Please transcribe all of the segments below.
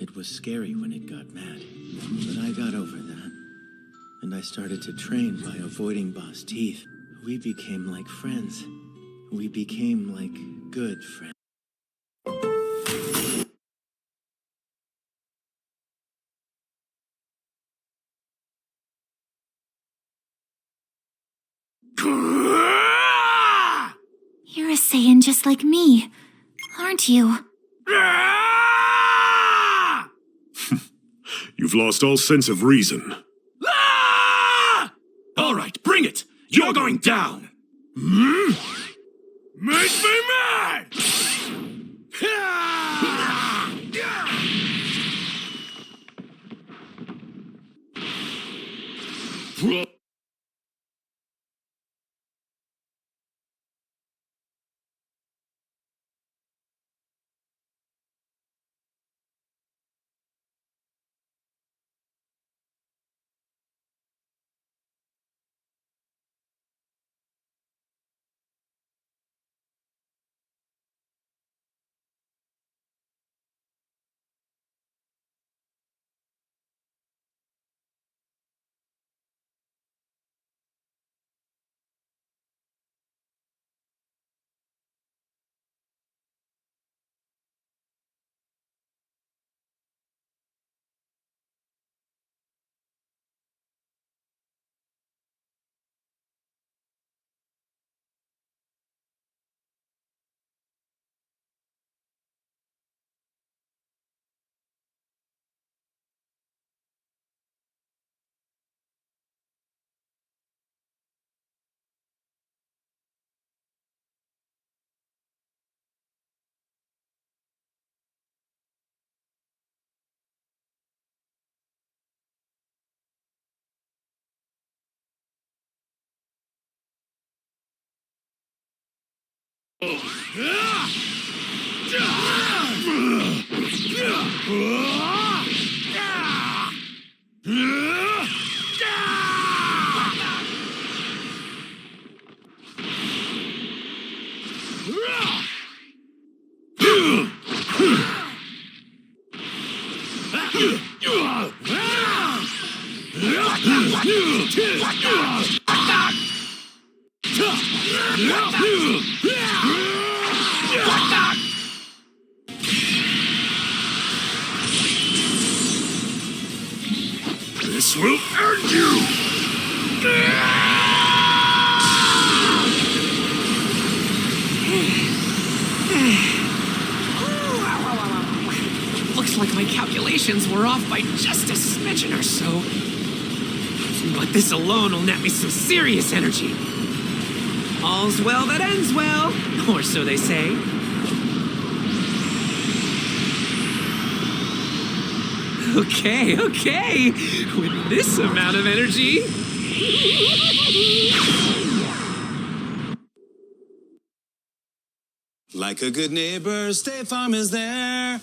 It was scary when it got mad, but I got over that. And I started to train by avoiding Boss Teeth. We became like friends. We became like good friends. You're a Saiyan just like me, aren't you? You've lost all sense of reason. All right, bring it! You're going down! Make me mad! This will end you! Looks like my calculations were off by just a smidgen or so. But this alone will net me some serious energy. All's well that ends well, or so they say. Okay. With this amount of energy... Like a good neighbor, State Farm is there.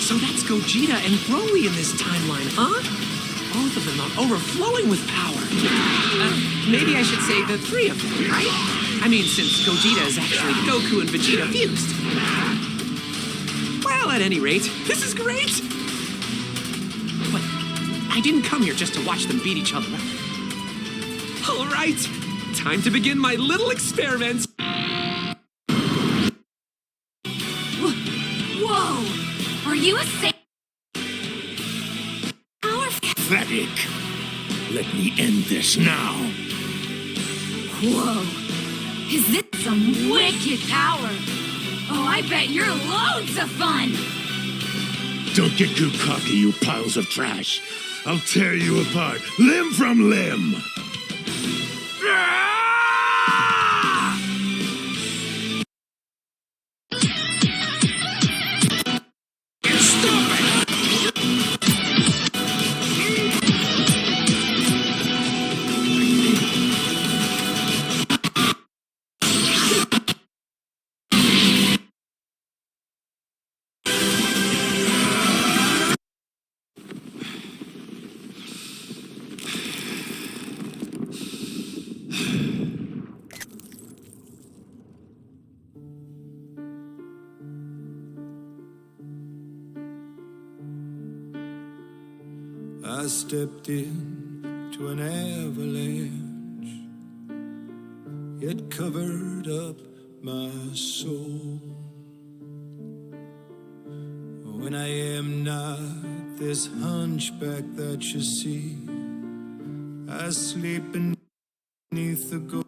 So that's Gogeta and Broly in this timeline, huh? Both of them are overflowing with power. Maybe I should say the three of them, right? I mean, since Gogeta is actually Goku and Vegeta fused. Well, at any rate, this is great! But I didn't come here just to watch them beat each other up. All right, time to begin my little experiment. Whoa! Are you a Saiyan? Pathetic. Let me end this now. Whoa! Is this some wicked power? Oh, I bet you're loads of fun! Don't get too cocky, you piles of trash. I'll tear you apart, limb from limb. I stepped into an avalanche. It covered up my soul. When I am not this hunchback that you see, I sleep beneath the gold.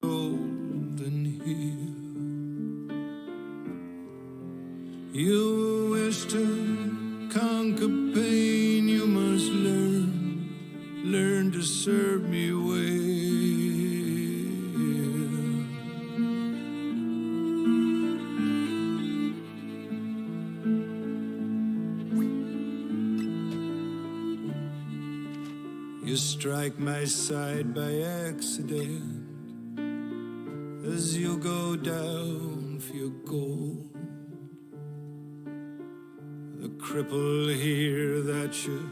Golden hill. You wish to conquer pain, you must learn to serve me well. You strike my side by accident as you go down for your gold. The cripple here that you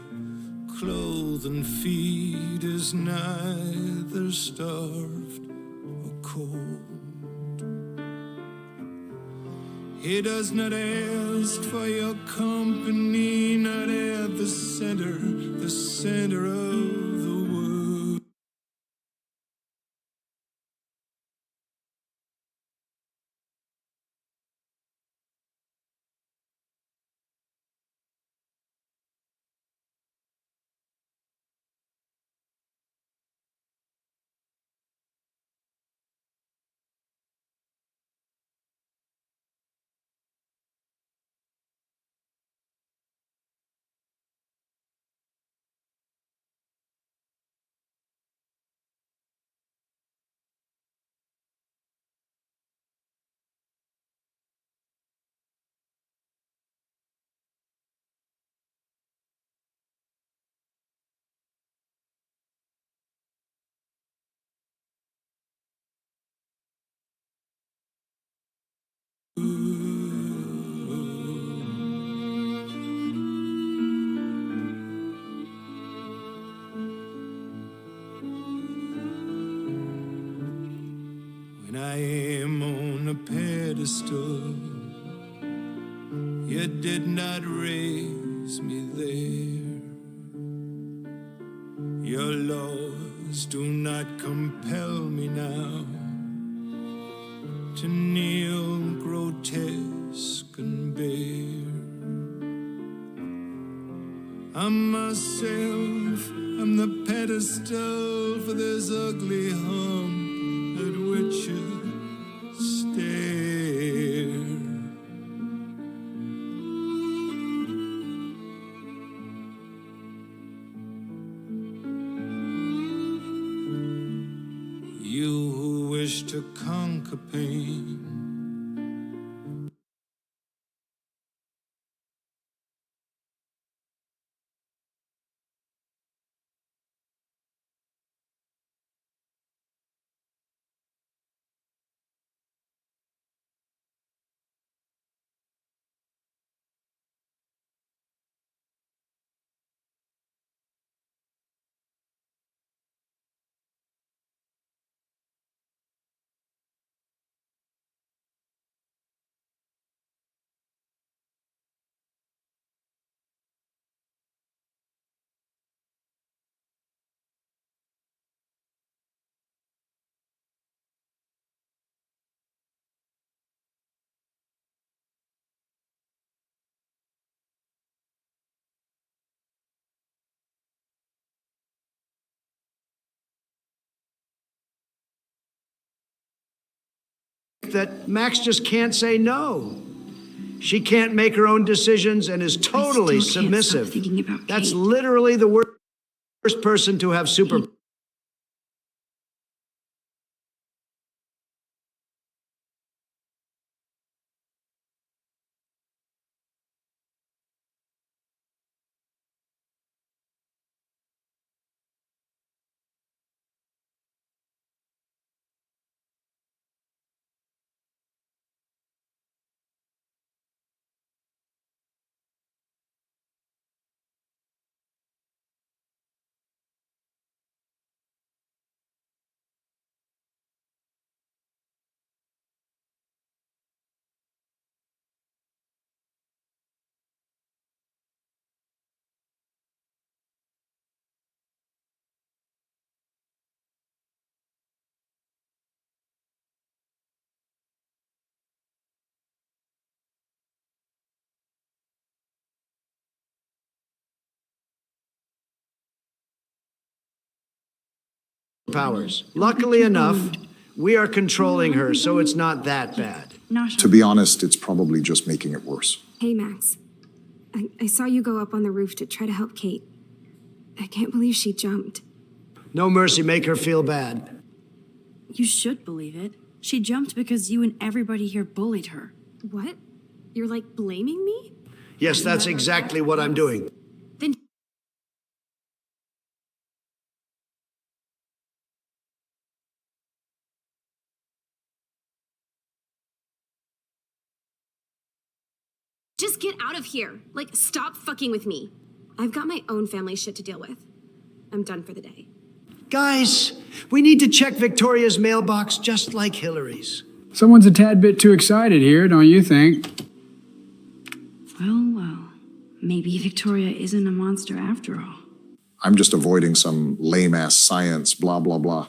clothe and feed is neither starved or cold. He does not ask for your company, not at the center of the world. When I am on a pedestal, you did not raise me there. Your laws do not compel me now to kneel grotesque and bare. I'm myself, I'm the pedestal for this ugly hump at which you stare. You who wish to conquer pain, that Max just can't say no. She can't make her own decisions and is totally I still can't stop submissive. thinking about That's Kate. literally the worst person to have super. Powers. Luckily enough, we are controlling her, so it's not that bad. To be honest, it's probably just making it worse. Hey, Max. I saw you go up on the roof to try to help Kate. I can't believe she jumped. No mercy, make her feel bad. You should believe it. She jumped because you and everybody here bullied her. What? You're like blaming me? Yes, that's exactly what I'm doing. Then just get out of here. Like, stop fucking with me. I've got my own family shit to deal with. I'm done for the day. Guys, we need to check Victoria's mailbox just like Hillary's. Someone's a tad bit too excited here, don't you think? Well, well. Maybe Victoria isn't a monster after all. I'm just avoiding some lame-ass science, blah, blah, blah.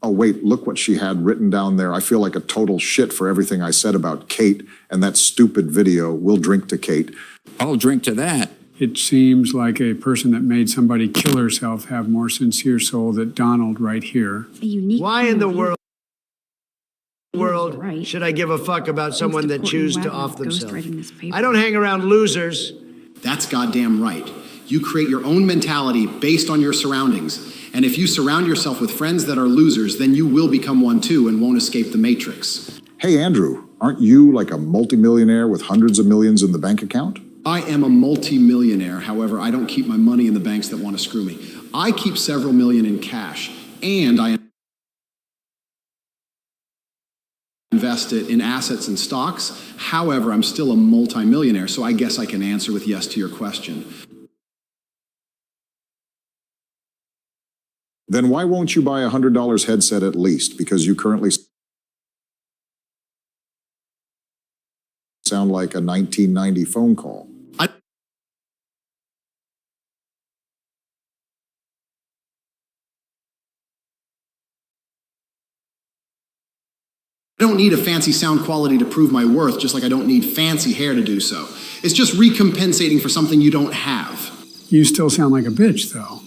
Oh, wait, look what she had written down there. I feel like a total shit for everything I said about Kate and that stupid video. We'll drink to Kate. I'll drink to that. It seems like a person that made somebody kill herself have more sincere soul than Donald right here. A unique Why in the world right. should I give a fuck about someone that chooses to off themselves? ghostwriting this paper. I don't hang around losers. That's goddamn right. You create your own mentality based on your surroundings. And if you surround yourself with friends that are losers, then you will become one too and won't escape the matrix. Hey, Andrew, aren't you like a multimillionaire with hundreds of millions in the bank account? I am a multi-millionaire. However, I don't keep my money in the banks that want to screw me. I keep several million in cash, and I invest it in assets and stocks. However, I'm still a multi-millionaire, so I guess I can answer with yes to your question. Then why won't you buy a $100 headset at least? Because you currently sound like a 1990 phone call. I don't need a fancy sound quality to prove my worth, just like I don't need fancy hair to do so. It's just recompensating for something you don't have. You still sound like a bitch, though.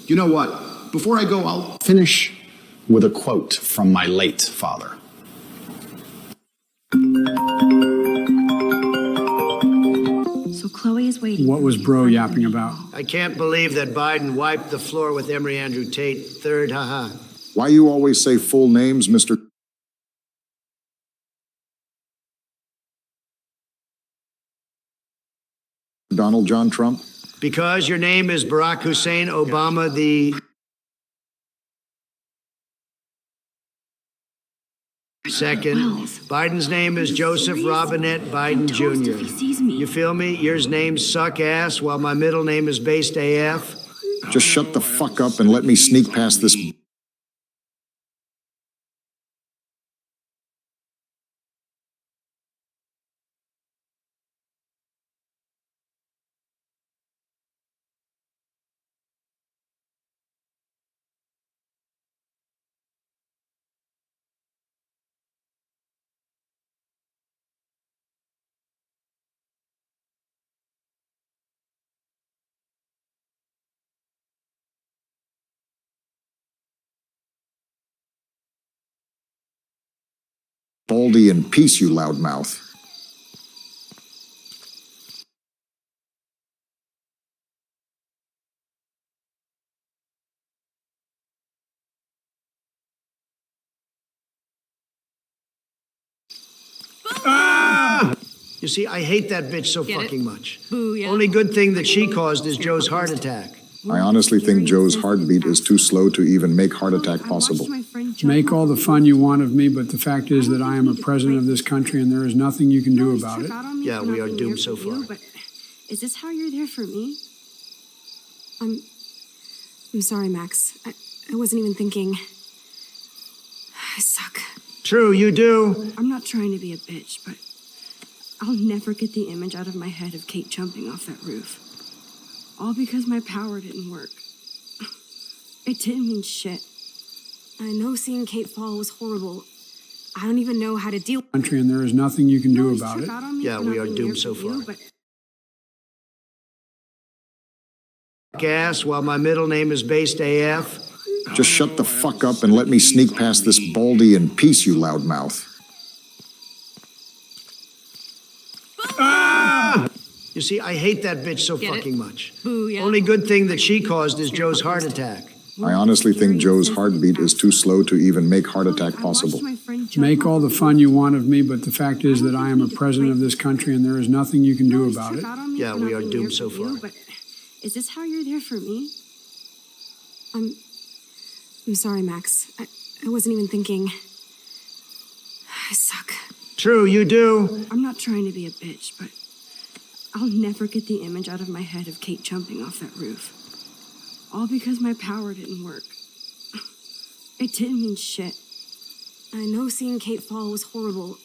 You know what? Before I go, I'll finish with a quote from my late father. So Chloe is waiting. What was Bro yapping about? I can't believe that Biden wiped the floor with Emory Andrew Tate. Third, haha. Why you always say full names, Mr. Donald John Trump? Because your name is Barack Hussein Obama the second. Biden's name is Joseph Robinette Biden Jr. You feel me? Yours name's Suck Ass, while my middle name is Based AF. Just shut the fuck up and let me sneak past this baldy in peace, you loudmouth. You see, I hate that bitch so Get it? fucking much. Booyah. Only good thing that she caused is Joe's heart attack. I honestly think Joe's heartbeat is too slow to even make heart attack possible. Make all the fun you want of me, but the fact is that I am a president of this country and there is nothing you can do about it. Yeah, we are doomed so far. But is this how you're there for me? I'm sorry, Max. I wasn't even thinking. I suck. True, you do. I'm not trying to be a bitch, but I'll never get the image out of my head of Kate jumping off that roof. All because my power didn't work. It didn't mean shit. I know seeing Kate fall was horrible. I don't even know how to deal with Country and there is nothing you can do about it. Yeah, we are doomed so far. Gas, while my middle name is Based AF. Just shut the fuck up and let me sneak past this baldy in peace, you loudmouth. You see, I hate that bitch so Get it? fucking much. Booyah. Only good thing that she caused is Joe's heart attack. I honestly think Joe's heartbeat is too slow to even make heart attack possible. Make all the fun you want of me, but the fact is that I am a president of this country and there is nothing you can do about it. Yeah, we are doomed so far. But is this how you're there for me? I'm sorry, Max. I wasn't even thinking. I suck. True, you do. I'm not trying to be a bitch, but I'll never get the image out of my head of Kate jumping off that roof. All because my power didn't work. It didn't mean shit. I know seeing Kate fall was horrible.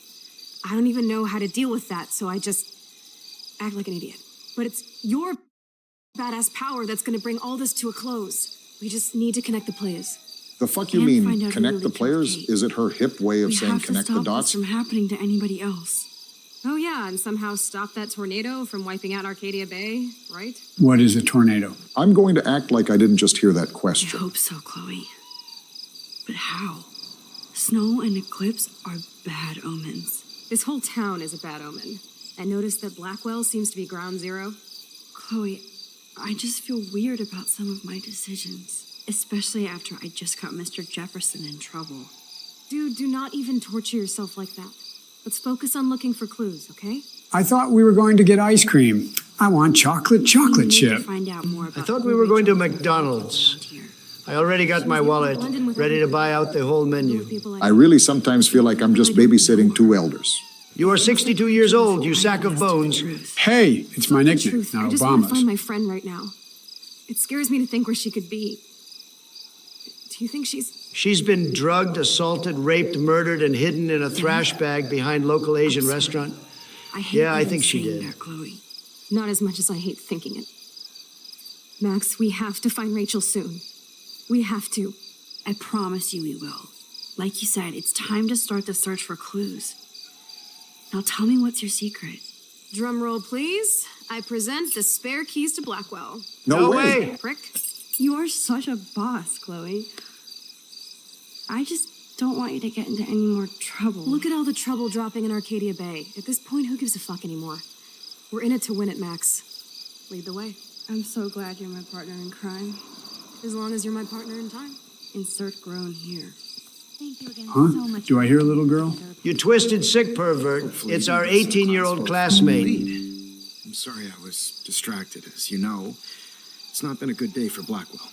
I don't even know how to deal with that, so I just act like an idiot. But it's your badass power that's gonna bring all this to a close. We just need to connect the players. The fuck you Can't find mean, out who connect really the killed players? Kate. Is it her hip way of We saying have to connect the stop dots? this from happening to anybody else. Oh yeah, and somehow stop that tornado from wiping out Arcadia Bay, right? What is a tornado? I'm going to act like I didn't just hear that I question. hope so, Chloe. But how? Snow and eclipse are bad omens. This whole town is a bad omen. I noticed that Blackwell seems to be ground zero. Chloe, I just feel weird about some of my decisions. Especially after I just got Mr. Jefferson in trouble. Dude, do not even torture yourself like that. Let's focus on looking for clues, okay? I thought we were going to get ice cream. I want chocolate We need to chip. find out more about I thought who we were going to Rachel McDonald's. around here. I already got my wallet ready to buy out the whole menu. I really sometimes feel like I'm just babysitting two elders. You are 62 years old, you sack of bones. Hey, it's my nickname, Truth, not I just want to find Obama's. my friend right now. It scares me to think where she could be. Do you think she's... She's been drugged, assaulted, raped, murdered, and hidden in a thrash bag behind local Asian restaurant. I hate Yeah, I even think she saying did. that, Chloe. Not as much as I hate thinking it. Max, we have to find Rachel soon. We have to. I promise you we will. Like you said, it's time to start the search for clues. Now tell me what's your secret. Drum roll, please. I present the spare keys to Blackwell. No way. Prick. You are such a boss, Chloe. I just don't want you to get into any more trouble. Look at all the trouble dropping in Arcadia Bay. At this point, who gives a fuck anymore? We're in it to win it, Max. Lead the way. I'm so glad you're my partner in crime. As long as you're my partner in time. Insert groan here. Thank you again Huh? so much. Do I hear a little girl? You twisted sick pervert. It's our 18-year-old classmate. I'm sorry I was distracted. As you know, it's not been a good day for Blackwell.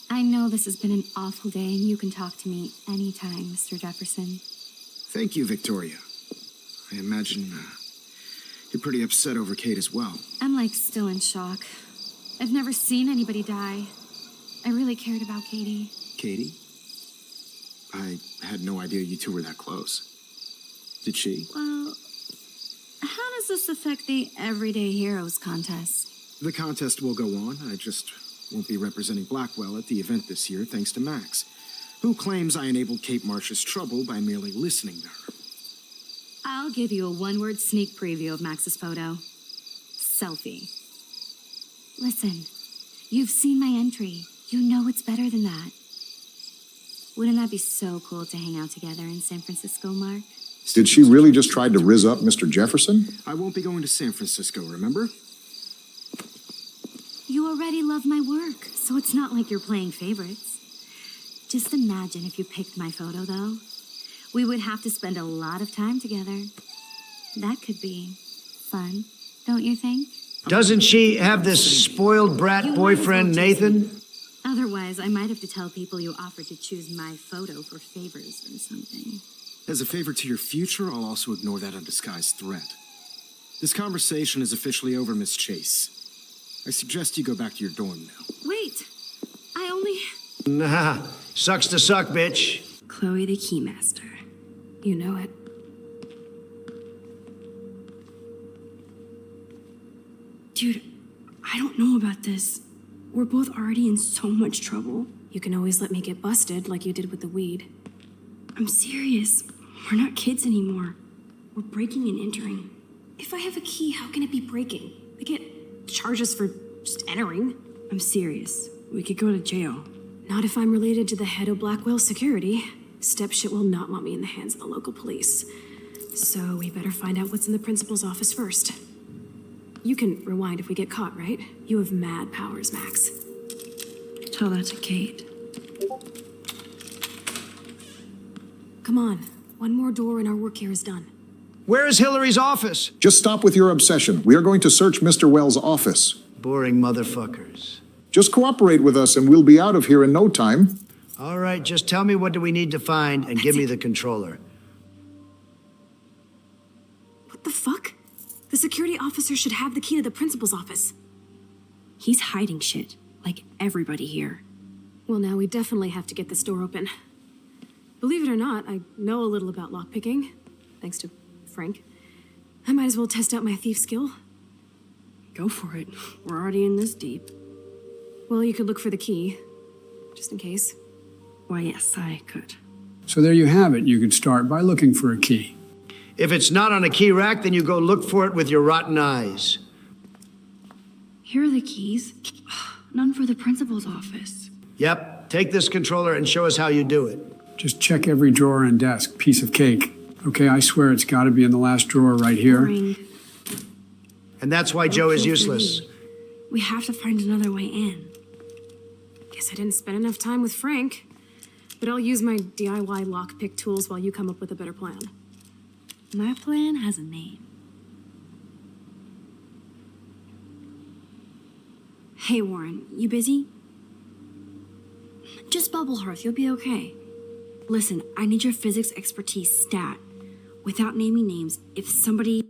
I know this has been an awful day, and you can talk to me anytime, Mr. Jefferson. Thank you, Victoria. I imagine you're pretty upset over Kate as well. I'm like still in shock. I've never seen anybody die. I really cared about Katie. Katie? I had no idea you two were that close. Did she? Well, how does this affect the Everyday Heroes contest? The contest will go on. I just won't be representing Blackwell at the event this year, thanks to Max, who claims I enabled Kate Marsh's trouble by merely listening to her. I'll give you a one-word sneak preview of Max's photo. Selfie. Listen, you've seen my entry. You know it's better than that. Wouldn't that be so cool to hang out together in San Francisco, Mark? Did she really just try to rizz up Mr. Jefferson? I won't be going to San Francisco, remember? You already love my work, so it's not like you're playing favorites. Just imagine if you picked my photo, though. We would have to spend a lot of time together. That could be fun, don't you think? Doesn't she have this spoiled brat boyfriend, Nathan? Otherwise, I might have to tell people you offered to choose my photo for favors or something. As a favor to your future, I'll also ignore that undisguised threat. This conversation is officially over, Miss Chase. I suggest you go back to your dorm now. Wait, I only... Nah, sucks to suck, bitch. Chloe the Keymaster. You know it. Dude, I don't know about this. We're both already in so much trouble. You can always let me get busted like you did with the weed. I'm serious. We're not kids anymore. We're breaking and entering. If I have a key, how can it be breaking? I get charges for just entering. I'm serious. We could go to jail. Not if I'm related to the head of Blackwell Security. Stepshit will not want me in the hands of the local police. So we better find out what's in the principal's office first. You can rewind if we get caught, right? You have mad powers, Max. Tell that to Kate. Come on. One more door and our work here is done. Where is Hillary's office? Just stop with your obsession. We are going to search Mr. Wells' office. Boring motherfuckers. Just cooperate with us and we'll be out of here in no time. All right, just tell me what do we need to find and give me the controller. What the fuck? The security officer should have the key to the principal's office. He's hiding shit, like everybody here. Well, now we definitely have to get this door open. Believe it or not, I know a little about lockpicking, thanks to Frank. I might as well test out my thief skill. Go for it. We're already in this deep. Well, you could look for the key, just in case. Why, yes, I could. So there you have it. You could start by looking for a key. If it's not on a key rack, then you go look for it with your rotten eyes. Here are the keys. None for the principal's office. Yep, take this controller and show us how you do it. Just check every drawer and desk. Piece of cake. Okay, I swear it's got to be in the last drawer right here. Boring. And that's why Joe is useless. We have to find another way in. Guess I didn't spend enough time with Frank. But I'll use my DIY lockpick tools while you come up with a better plan. My plan has a name. Hey, Warren, you busy? Just bubble hearth, you'll be okay. Listen, I need your physics expertise stat. Without naming names, if somebody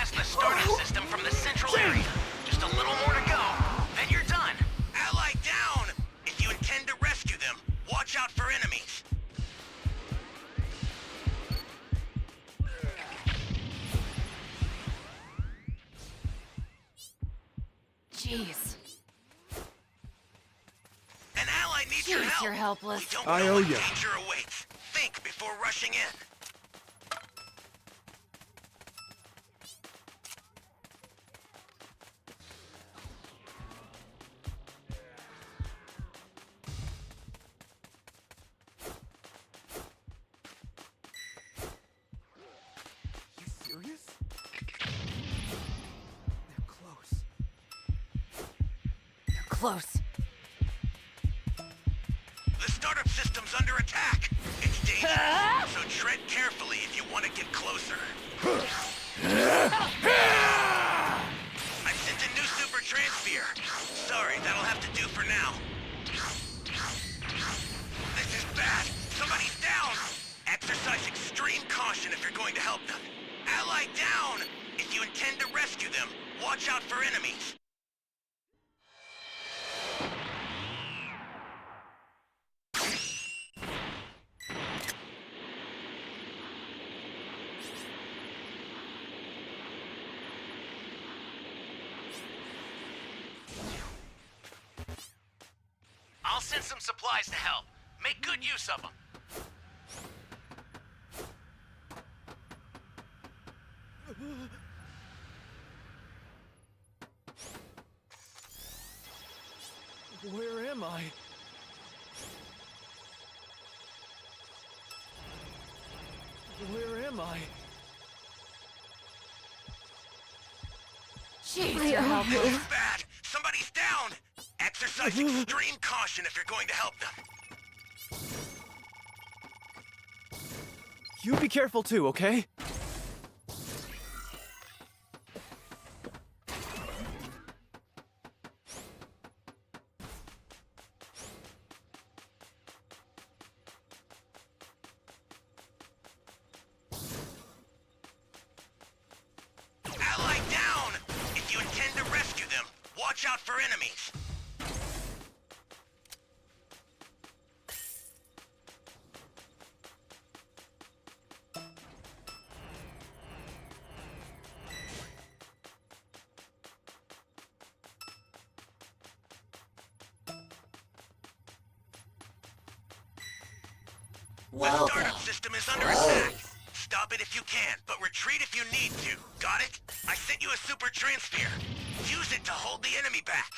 past the startup system from the central area. Just a little more to go, then you're done. Ally down! If you intend to rescue them, watch out for enemies. Jeez. An ally needs your help. You're helpless. We don't know what danger awaits. Think before rushing in. You serious? They're close. They're close. The startup system's under attack. It's dangerous, so tread carefully if you want to get closer. I sent a new super transfer. Sorry, that'll have to do for now. This is bad. Somebody's down. Exercise extreme caution if you're going to help them. Ally down. If you intend to rescue them, watch out for enemies. I'll send some supplies to help. Make good use of them. Where am I? Where am I? Jeez, you're helpless. This is bad. Somebody's down. Exercise extreme caution if you're going to help them. You be careful too, okay? Ally down! If you intend to rescue them, watch out for enemies. The startup system is under attack. Stop it if you can, but retreat if you need to. Got it? I sent you a super transfer. Use it to hold the enemy back.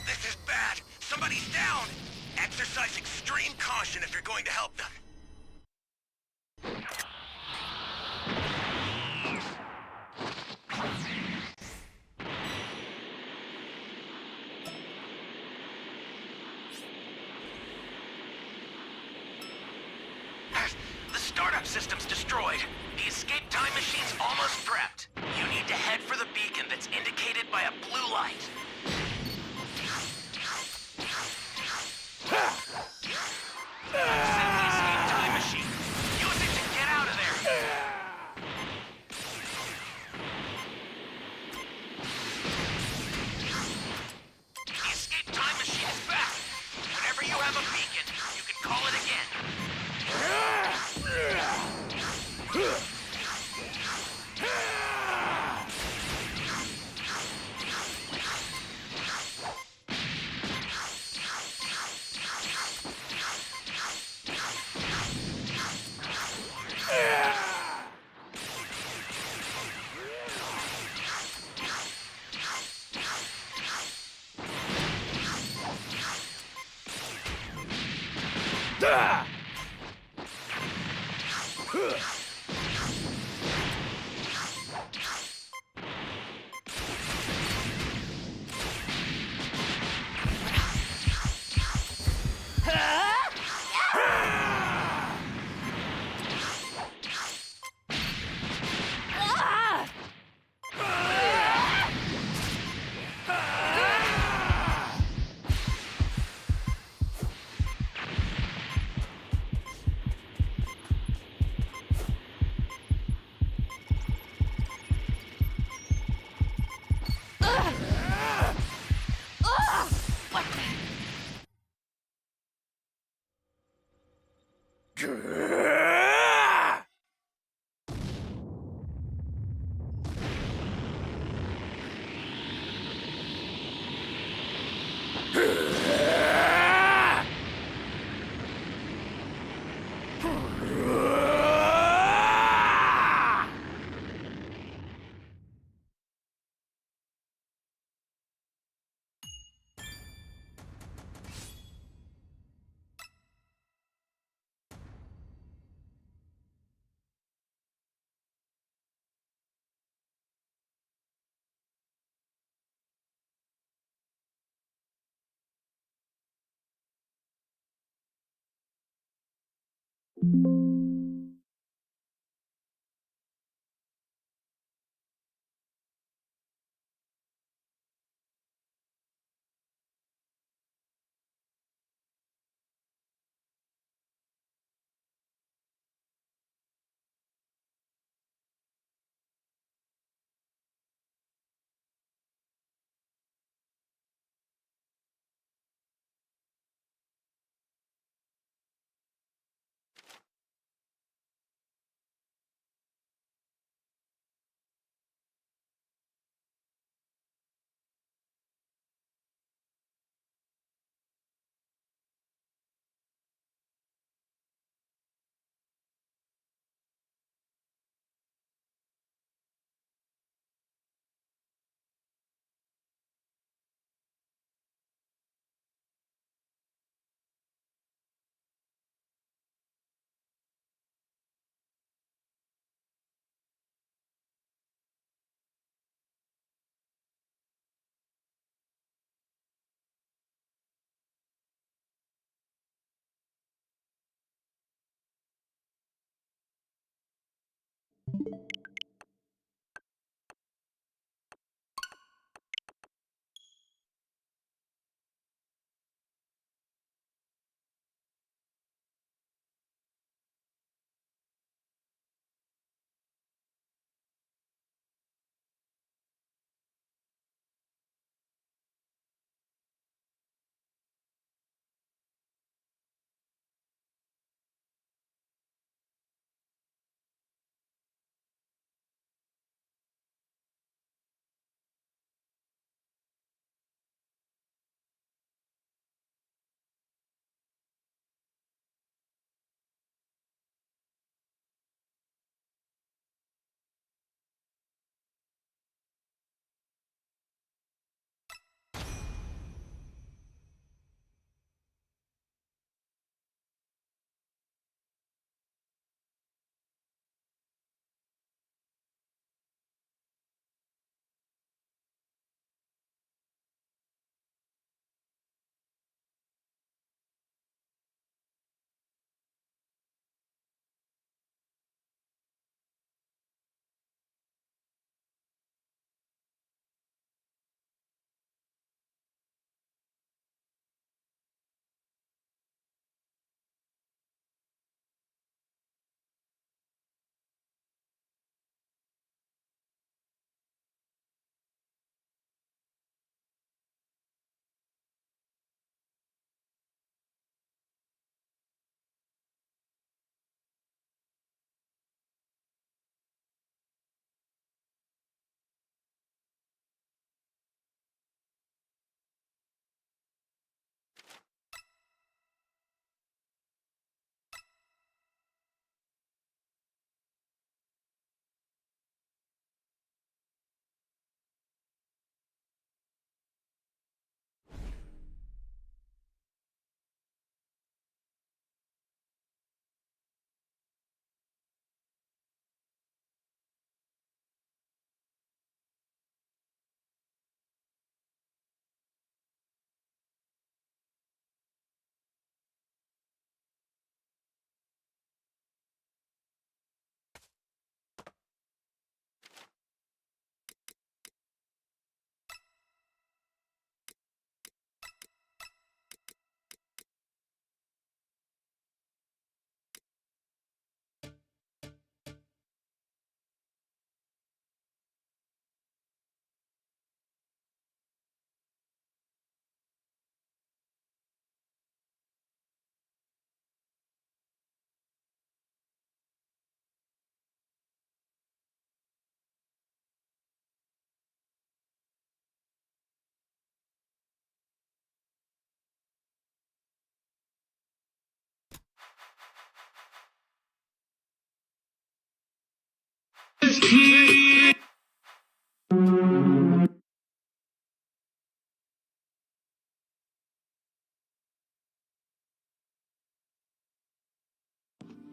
This is bad. Somebody's down. Exercise extreme caution if you're going to help them. The startup system's destroyed. The escape time machine's almost prepped. You need to head for the beacon that's indicated by a blue light. Send the escape time machine. Use it to get out of there. The escape time machine is back. Whenever you have a beacon, you can call it again.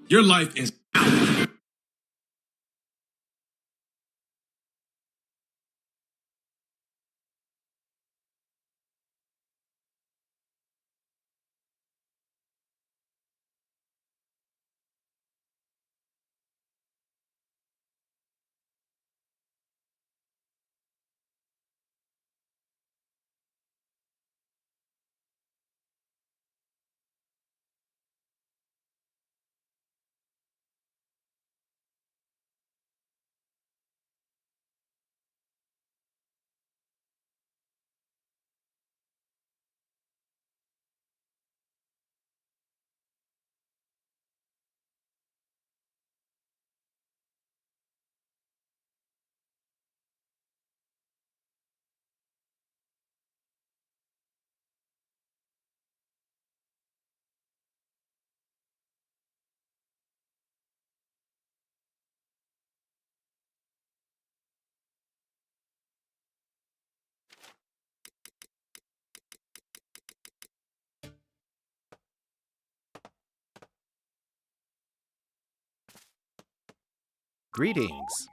Your life is out. Greetings.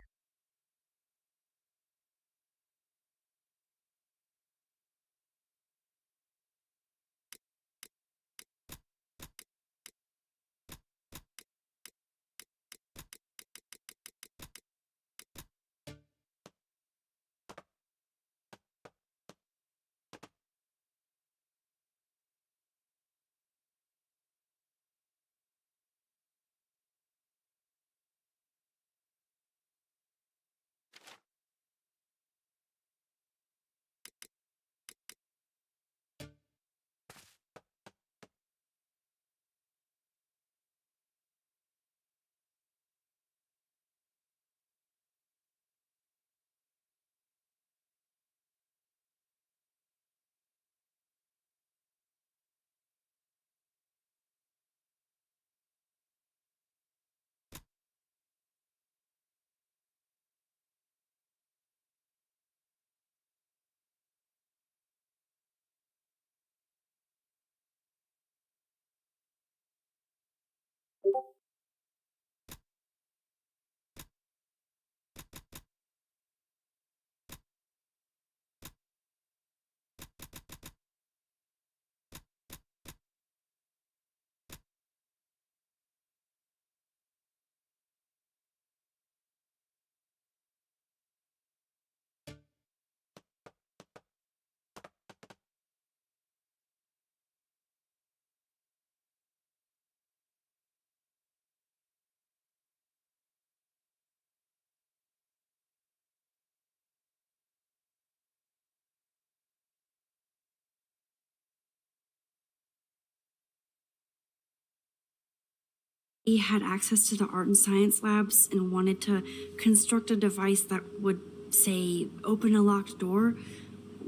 He had access to the art and science labs and wanted to construct a device that would, say, open a locked door.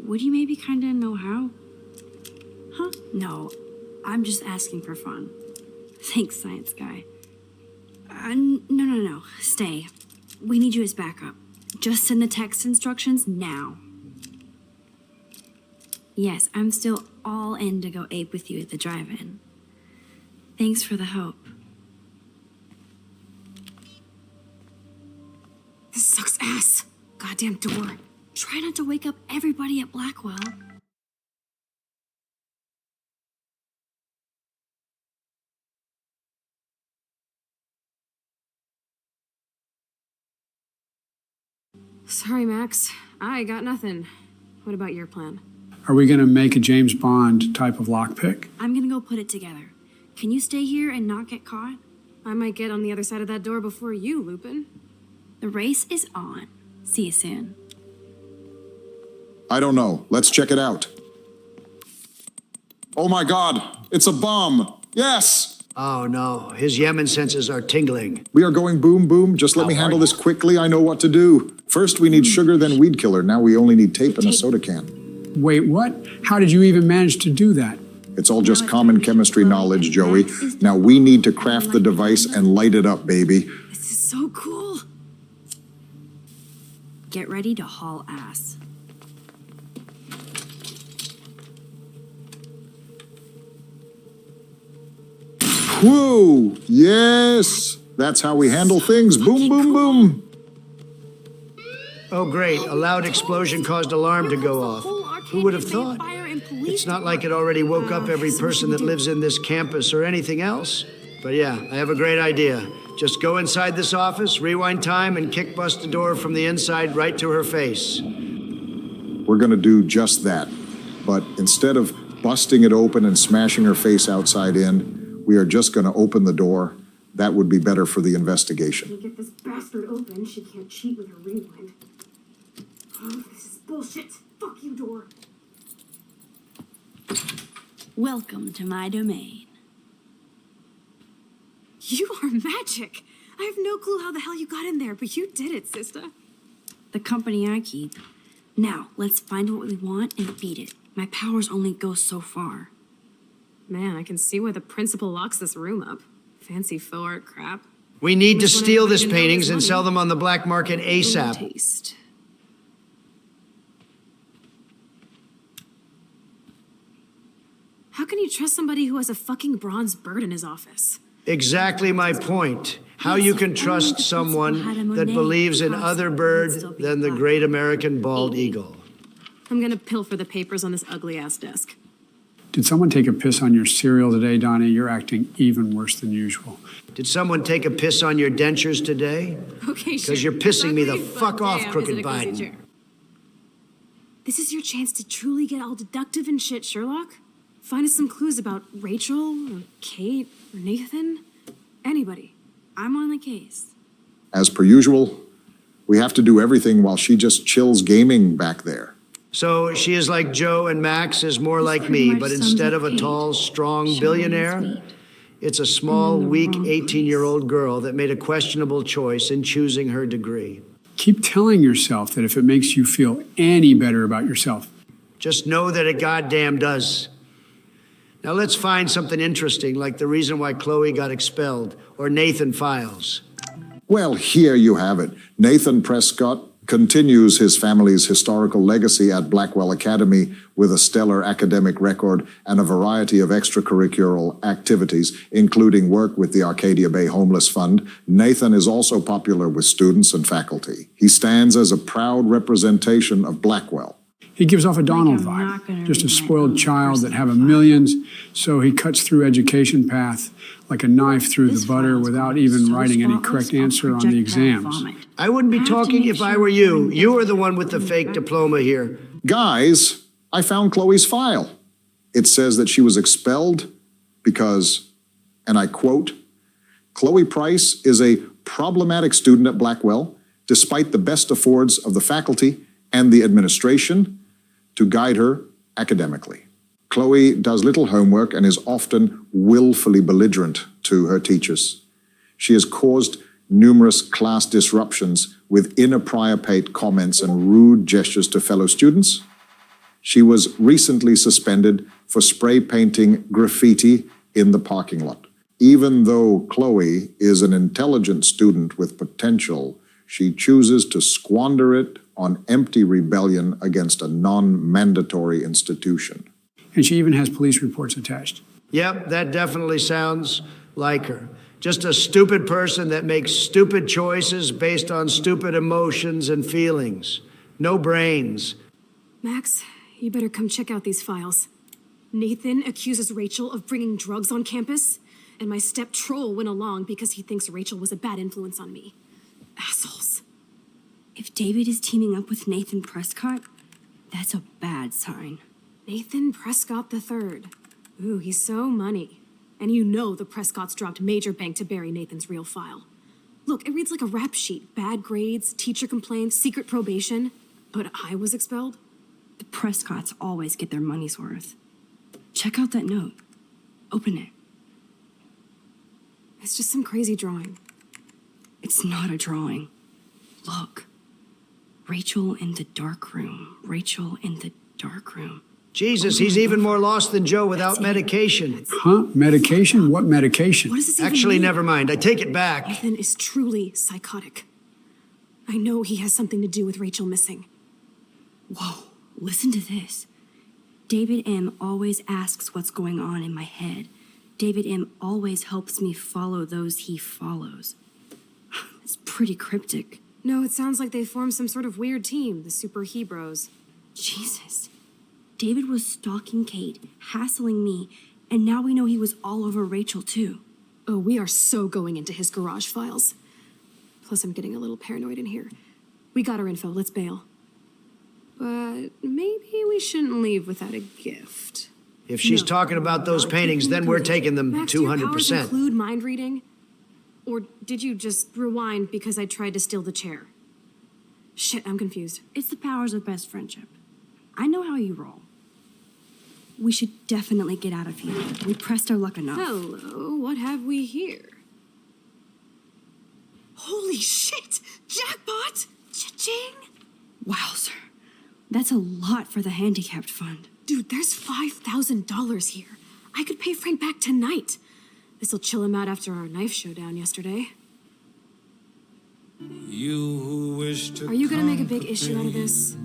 Would you maybe kind of know how? Huh? No, I'm just asking for fun. Thanks, science guy. No. Stay. We need you as backup. Just send the text instructions now. Yes, I'm still all in to go ape with you at the drive-in. Thanks for the help. This sucks ass. Goddamn door. Try not to wake up everybody at Blackwell. Sorry, Max. I got nothing. What about your plan? Are we going to make a James Bond type of lockpick? I'm gonna go put it together. Can you stay here and not get caught? I might get on the other side of that door before you, Lupin. The race is on. See you soon. I don't know. Let's check it out. Oh my God, it's a bomb. Yes! Oh no, his Yemen senses are tingling. We are going boom, boom. Just let me handle this quickly. I know what to do. First, we need sugar, then weed killer. Now we only need tape and a soda can. Wait, what? How did you even manage to do that? It's all just common chemistry knowledge, Joey. Now we need to craft the device and light it up, baby. This is so cool. Get ready to haul ass. Whoa! Yes! That's how we handle things. Boom, boom, boom. Oh, great. A loud explosion caused alarm to go off. Who would have thought? It's not like it already woke up every person that lives in this campus or anything else. But yeah, I have a great idea. Just go inside this office, rewind time, and kick bust the door from the inside right to her face. We're gonna do just that. But instead of busting it open and smashing her face outside in, we are just gonna open the door. That would be better for the investigation. Can't get this bastard open. She can't cheat with her rewind. Oh, this is bullshit. Fuck you, door. Welcome to my domain. You are magic. I have no clue how the hell you got in there, but you did it, sister. The company I keep. Now, let's find what we want and beat it. My powers only go so far. Man, I can see why the principal locks this room up. Fancy faux art crap. We need to Which one steal of us these can have paintings this and money? sell them on the black market Ooh, ASAP. taste. How can you trust somebody who has a fucking bronze bird in his office? Exactly my point. How you can trust someone that believes in other bird than the great American bald eagle. I'm gonna pilfer the papers on this ugly-ass desk. Did someone take a piss on your cereal today, Donnie? You're acting even worse than usual. Did someone take a piss on your dentures today? Okay, sure. Because you're pissing me the Ugly, but fuck off, damn, Crooked is it a cozy Biden. chair. This is your chance to truly get all deductive and shit, Sherlock. Find us some clues about Rachel, or Kate, or Nathan. Anybody. I'm on the case. As per usual, we have to do everything while she just chills gaming back there. So she is like Joe and Max is more like me, but instead of a tall, strong billionaire, it's a small, weak 18-year-old girl that made a questionable choice in choosing her degree. Keep telling yourself that if it makes you feel any better about yourself. Just know that it goddamn does. Now let's find something interesting, like the reason why Chloe got expelled, or Nathan Files. Well, here you have it. Nathan Prescott continues his family's historical legacy at Blackwell Academy with a stellar academic record and a variety of extracurricular activities, including work with the Arcadia Bay Homeless Fund. Nathan is also popular with students and faculty. He stands as a proud representation of Blackwell. He gives off a Donald vibe, just a spoiled child that have millions, so he cuts through education path like a knife through the butter without even writing any correct answer on the exams. I wouldn't be talking if I were you. You are the one with the fake diploma here. Guys, I found Chloe's file. It says that she was expelled because, and I quote, Chloe Price is a problematic student at Blackwell, despite the best efforts of the faculty and the administration to guide her academically. Chloe does little homework and is often willfully belligerent to her teachers. She has caused numerous class disruptions with inappropriate comments and rude gestures to fellow students. She was recently suspended for spray painting graffiti in the parking lot. Even though Chloe is an intelligent student with potential, she chooses to squander it on empty rebellion against a non-mandatory institution. And she even has police reports attached. Yep, that definitely sounds like her. Just a stupid person that makes stupid choices based on stupid emotions and feelings. No brains. Max, you better come check out these files. Nathan accuses Rachel of bringing drugs on campus, and my step troll went along because he thinks Rachel was a bad influence on me. Assholes. If David is teaming up with Nathan Prescott, that's a bad sign. Nathan Prescott III. Ooh, he's so money. And you know the Prescotts dropped major bank to bury Nathan's real file. Look, it reads like a rap sheet. Bad grades, teacher complaints, secret probation. But I was expelled? The Prescotts always get their money's worth. Check out that note. Open it. It's just some crazy drawing. It's not a drawing. Look. Rachel in the dark room. Rachel in the dark room. Jesus, he's even more lost than Joe without medication. Huh? Medication? What medication? What does this even Actually, mean? never mind. I take it back. Nathan is truly psychotic. I know he has something to do with Rachel missing. Whoa, listen to this. David M. always asks what's going on in my head. David M. always helps me follow those he follows. It's pretty cryptic. No, it sounds like they formed some sort of weird team, the Super Hebrews. Jesus. David was stalking Kate, hassling me, and now we know he was all over Rachel, too. Oh, we are so going into his garage files. Plus, I'm getting a little paranoid in here. We got our info, let's bail. But maybe we shouldn't leave without a gift. If she's talking about those paintings, then we're taking them Max, do your powers 200%. include mind reading? Or did you just rewind because I tried to steal the chair? Shit, I'm confused. It's the powers of best friendship. I know how you roll. We should definitely get out of here. We pressed our luck enough. Hello, what have we here? Holy shit! Jackpot! Cha-ching! Wow, sir. That's a lot for the handicapped fund. Dude, there's $5,000 here. I could pay Frank back tonight. This'll chill him out after our knife showdown yesterday. You who wish to Are you gonna make a big issue out of this?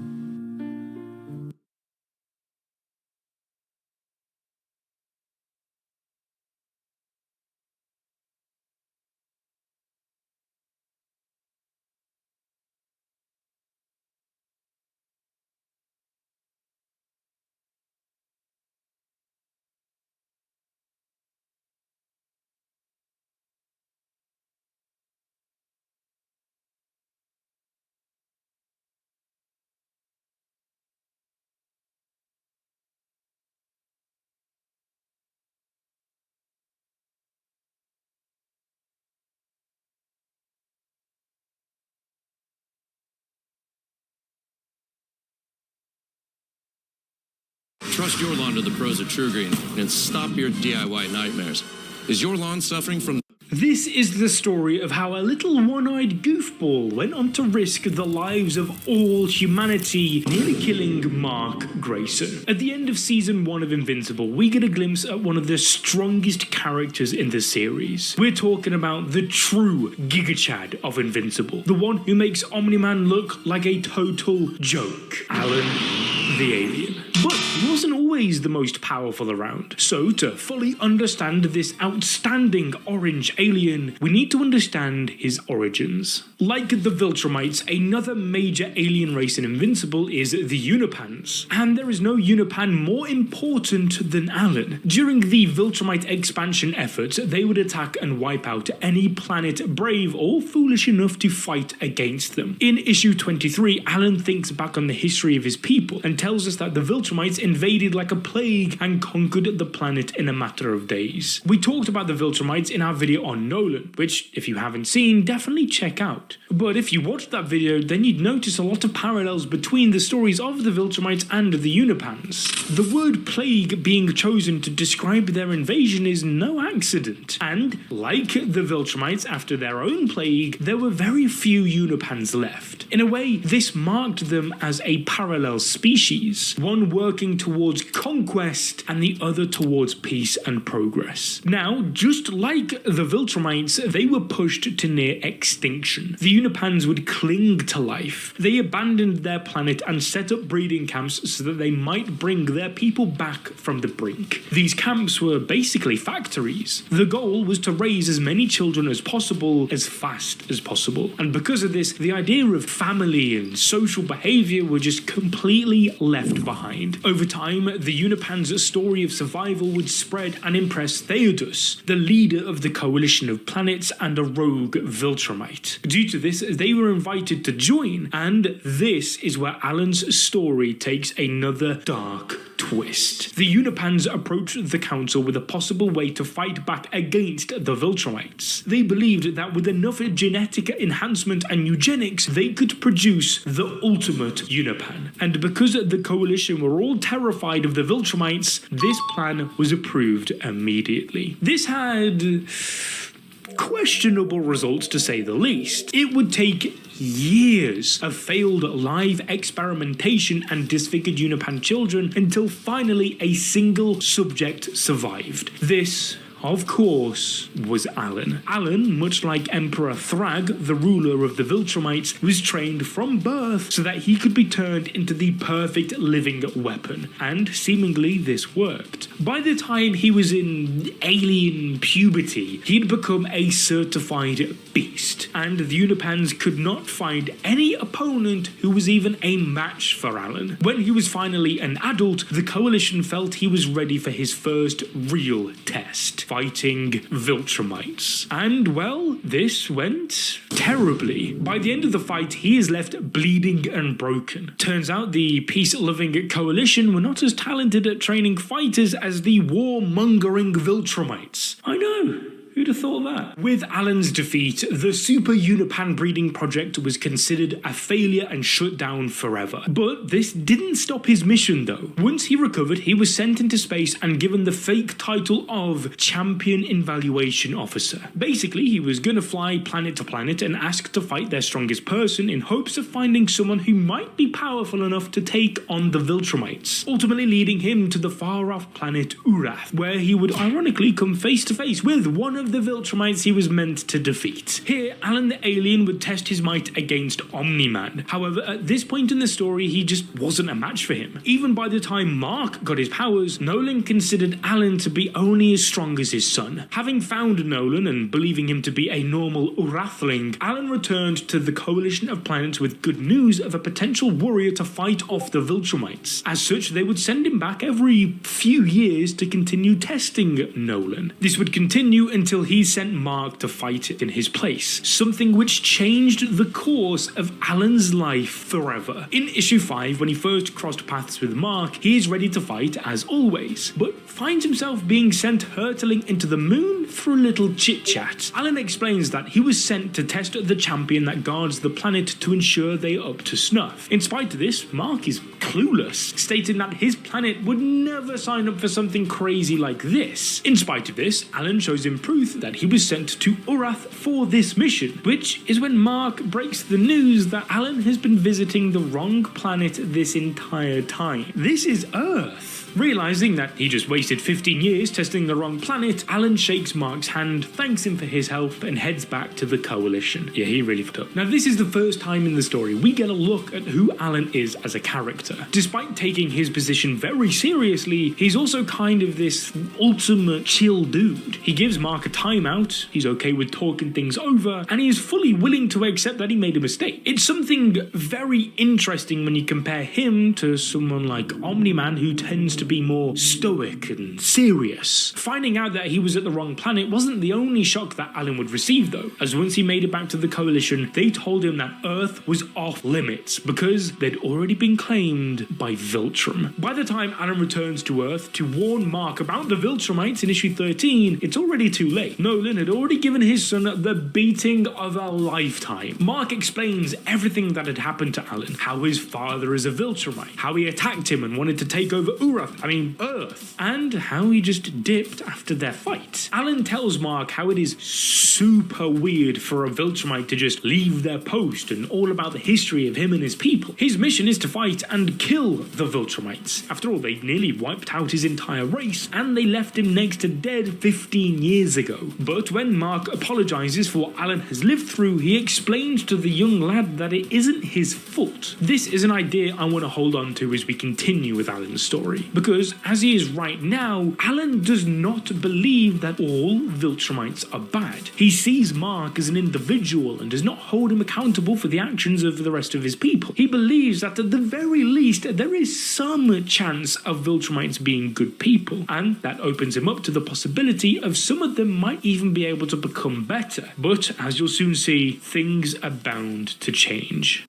Trust your lawn to the pros at True Green and stop your DIY nightmares. Is your lawn suffering from... This is the story of how a little one-eyed goofball went on to risk the lives of all humanity, nearly killing Mark Grayson. At the end of Season 1 of Invincible, we get a glimpse at one of the strongest characters in the series. We're talking about the true Giga Chad of Invincible, the one who makes Omni-Man look like a total joke, Alan the Alien. But he wasn't always the most powerful around. So to fully understand this outstanding orange alien, we need to understand his origins. Like the Viltrumites, another major alien race in Invincible is the Unipans. And there is no Unipan more important than Alan. During the Viltrumite expansion efforts, they would attack and wipe out any planet brave or foolish enough to fight against them. In issue 23, Alan thinks back on the history of his people and tells us that the Viltrumites invaded like a plague and conquered the planet in a matter of days. We talked about the Viltrumites in our video on Nolan, which, if you haven't seen, definitely check out. But if you watched that video, then you'd notice a lot of parallels between the stories of the Viltrumites and the Unipans. The word plague being chosen to describe their invasion is no accident. And, like the Viltrumites after their own plague, there were very few Unipans left. In a way, this marked them as a parallel species, one working towards conquest and the other towards peace and progress. Now, just like the Viltrumites, they were pushed to near extinction. The Unipans would cling to life. They abandoned their planet and set up breeding camps so that they might bring their people back from the brink. These camps were basically factories. The goal was to raise as many children as possible as fast as possible. And because of this, the idea of family and social behavior were just completely left behind. Over time, the Unipans' story of survival would spread and impress Theodus, the leader of the coalition of planets and a rogue Viltrumite. Due to this, they were invited to join, and this is where Alan's story takes another dark twist. The Unipans approached the council with a possible way to fight back against the Viltrumites. They believed that with enough genetic enhancement and eugenics, they could produce the ultimate Unipan. And because the coalition were all terrified of the Viltrumites, this plan was approved immediately. This had questionable results, to say the least. It would take years of failed live experimentation and disfigured Unipan children until finally a single subject survived. This of course, was Alan. Alan, much like Emperor Thrag, the ruler of the Viltrumites, was trained from birth so that he could be turned into the perfect living weapon, and seemingly this worked. By the time he was in alien puberty, he'd become a certified beast, and the Unipans could not find any opponent who was even a match for Alan. When he was finally an adult, the Coalition felt he was ready for his first real test, fighting Viltrumites. And well, this went terribly. By the end of the fight, he is left bleeding and broken. Turns out the peace-loving Coalition were not as talented at training fighters as the war-mongering Viltrumites. I know. Who'd have thought that? With Alan's defeat, the Super Unipan breeding project was considered a failure and shut down forever. But this didn't stop his mission though. Once he recovered, he was sent into space and given the fake title of Champion Evaluation Officer. Basically, he was gonna fly planet to planet and ask to fight their strongest person in hopes of finding someone who might be powerful enough to take on the Viltrumites, ultimately leading him to the far-off planet Urath, where he would ironically come face to face with one of the Viltrumites he was meant to defeat. Here, Alan the alien would test his might against Omni-Man. However, at this point in the story, he just wasn't a match for him. Even by the time Mark got his powers, Nolan considered Alan to be only as strong as his son. Having found Nolan and believing him to be a normal Urathling, Alan returned to the Coalition of Planets with good news of a potential warrior to fight off the Viltrumites. As such, they would send him back every few years to continue testing Nolan. This would continue until he sent Mark to fight it in his place, something which changed the course of Alan's life forever. In issue 5, when he first crossed paths with Mark, he is ready to fight as always, but finds himself being sent hurtling into the moon for a little chit-chat. Alan explains that he was sent to test the champion that guards the planet to ensure they are up to snuff. In spite of this, Mark is clueless, stating that his planet would never sign up for something crazy like this. In spite of this, Alan shows him proof that he was sent to Urath for this mission, which is when Mark breaks the news that Alan has been visiting the wrong planet this entire time. This is Earth. Realizing that he just wasted 15 years testing the wrong planet, Alan shakes Mark's hand, thanks him for his help, and heads back to the Coalition. Yeah, he really fucked up. Now, this is the first time in the story we get a look at who Alan is as a character. Despite taking his position very seriously, he's also kind of this ultimate chill dude. He gives Mark a timeout, he's okay with talking things over, and he is fully willing to accept that he made a mistake. It's something very interesting when you compare him to someone like Omni-Man, who tends to be more stoic and serious. Finding out that he was at the wrong planet wasn't the only shock that Alan would receive though, as once he made it back to the Coalition, they told him that Earth was off limits because they'd already been claimed by Viltrum. By the time Alan returns to Earth to warn Mark about the Viltrumites in issue 13, it's already too late. Nolan had already given his son the beating of a lifetime. Mark explains everything that had happened to Alan, how his father is a Viltrumite, how he attacked him and wanted to take over Earth, and how he just dipped after their fight. Alan tells Mark how it is super weird for a Viltrumite to just leave their post and all about the history of him and his people. His mission is to fight and kill the Viltrumites. After all, they nearly wiped out his entire race, and they left him next to dead 15 years ago. But when Mark apologizes for what Alan has lived through, he explains to the young lad that it isn't his fault. This is an idea I want to hold on to as we continue with Alan's story, because as he is right now, Alan does not believe that all Viltrumites are bad. He sees Mark as an individual and does not hold him accountable for the actions of the rest of his people. He believes that at the very least there is some chance of Viltrumites being good people, and that opens him up to the possibility of some of them might even be able to become better. But as you'll soon see, things are bound to change.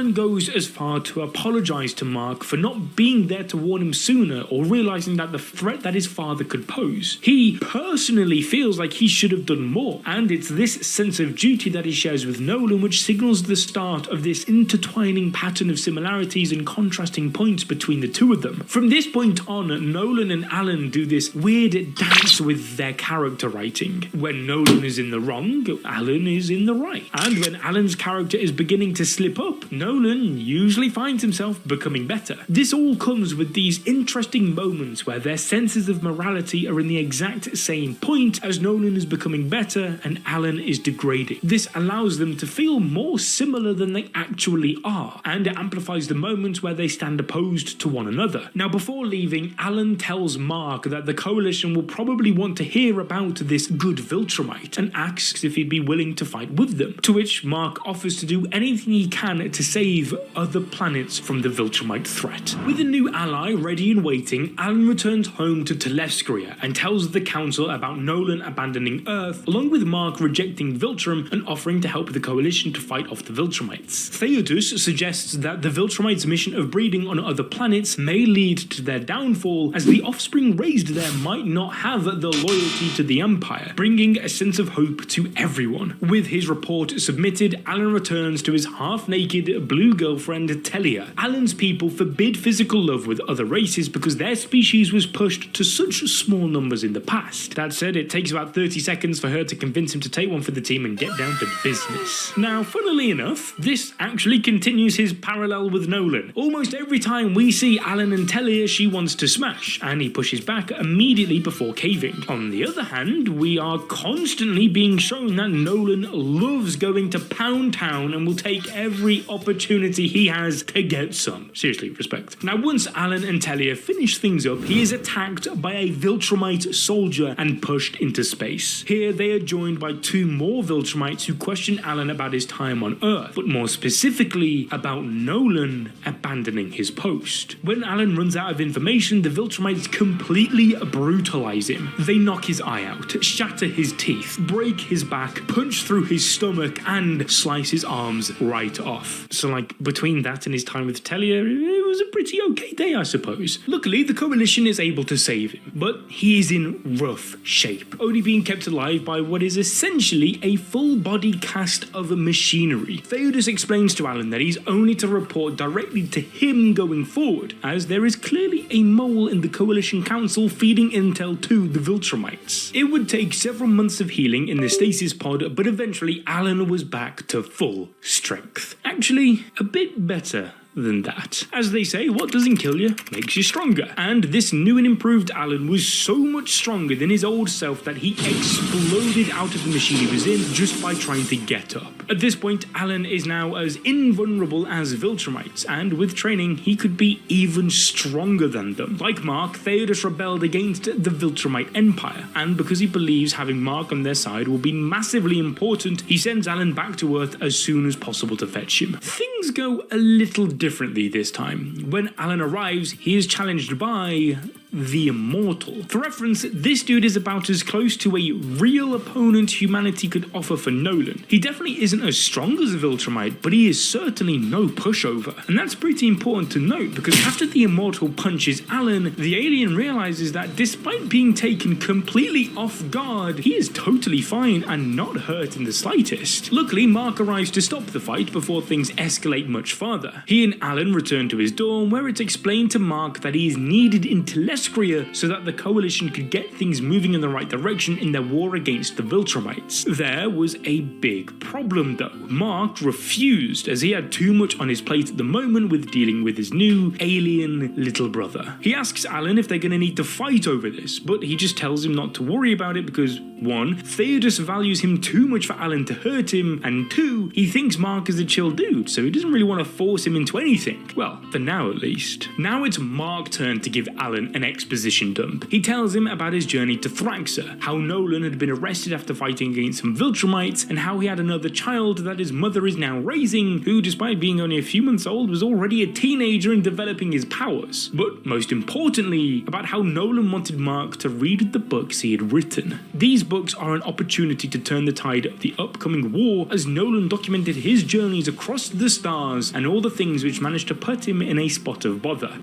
Alan goes as far to apologize to Mark for not being there to warn him sooner or realizing that the threat that his father could pose. He personally feels like he should have done more, and it's this sense of duty that he shares with Nolan which signals the start of this intertwining pattern of similarities and contrasting points between the two of them. From this point on, Nolan and Alan do this weird dance with their character writing. When Nolan is in the wrong, Alan is in the right. And when Alan's character is beginning to slip up, Nolan usually finds himself becoming better. This all comes with these interesting moments where their senses of morality are in the exact same point as Nolan is becoming better and Alan is degrading. This allows them to feel more similar than they actually are, and it amplifies the moments where they stand opposed to one another. Now, before leaving, Alan tells Mark that the Coalition will probably want to hear about this good Viltrumite and asks if he'd be willing to fight with them, to which Mark offers to do anything he can to save other planets from the Viltrumite threat. With a new ally ready and waiting, Alan returns home to Telescria and tells the Council about Nolan abandoning Earth, along with Mark rejecting Viltrum and offering to help the Coalition to fight off the Viltrumites. Theodos suggests that the Viltrumites' mission of breeding on other planets may lead to their downfall, as the offspring raised there might not have the loyalty to the Empire, bringing a sense of hope to everyone. With his report submitted, Alan returns to his half-naked blue girlfriend Telia. Alan's people forbid physical love with other races because their species was pushed to such small numbers in the past. That said, it takes about 30 seconds for her to convince him to take one for the team and get down to business. Now, funnily enough, this actually continues his parallel with Nolan. Almost every time we see Alan and Telia, she wants to smash, and he pushes back immediately before caving. On the other hand, we are constantly being shown that Nolan loves going to Pound Town and will take every opportunity he has to get some. Seriously, respect. Now, once Alan and Telia finish things up, he is attacked by a Viltrumite soldier and pushed into space. Here, they are joined by two more Viltrumites who question Alan about his time on Earth, but more specifically about Nolan abandoning his post. When Alan runs out of information, the Viltrumites completely brutalize him. They knock his eye out, shatter his teeth, break his back, punch through his stomach, and slice his arms right off. So, like, between that and his time with Telia, it was a pretty okay day, I suppose. Luckily, the Coalition is able to save him, but he is in rough shape, only being kept alive by what is essentially a full-body cast of machinery. Theodos explains to Alan that he's only to report directly to him going forward, as there is clearly a mole in the Coalition Council feeding intel to the Viltrumites. It would take several months of healing in the stasis pod, but eventually Alan was back to full strength. Actually, a bit better than that. As they say, what doesn't kill you makes you stronger. And this new and improved Alan was so much stronger than his old self that he exploded out of the machine he was in just by trying to get up. At this point, Alan is now as invulnerable as Viltrumites, and with training, he could be even stronger than them. Like Mark, Theodos rebelled against the Viltrumite Empire, and because he believes having Mark on their side will be massively important, he sends Alan back to Earth as soon as possible to fetch him. Things go a little differently this time. When Alan arrives, he is challenged by the Immortal. For reference, this dude is about as close to a real opponent humanity could offer for Nolan. He definitely isn't as strong as a Viltrumite, but he is certainly no pushover. And that's pretty important to note, because after the Immortal punches Alan, the alien realizes that despite being taken completely off guard, he is totally fine and not hurt in the slightest. Luckily, Mark arrives to stop the fight before things escalate much farther. He and Alan return to his dorm, where it's explained to Mark that he is needed in Telescria so that the Coalition could get things moving in the right direction in their war against the Viltrumites. There was a big problem though. Mark refused, as he had too much on his plate at the moment with dealing with his new alien little brother. He asks Alan if they're going to need to fight over this, but he just tells him not to worry about it because 1. Theodos values him too much for Alan to hurt him, and 2. He thinks Mark is a chill dude, so he doesn't really want to force him into anything. Well, for now at least. Now it's Mark's turn to give Alan an exposition dump. He tells him about his journey to Thraxa, how Nolan had been arrested after fighting against some Viltrumites, and how he had another child that his mother is now raising, who, despite being only a few months old, was already a teenager and developing his powers. But most importantly, about how Nolan wanted Mark to read the books he had written. These books are an opportunity to turn the tide of the upcoming war, as Nolan documented his journeys across the stars and all the things which managed to put him in a spot of bother.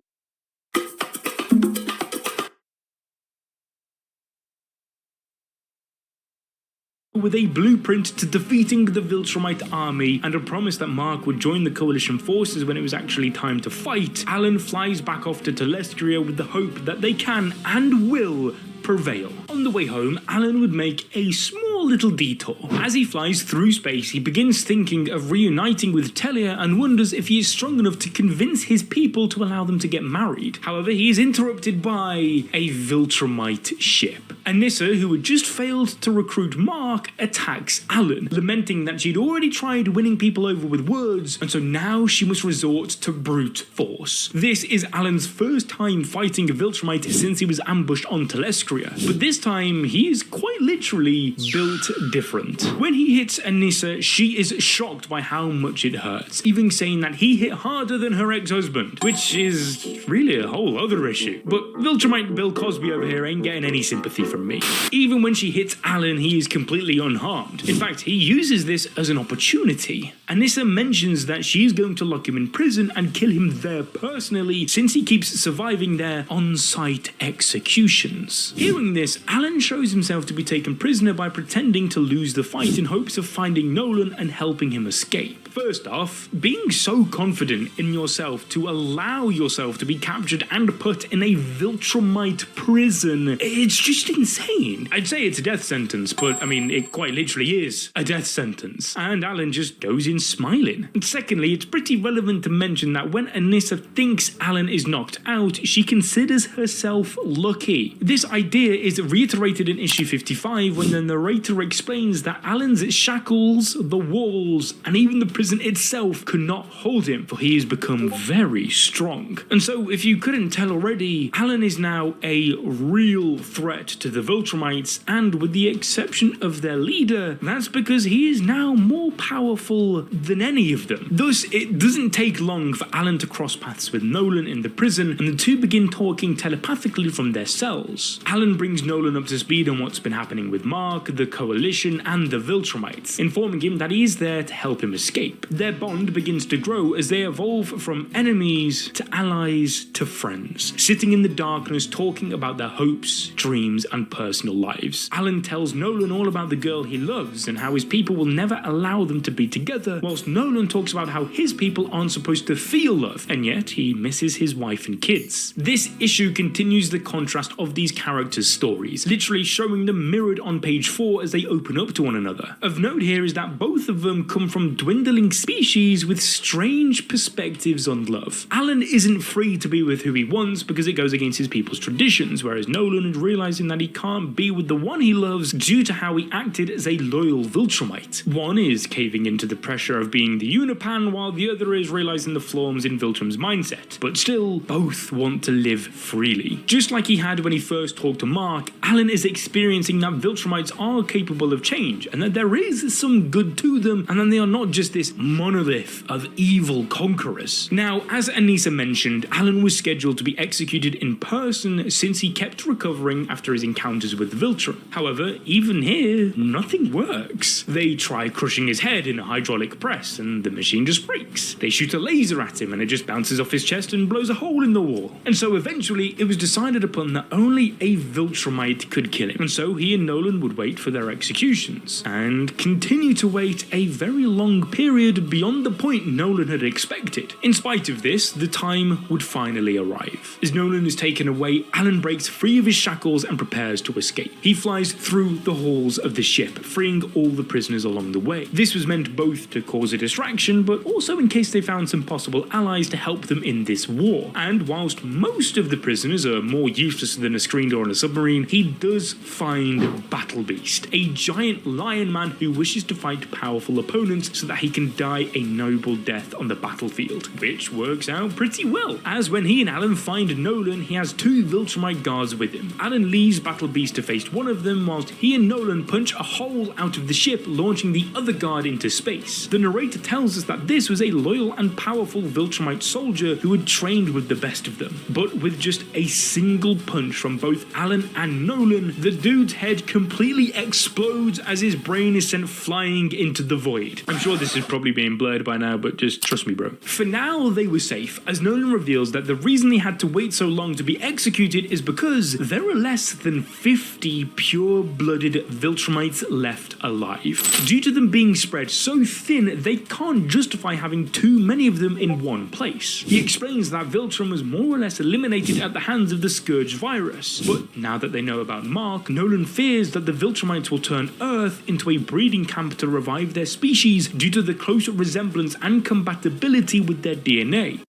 With a blueprint to defeating the Viltrumite army and a promise that Mark would join the coalition forces when it was actually time to fight, Alan flies back off to Telestria with the hope that they can and will prevail. On the way home, Alan would make a small little detour. As he flies through space, he begins thinking of reuniting with Telia and wonders if he is strong enough to convince his people to allow them to get married. However, he is interrupted by a Viltrumite ship. Anissa, who had just failed to recruit Mark, attacks Alan, lamenting that she'd already tried winning people over with words, and so now she must resort to brute force. This is Alan's first time fighting a Viltrumite since he was ambushed on Telestria, but this time he is quite literally built different. When he hits Anissa, she is shocked by how much it hurts, even saying that he hit harder than her ex-husband, which is really a whole other issue. But Viltrumite Bill Cosby over here ain't getting any sympathy from me. Even when she hits Alan, he is completely unharmed. In fact, he uses this as an opportunity. Anissa mentions that she is going to lock him in prison and kill him there personally, since he keeps surviving their on-site executions. Hearing this, Alan shows himself to be taken prisoner by pretending to lose the fight in hopes of finding Nolan and helping him escape. First off, being so confident in yourself to allow yourself to be captured and put in a Viltrumite prison, it's just insane. I'd say it's a death sentence, but I mean, it quite literally is a death sentence. And Alan just goes in smiling. And secondly, it's pretty relevant to mention that when Anissa thinks Alan is knocked out, she considers herself lucky. This idea is reiterated in issue 55 when the narrator explains that Alan's shackles, the walls, and even the prison itself could not hold him, for he has become very strong. And so, if you couldn't tell already, Alan is now a real threat to the Viltrumites, and with the exception of their leader, that's because he is now more powerful than any of them. Thus, it doesn't take long for Alan to cross paths with Nolan in the prison, and the two begin talking telepathically from their cells. Alan brings Nolan up to speed on what's been happening with Mark, the Coalition, and the Viltrumites, informing him that he is there to help him escape. Their bond begins to grow as they evolve from enemies to allies to friends, sitting in the darkness talking about their hopes, dreams, and personal lives. Alan tells Nolan all about the girl he loves and how his people will never allow them to be together, whilst Nolan talks about how his people aren't supposed to feel love, and yet he misses his wife and kids. This issue continues the contrast of these characters' stories, literally showing them mirrored on page 4 as they open up to one another. Of note here is that both of them come from dwindling species with strange perspectives on love. Alan isn't free to be with who he wants because it goes against his people's traditions, whereas Nolan is realizing that he can't be with the one he loves due to how he acted as a loyal Viltrumite. One is caving into the pressure of being the Unipan, while the other is realizing the flaws in Viltrum's mindset. But still, both want to live freely. Just like he had when he first talked to Mark, Alan is experiencing that Viltrumites are capable of change, and that there is some good to them, and that they are not just this monolith of evil conquerors. Now, as Anissa mentioned, Alan was scheduled to be executed in person since he kept recovering after his encounters with Viltrum. However, even here, nothing works. They try crushing his head in a hydraulic press, and the machine just breaks. They shoot a laser at him, and it just bounces off his chest and blows a hole in the wall. And so eventually, it was decided upon that only a Viltrumite could kill him, and so he and Nolan would wait for their executions, and continue to wait a very long period beyond the point Nolan had expected. In spite of this, the time would finally arrive. As Nolan is taken away, Alan breaks free of his shackles and prepares to escape. He flies through the halls of the ship, freeing all the prisoners along the way. This was meant both to cause a distraction, but also in case they found some possible allies to help them in this war. And whilst most of the prisoners are more useless than a screen door on a submarine, he does find Battle Beast, a a giant lion man who wishes to fight powerful opponents so that he can die a noble death on the battlefield, which works out pretty well, as when he and Alan find Nolan, he has 2 Viltrumite guards with him. Alan leaves Battle Beast to face one of them, whilst he and Nolan punch a hole out of the ship, launching the other guard into space. The narrator tells us that this was a loyal and powerful Viltrumite soldier who had trained with the best of them, but with just a single punch from both Alan and Nolan, the dude's head completely explodes as his brain is sent flying into the void. I'm sure this is probably being blurred by now, but just trust me, bro. For now, they were safe, as Nolan reveals that the reason they had to wait so long to be executed is because there are less than 50 pure-blooded Viltrumites left alive. Due to them being spread so thin, they can't justify having too many of them in one place. He explains that Viltrum was more or less eliminated at the hands of the Scourge virus, but now that they know about Mark, Nolan fears that the Viltrumites will turn Earth into a breeding camp to revive their species due to the close resemblance and compatibility with their DNA.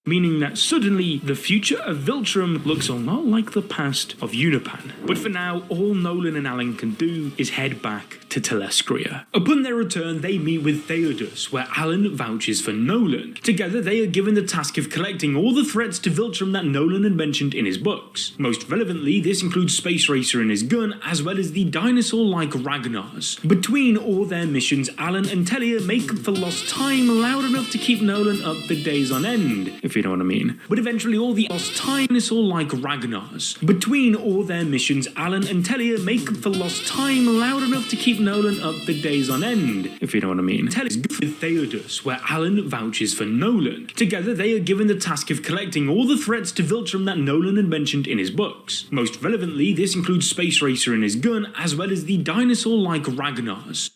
Meaning that suddenly the future of Viltrum looks a lot like the past of Unipan. But for now, all Nolan and Alan can do is head back to Telescria. Upon their return, they meet with Theodos, where Alan vouches for Nolan. Together, they are given the task of collecting all the threats to Viltrum that Nolan had mentioned in his books. Most relevantly, this includes Space Racer and his gun, as well as the dinosaur-like Ragnars. Between all their missions, Alan and Telia make up for lost time loud enough to keep Nolan up for days on end, if you know what I mean. But eventually all the lost time dinosaur-like Ragnars. Between all their missions, Alan and Telia make up for lost time loud enough to keep Nolan up for days on end, if you know what I mean. Telia's with Theodos, where Alan vouches for Nolan. Together, they are given the task of collecting all the threats to Viltrum that Nolan had mentioned in his books. Most relevantly, this includes Space Racer and his gun, as well as the dinosaur-like Ragnars.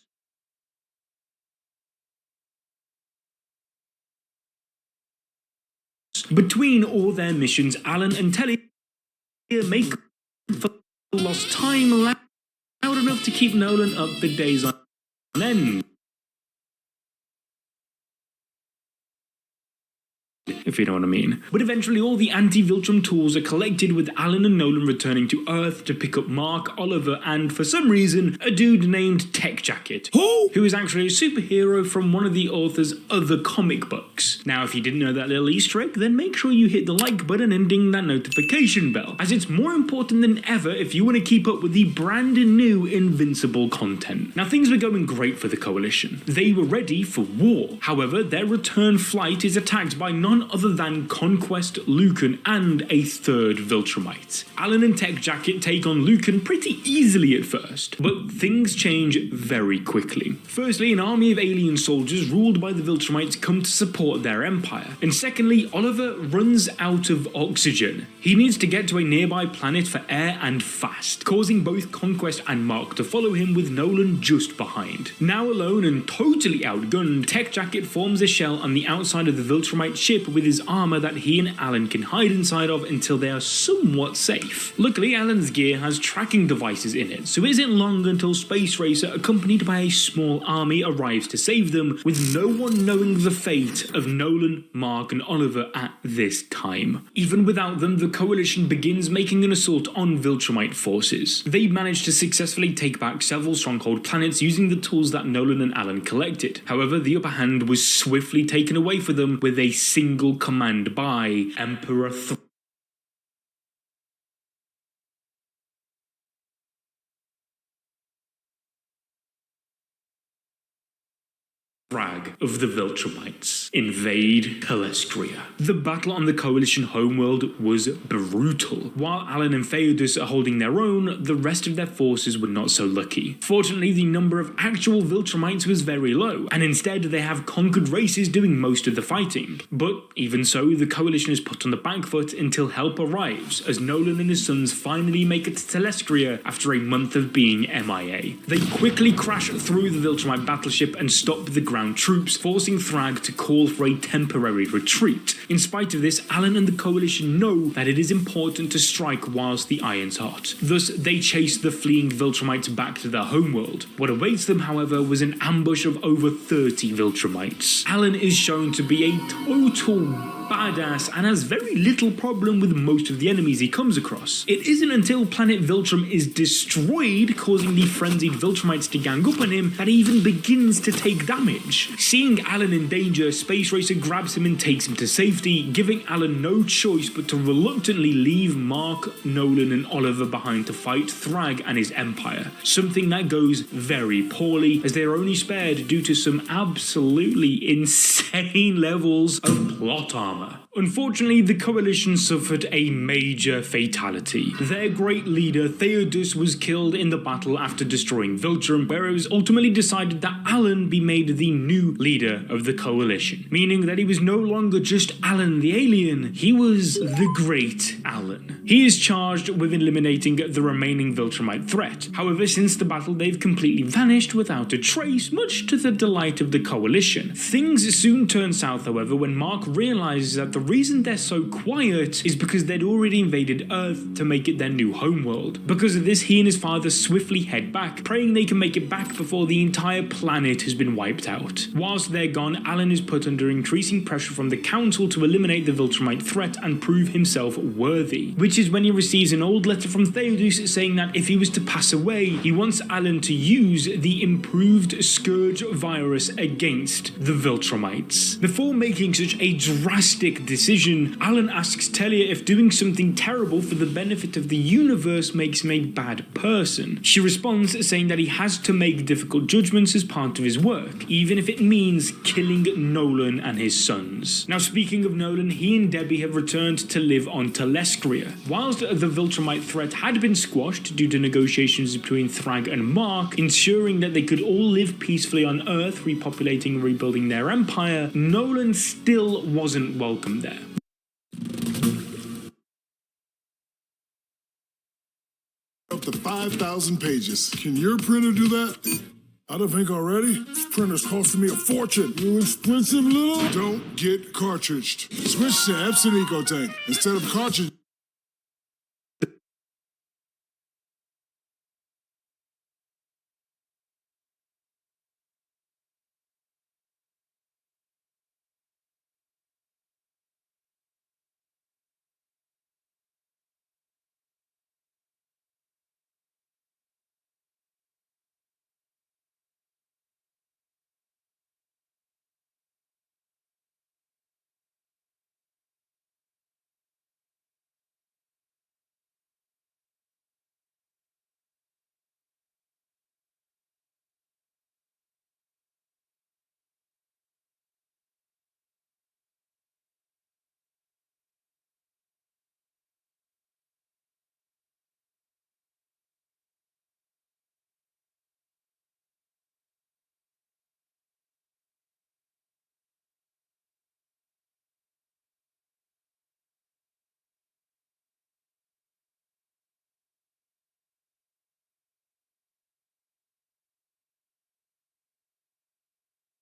Between all their missions, Alan and Telia make up for lost time loud enough to keep Nolan up for days on end, if you know what I mean. But eventually all the anti-Viltrum tools are collected, with Alan and Nolan returning to Earth to pick up Mark, Oliver, and for some reason, a dude named Tech Jacket, who is actually a superhero from one of the author's other comic books. Now, if you didn't know that little Easter egg, then make sure you hit the like button and ding that notification bell, as it's more important than ever if you want to keep up with the brand new Invincible content. Now, things were going great for the Coalition. They were ready for war. However, their return flight is attacked by none other than Conquest, Lucan, and a third Viltrumite. Alan and Tech Jacket take on Lucan pretty easily at first, but things change very quickly. Firstly, an army of alien soldiers ruled by the Viltrumites come to support their empire, and secondly, Oliver runs out of oxygen. He needs to get to a nearby planet for air and fast, causing both Conquest and Mark to follow him, with Nolan just behind. Now alone and totally outgunned, Tech Jacket forms a shell on the outside of the Viltrumite ship with his armor that he and Alan can hide inside of until they are somewhat safe. Luckily, Alan's gear has tracking devices in it, so it isn't long until Space Racer, accompanied by a small army, arrives to save them, with no one knowing the fate of Nolan, Mark, and Oliver at this time. Even without them, the Coalition begins making an assault on Viltrumite forces. They manage to successfully take back several stronghold planets using the tools that Nolan and Alan collected. However, the upper hand was swiftly taken away from them with a single command by Emperor Thrag of the Viltrumites invade Telescria. The battle on the Coalition homeworld was brutal. While Alan and Theodos are holding their own, the rest of their forces were not so lucky. Fortunately, the number of actual Viltrumites was very low, and instead they have conquered races doing most of the fighting. But even so, the Coalition is put on the back foot until help arrives, as Nolan and his sons finally make it to Telescria after a month of being MIA. They quickly crash through the Viltrumite battleship and stop the ground around troops, forcing Thrag to call for a temporary retreat. In spite of this, Alan and the Coalition know that it is important to strike whilst the iron's hot. Thus, they chase the fleeing Viltrumites back to their homeworld. What awaits them, however, was an ambush of over 30 Viltrumites. Alan is shown to be a total badass and has very little problem with most of the enemies he comes across. It isn't until planet Viltrum is destroyed, causing the frenzied Viltrumites to gang up on him, that he even begins to take damage. Seeing Alan in danger, Space Racer grabs him and takes him to safety, giving Alan no choice but to reluctantly leave Mark, Nolan and Oliver behind to fight Thrag and his empire, something that goes very poorly as they are only spared due to some absolutely insane levels of plot armor. Unfortunately, the Coalition suffered a major fatality. Their great leader, Theodos, was killed in the battle after destroying Viltrum, where it was ultimately decided that Alan be made the new leader of the Coalition, meaning that he was no longer just Alan the alien, he was the Great Alan. He is charged with eliminating the remaining Viltrumite threat. However, since the battle, they've completely vanished without a trace, much to the delight of the Coalition. Things soon turn south, however, when Mark realizes that the reason they're so quiet is because they'd already invaded Earth to make it their new homeworld. Because of this, he and his father swiftly head back, praying they can make it back before the entire planet has been wiped out. Whilst they're gone, Alan is put under increasing pressure from the Council to eliminate the Viltrumite threat and prove himself worthy, which is when he receives an old letter from Theodos saying that if he was to pass away, he wants Alan to use the improved Scourge virus against the Viltrumites. Before making such a drastic decision, Alan asks Telia if doing something terrible for the benefit of the universe makes him a bad person. She responds saying that he has to make difficult judgments as part of his work, even if it means killing Nolan and his sons. Now, speaking of Nolan, he and Debbie have returned to live on Telescria. Whilst the Viltrumite threat had been squashed due to negotiations between Thrag and Mark, ensuring that they could all live peacefully on Earth, repopulating and rebuilding their empire, Nolan still wasn't welcome there. Up to 5,000 pages. Can your printer do that? I don't think already. This printer's costing me a fortune. You expensive little. Don't get cartridged. Switch to Epson EcoTank instead of cartridge.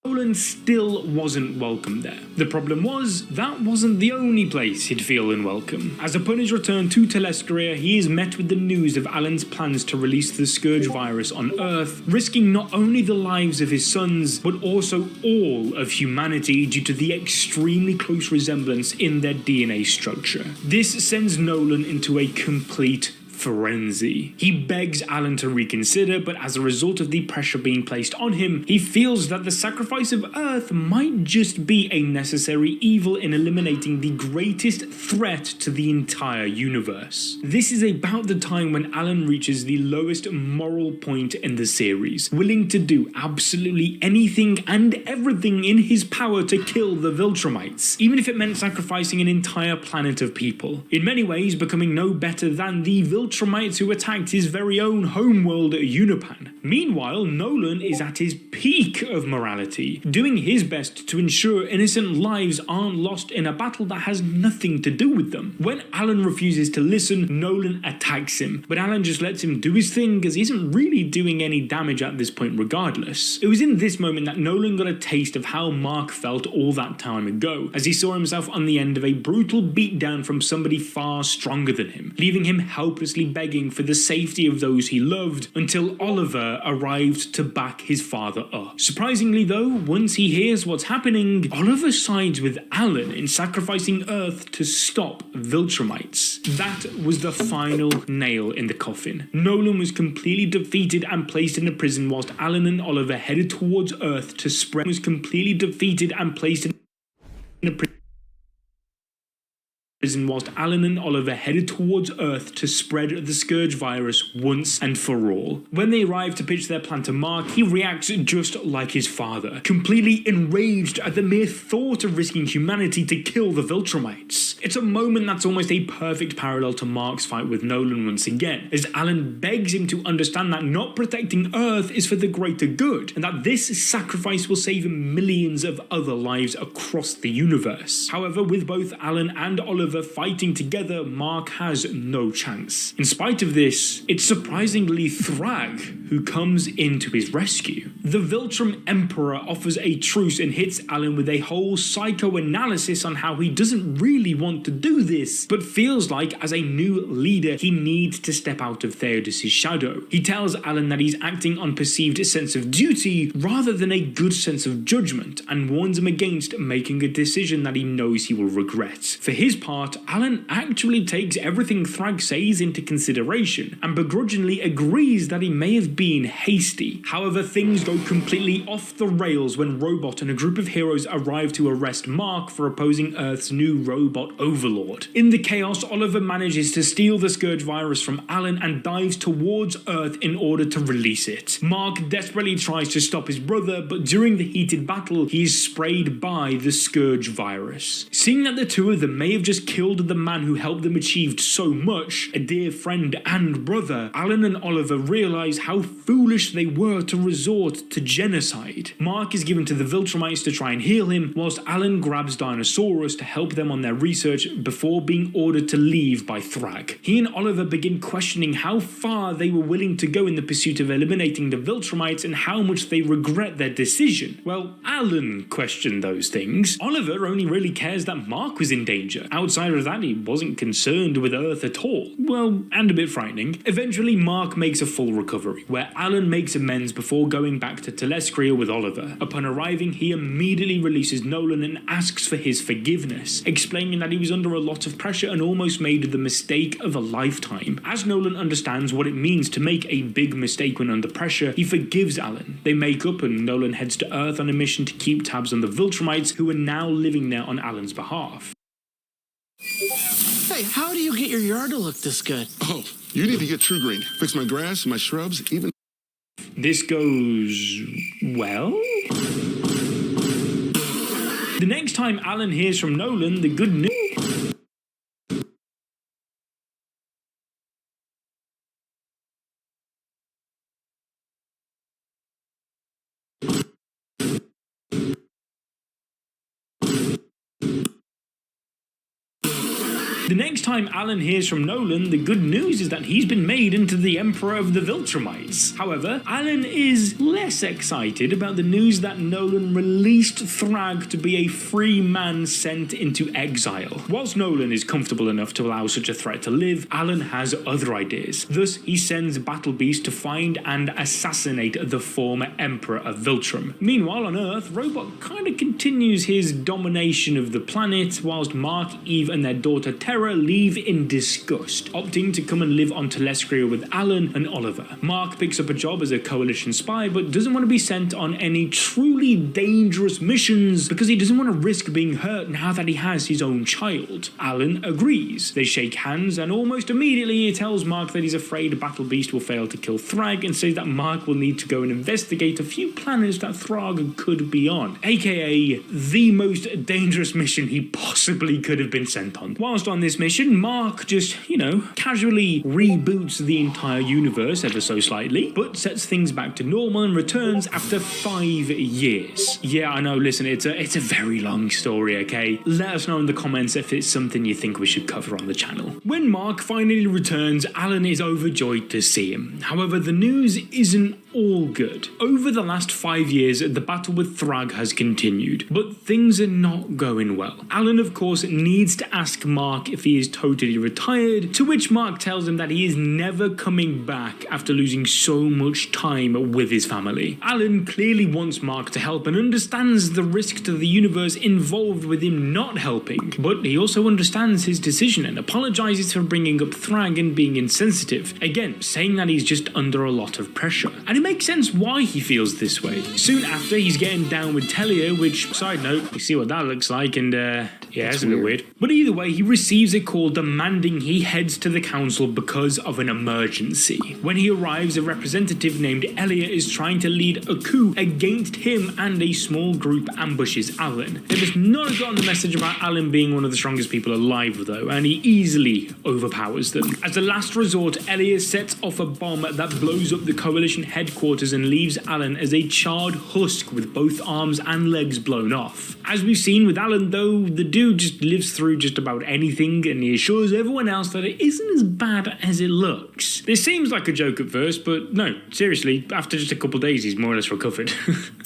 Nolan still wasn't welcome there. The problem was, that wasn't the only place he'd feel unwelcome. As upon his return to Telescria, he is met with the news of Alan's plans to release the Scourge virus on Earth, risking not only the lives of his sons, but also all of humanity due to the extremely close resemblance in their DNA structure. This sends Nolan into a complete frenzy. He begs Alan to reconsider, but as a result of the pressure being placed on him, he feels that the sacrifice of Earth might just be a necessary evil in eliminating the greatest threat to the entire universe. This is about the time when Alan reaches the lowest moral point in the series, willing to do absolutely anything and everything in his power to kill the Viltrumites, even if it meant sacrificing an entire planet of people. In many ways, becoming no better than the Viltrumites who attacked his very own homeworld Unipan. Meanwhile, Nolan is at his peak of morality, doing his best to ensure innocent lives aren't lost in a battle that has nothing to do with them. When Alan refuses to listen, Nolan attacks him, but Alan just lets him do his thing as he isn't really doing any damage at this point regardless. It was in this moment that Nolan got a taste of how Mark felt all that time ago, as he saw himself on the end of a brutal beatdown from somebody far stronger than him, leaving him helplessly begging for the safety of those he loved until Oliver arrived to back his father up. Surprisingly though, once he hears what's happening, Oliver sides with Alan in sacrificing Earth to stop Viltrumites. That was the final nail in the coffin. Nolan was completely defeated and placed in a prison whilst Alan and Oliver headed towards Earth to spread. Was completely defeated and placed in a prison whilst Alan and Oliver headed towards Earth to spread the Scourge virus once and for all. When they arrive to pitch their plan to Mark, he reacts just like his father, completely enraged at the mere thought of risking humanity to kill the Viltrumites. It's a moment that's almost a perfect parallel to Mark's fight with Nolan once again, as Alan begs him to understand that not protecting Earth is for the greater good, and that this sacrifice will save millions of other lives across the universe. However, with both Alan and Oliver fighting together, Mark has no chance. In spite of this, it's surprisingly Thrag who comes in to his rescue. The Viltrum Emperor offers a truce and hits Alan with a whole psychoanalysis on how he doesn't really want to do this, but feels like as a new leader he needs to step out of Theodos's shadow. He tells Alan that he's acting on perceived sense of duty rather than a good sense of judgment, and warns him against making a decision that he knows he will regret. For his part, Alan actually takes everything Thrag says into consideration and begrudgingly agrees that he may have been hasty. However, things go completely off the rails when Robot and a group of heroes arrive to arrest Mark for opposing Earth's new robot overlord. In the chaos, Oliver manages to steal the Scourge virus from Alan and dives towards Earth in order to release it. Mark desperately tries to stop his brother, but during the heated battle, he is sprayed by the Scourge virus. Seeing that the two of them may have just killed the man who helped them achieve so much, a dear friend and brother, Alan and Oliver realise how foolish they were to resort to genocide. Mark is given to the Viltrumites to try and heal him, whilst Alan grabs Dinosaurus to help them on their research before being ordered to leave by Thrag. He and Oliver begin questioning how far they were willing to go in the pursuit of eliminating the Viltrumites and how much they regret their decision. Well, Alan questioned those things. Oliver only really cares that Mark was in danger. Outside of that, he wasn't concerned with Earth at all. Well, and a bit frightening. Eventually, Mark makes a full recovery, where Alan makes amends before going back to Telescria with Oliver. Upon arriving, he immediately releases Nolan and asks for his forgiveness, explaining that he was under a lot of pressure and almost made the mistake of a lifetime. As Nolan understands what it means to make a big mistake when under pressure, he forgives Alan. They make up and Nolan heads to Earth on a mission to keep tabs on the Viltrumites, who are now living there on Alan's behalf. Hey, how do you get your yard to look this good? Oh, you need to get True Green. Fix my grass, my shrubs, even... This goes... well? The next time Alan hears from Nolan, the good news... The next time Alan hears from Nolan, the good news is that he's been made into the Emperor of the Viltrumites. However, Alan is less excited about the news that Nolan released Thrag to be a free man sent into exile. Whilst Nolan is comfortable enough to allow such a threat to live, Alan has other ideas. Thus, he sends Battle Beast to find and assassinate the former Emperor of Viltrum. Meanwhile, on Earth, Robot kind of continues his domination of the planet, whilst Mark, Eve, and their daughter Terra leave in disgust, opting to come and live on Telescria with Alan and Oliver. Mark picks up a job as a Coalition spy, but doesn't want to be sent on any truly dangerous missions because he doesn't want to risk being hurt now that he has his own child. Alan agrees. They shake hands, and almost immediately he tells Mark that he's afraid Battle Beast will fail to kill Thrag, and says that Mark will need to go and investigate a few planets that Thrag could be on, aka the most dangerous mission he possibly could have been sent on. Whilst on this this mission, Mark just, casually reboots the entire universe ever so slightly, but sets things back to normal and returns after 5 years. Yeah, I know, listen, it's a very long story, okay? Let us know in the comments if it's something you think we should cover on the channel. When Mark finally returns, Alan is overjoyed to see him. However, the news isn't all good. Over the last 5 years, the battle with Thrag has continued, but things are not going well. Alan, of course, needs to ask Mark if he is totally retired, to which Mark tells him that he is never coming back after losing so much time with his family. Alan clearly wants Mark to help and understands the risk to the universe involved with him not helping, but he also understands his decision and apologizes for bringing up Thrag and being insensitive, again saying that he's just under a lot of pressure. And it makes sense why he feels this way. Soon after, he's getting down with Telia, which, side note, you see what that looks like, and yeah, it's a bit weird. But either way, he receives a call demanding he heads to the council because of an emergency. When he arrives, a representative named Elliot is trying to lead a coup against him, and a small group ambushes Alan. They must not have gotten the message about Alan being one of the strongest people alive though, and he easily overpowers them. As a last resort, Elliot sets off a bomb that blows up the coalition headquarters and leaves Alan as a charred husk with both arms and legs blown off. As we've seen with Alan though, the dude just lives through just about anything, and he assures everyone else that it isn't as bad as it looks. This seems like a joke at first, but no, seriously, after just a couple days he's more or less recovered.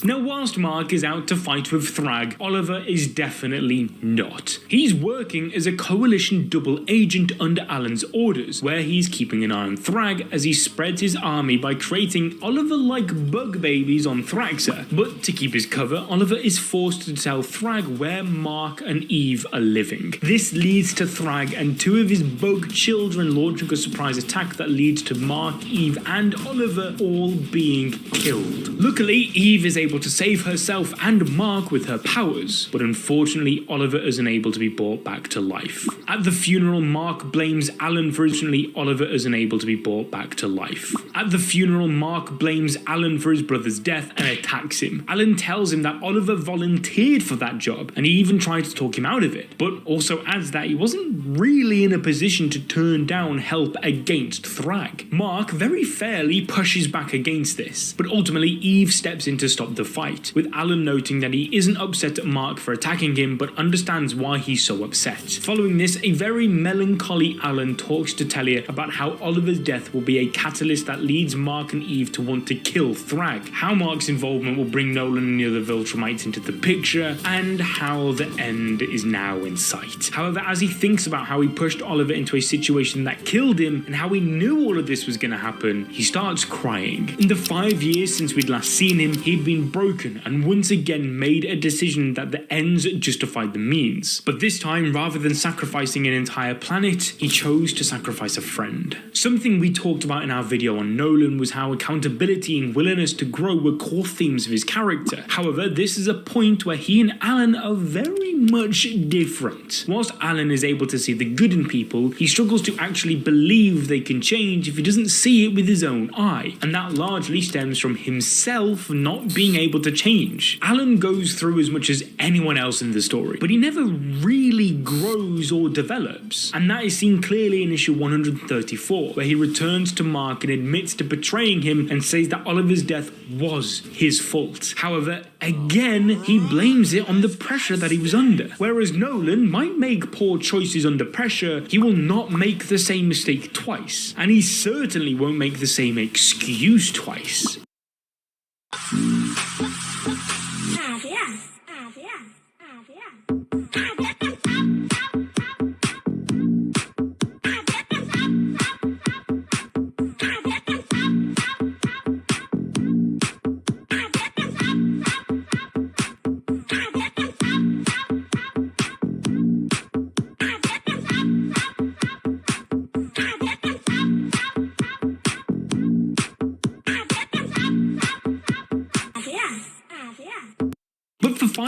Now, whilst Mark is out to fight with Thrag, Oliver is definitely not. He's working as a coalition double agent under Alan's orders, where he's keeping an eye on Thrag as he spreads his army by creating Oliver-like bug babies on Thraxa. But to keep his cover, Oliver is forced to tell Thrag where Mark and Eve are living. This leads to Thrag and two of his bug children launching a surprise attack that leads to Mark, Eve, and Oliver all being killed. Luckily, Eve is able to save herself and Mark with her powers, but unfortunately, Oliver is unable to be brought back to life. At the funeral, Mark blames Alan for Oliver is unable to be brought back to life. At the funeral, Mark blames Alan for his brother's death and attacks him. Alan tells him that Oliver volunteered for that job, and he even tried to talk him out of it, but also adds that he wasn't really in a position to turn down help against Thrag. Mark very fairly pushes back against this, but ultimately Eve steps in to stop the fight, with Alan noting that he isn't upset at Mark for attacking him, but understands why he's so upset. Following this, a very melancholy Alan talks to Telia about how Oliver's death will be a catalyst that leads Mark and Eve to want to kill Thrag, how Mark's involvement will bring Nolan and the other Viltrumites into the picture, and how the end is now in sight. However, as he thinks about how he pushed Oliver into a situation that killed him, and how he knew all of this was going to happen, he starts crying. In the 5 years since we'd last seen him, he'd been broken, and once again made a decision that the ends justified the means. But this time, rather than sacrificing an entire planet, he chose to sacrifice a friend. Something we talked about in our video on Nolan was how accountability and willingness to grow were core themes of his character. However, this is a point where he and Alan are very much different. Whilst Alan is able to see the good in people, he struggles to actually believe they can change if he doesn't see it with his own eye, and that largely stems from himself not being able to change. Alan goes through as much as anyone else in the story, but he never really grows or develops, and that is seen clearly in issue 134, where he returns to Mark and admits to betraying him and says that Oliver's death was his fault. However, again, he blames it on the pressure that he was under. Whereas Nolan might make poor choices under pressure, he will not make the same mistake twice, and he certainly won't make the same excuse twice.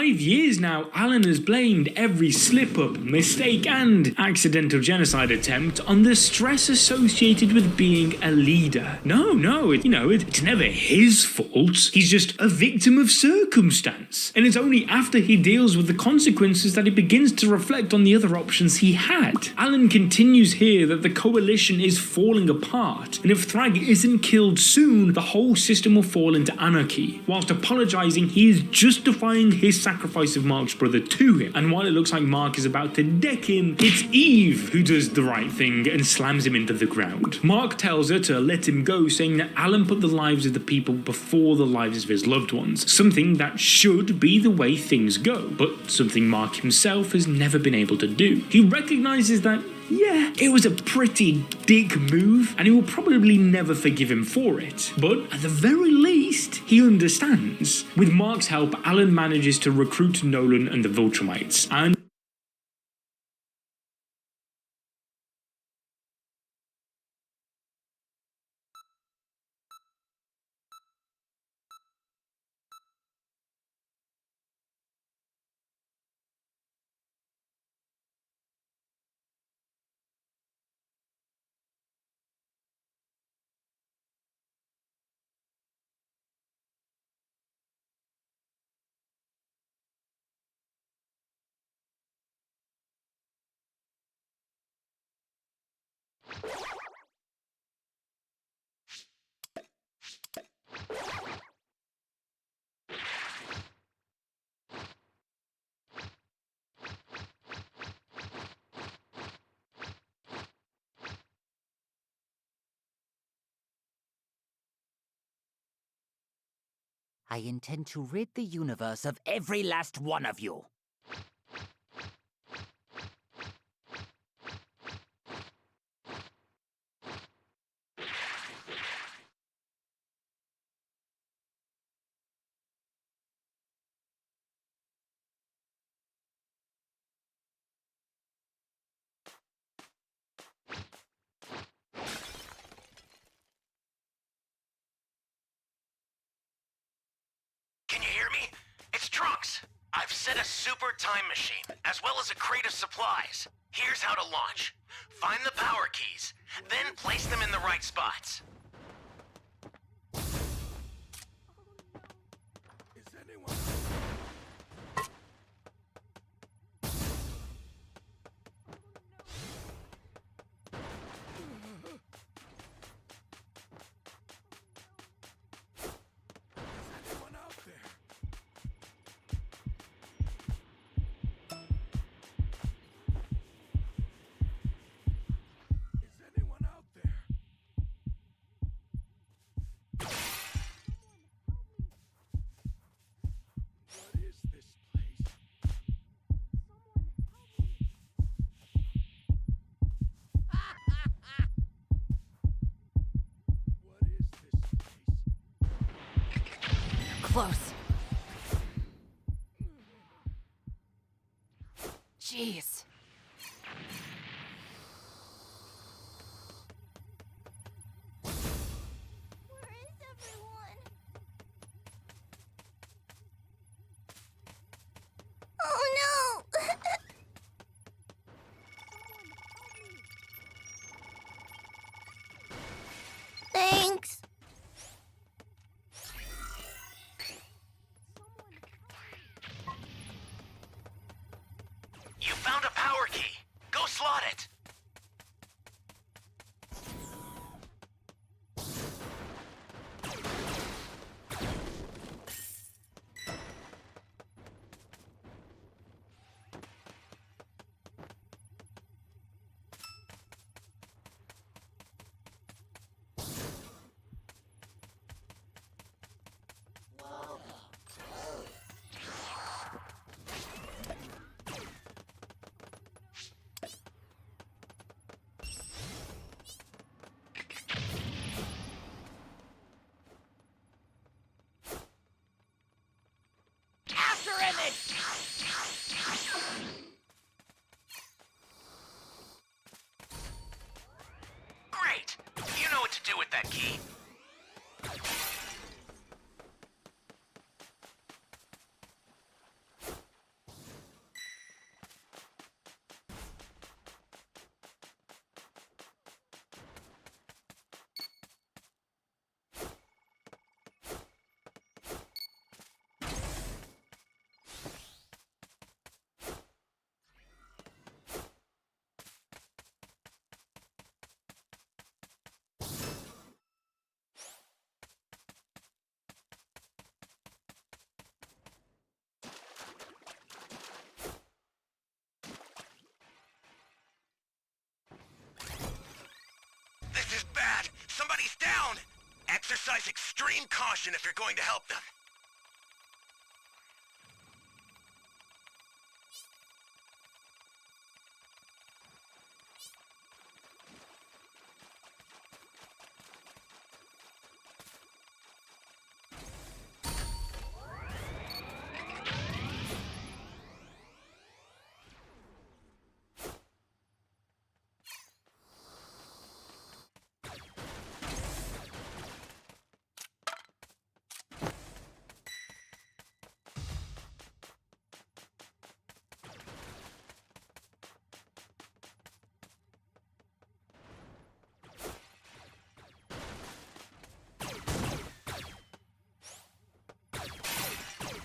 5 years now, Alan has blamed every slip-up, mistake, and accidental genocide attempt on the stress associated with being a leader. No, it's never his fault. He's just a victim of circumstance. And it's only after he deals with the consequences that he begins to reflect on the other options he had. Alan continues here that the coalition is falling apart, and if Thrag isn't killed soon, the whole system will fall into anarchy. Whilst apologising, he is justifying his sacrifice of Mark's brother to him, and while it looks like Mark is about to deck him, it's Eve who does the right thing and slams him into the ground. Mark tells her to let him go, saying that Alan put the lives of the people before the lives of his loved ones, something that should be the way things go, but something Mark himself has never been able to do. He recognises that, yeah, it was a pretty dick move, and he will probably never forgive him for it. But at the very least, he understands. With Mark's help, Alan manages to recruit Nolan and the Viltrumites, and I intend to rid the universe of every last one of you. I've set a super time machine, as well as a crate of supplies. Here's how to launch. Find the power keys, then place them in the right spots. Close. Jeez. Oh no! Thanks. You found a power key. Go slot it. Great! You know what to do with that key. Exercise extreme caution if you're going to help them.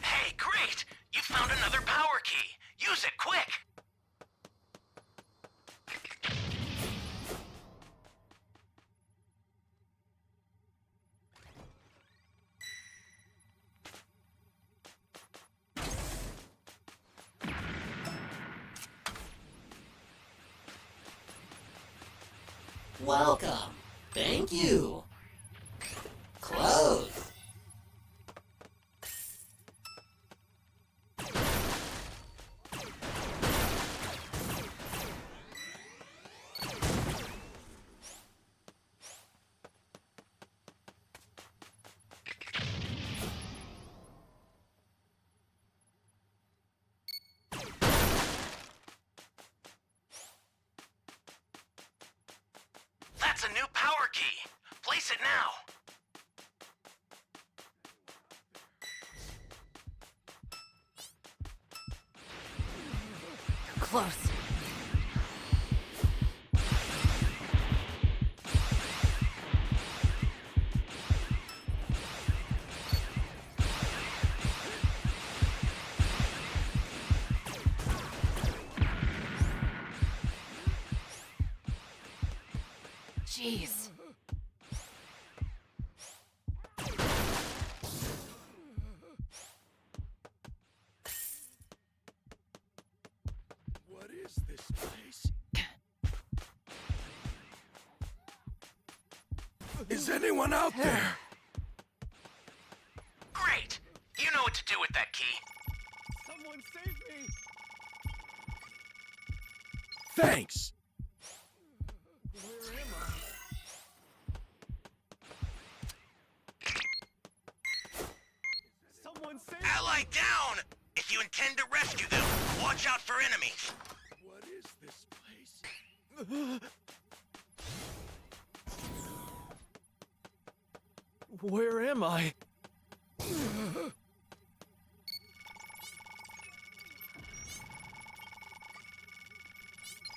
Hey, great! You found another power key. Use it quick! Welcome. Thank you. Close. That's a new power key. Place it now. Close. Jeez. What is this place? Is anyone out there? Great! You know what to do with that key. Someone save me! Thanks! Where am I? Someone save me! Ally down! If you intend to rescue them, watch out for enemies. What is this place? Where am I?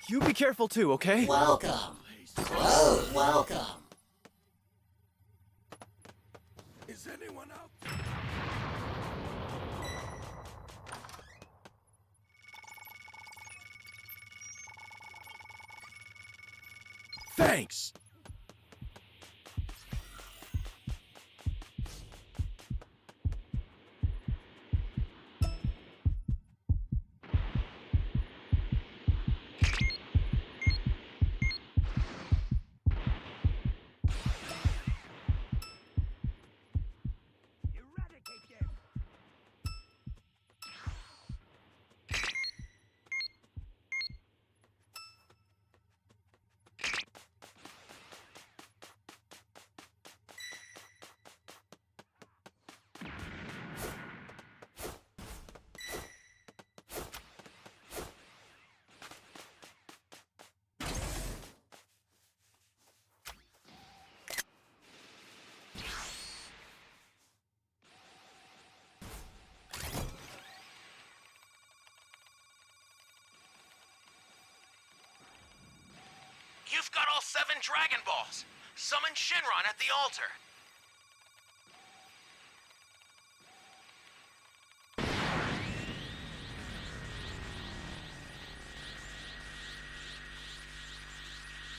You be careful too, okay? Welcome. Close. Welcome. Is anyone out there? Thanks! You've got all 7 Dragon Balls. Summon Shinron at the altar.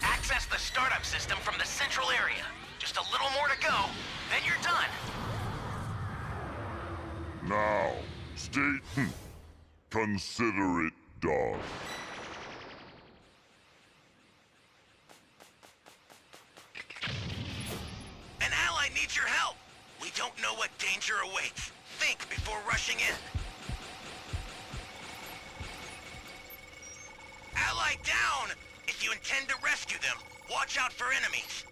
Access the startup system from the central area. Just a little more to go, then you're done. Now, stay... Consider it done. An ally needs your help. danger awaits. Think before rushing in. Ally down! If you intend to rescue them, watch out for enemies.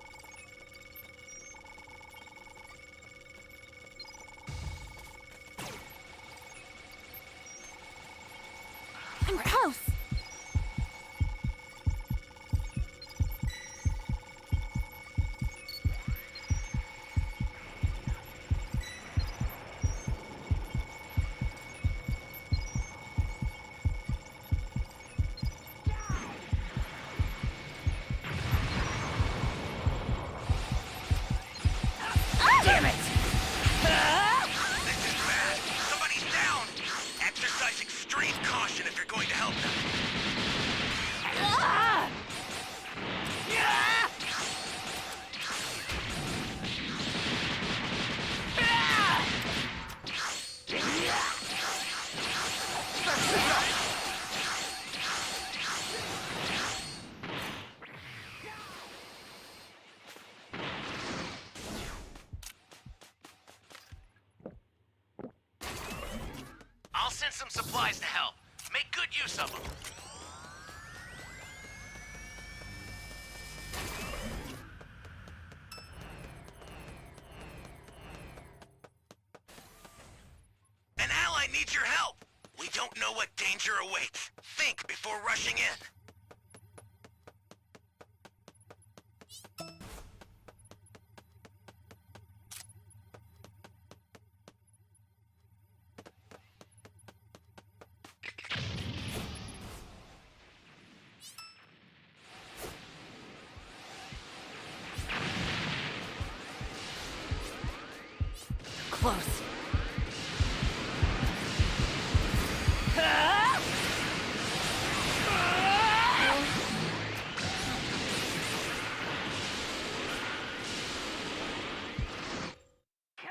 I'm close. Damn it! This is bad. Somebody's down. Exercise extreme caution if you're going to help them. I'll send some supplies to help. Make good use of them. An ally needs your help. We don't know what danger awaits. Think before rushing in. Close.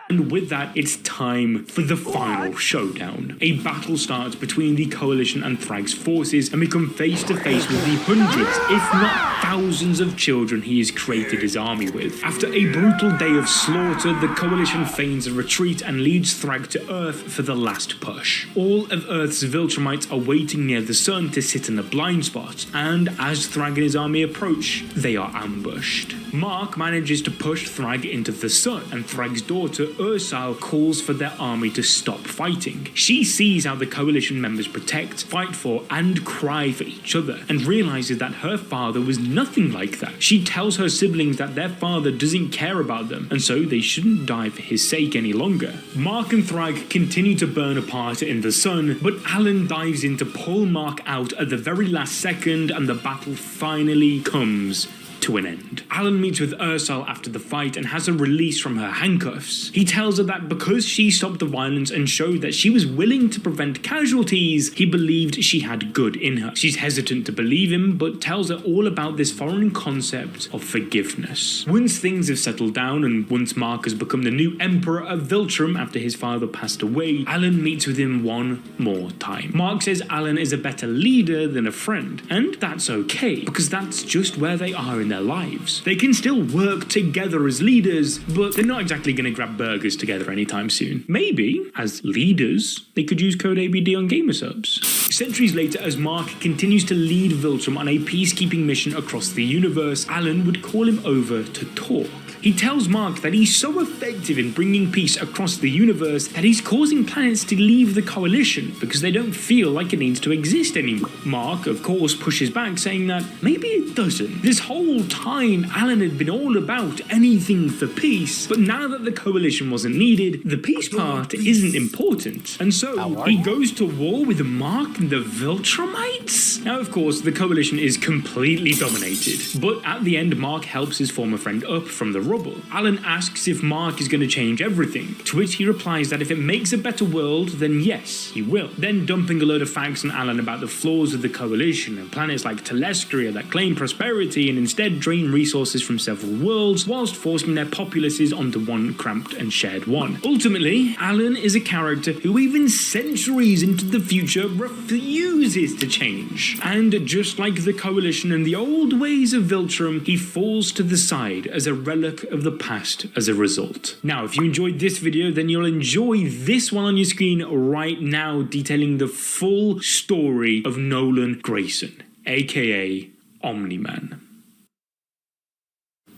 And with that, it's time for the final showdown. A battle starts between the Coalition and Thrag's forces, and we come face to face with the hundreds, if not thousands of children he has created his army with. After a brutal day of slaughter, the Coalition feigns a retreat and leads Thrag to Earth for the last push. All of Earth's Viltrumites are waiting near the sun to sit in a blind spot, and as Thrag and his army approach, they are ambushed. Mark manages to push Thrag into the sun, and Thrag's daughter Ursal calls for their army to stop fighting. She sees how the Coalition members protect, fight for, and cry for each other, and realizes that her father was nothing like that. She tells her siblings that their father doesn't care about them, and so they shouldn't die for his sake any longer. Mark and Thrag continue to burn apart in the sun, but Alan dives in to pull Mark out at the very last second, and the battle finally comes to an end. Alan meets with Ursal after the fight and has her released from her handcuffs. He tells her that because she stopped the violence and showed that she was willing to prevent casualties, he believed she had good in her. She's hesitant to believe him, but tells her all about this foreign concept of forgiveness. Once things have settled down and once Mark has become the new Emperor of Viltrum after his father passed away, Alan meets with him one more time. Mark says Alan is a better leader than a friend, and that's okay, because that's just where they are in their lives. They can still work together as leaders, but they're not exactly going to grab burgers together anytime soon. Maybe, as leaders, they could use code ABD on Gamersubs. Centuries later, as Mark continues to lead Viltrum on a peacekeeping mission across the universe, Alan would call him over to talk. He tells Mark that he's so effective in bringing peace across the universe that he's causing planets to leave the Coalition because they don't feel like it needs to exist anymore. Mark, of course, pushes back, saying that maybe it doesn't. This whole time, Alan had been all about anything for peace, but now that the Coalition wasn't needed, the peace part isn't important. And so he goes to war with Mark and the Viltrumites? Now, of course, the Coalition is completely dominated, but at the end, Mark helps his former friend up from the rubble. Alan asks if Mark is going to change everything, to which he replies that if it makes a better world, then yes, he will. Then dumping a load of facts on Alan about the flaws of the Coalition and planets like Telestria that claim prosperity and instead drain resources from several worlds, whilst forcing their populaces onto one cramped and shared one. Ultimately, Alan is a character who even centuries into the future refuses to change change. And just like the Coalition and the old ways of Viltrum, he falls to the side as a relic of the past as a result. Now, if you enjoyed this video, then you'll enjoy this one on your screen right now, detailing the full story of Nolan Grayson, aka Omni-Man.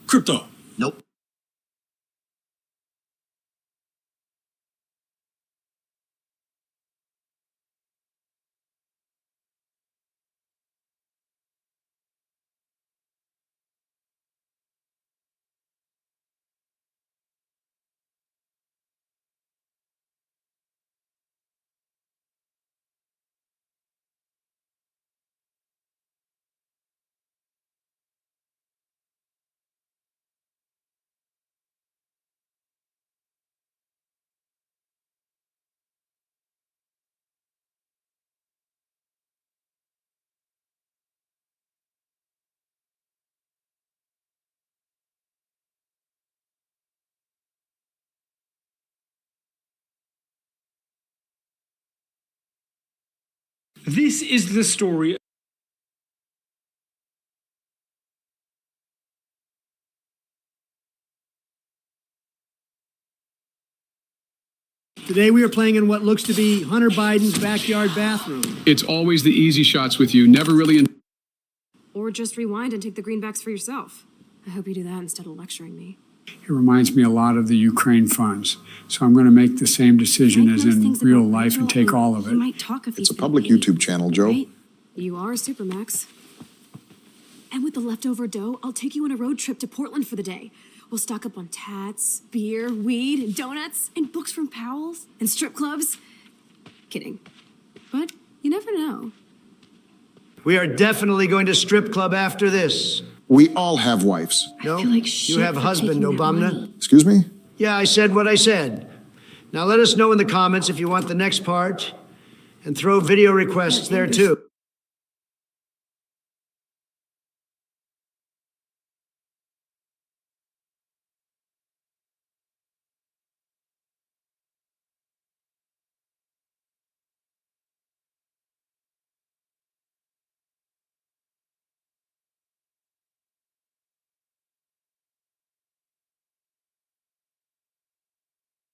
Crypto. Nope. This is the story. Today we are playing in what looks to be Hunter Biden's backyard bathroom. It's always the easy shots with you, never really. Or just rewind and take the greenbacks for yourself. I hope you do that instead of lecturing me. It reminds me a lot of the Ukraine funds. So I'm going to make the same decision as in real life and take all of it. It's a public YouTube channel, Joe. Right? You are a Supermax. And with the leftover dough, I'll take you on a road trip to Portland for the day. We'll stock up on tats, beer, weed, and donuts, and books from Powell's, and strip clubs. Kidding. But you never know. We are definitely going to strip club after this. We all have wives. No, feel like shit you have for husband, taking that Obama. money. Excuse me? Yeah, I said what I said. Now let us know in the comments if you want the next part, and throw video requests there too.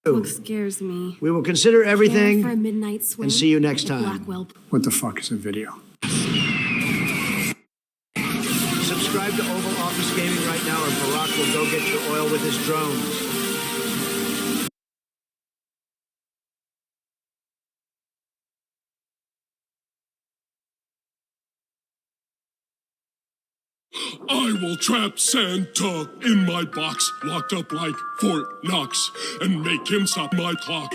Look scares me. We will consider everything For a midnight swim and see you next at time. Blackwell. What the fuck is a video? Subscribe to Oval Office Gaming right now, or Barack will go get your oil with his drones. I will trap Santa in my box, locked up like Fort Knox, and make him stop my clock.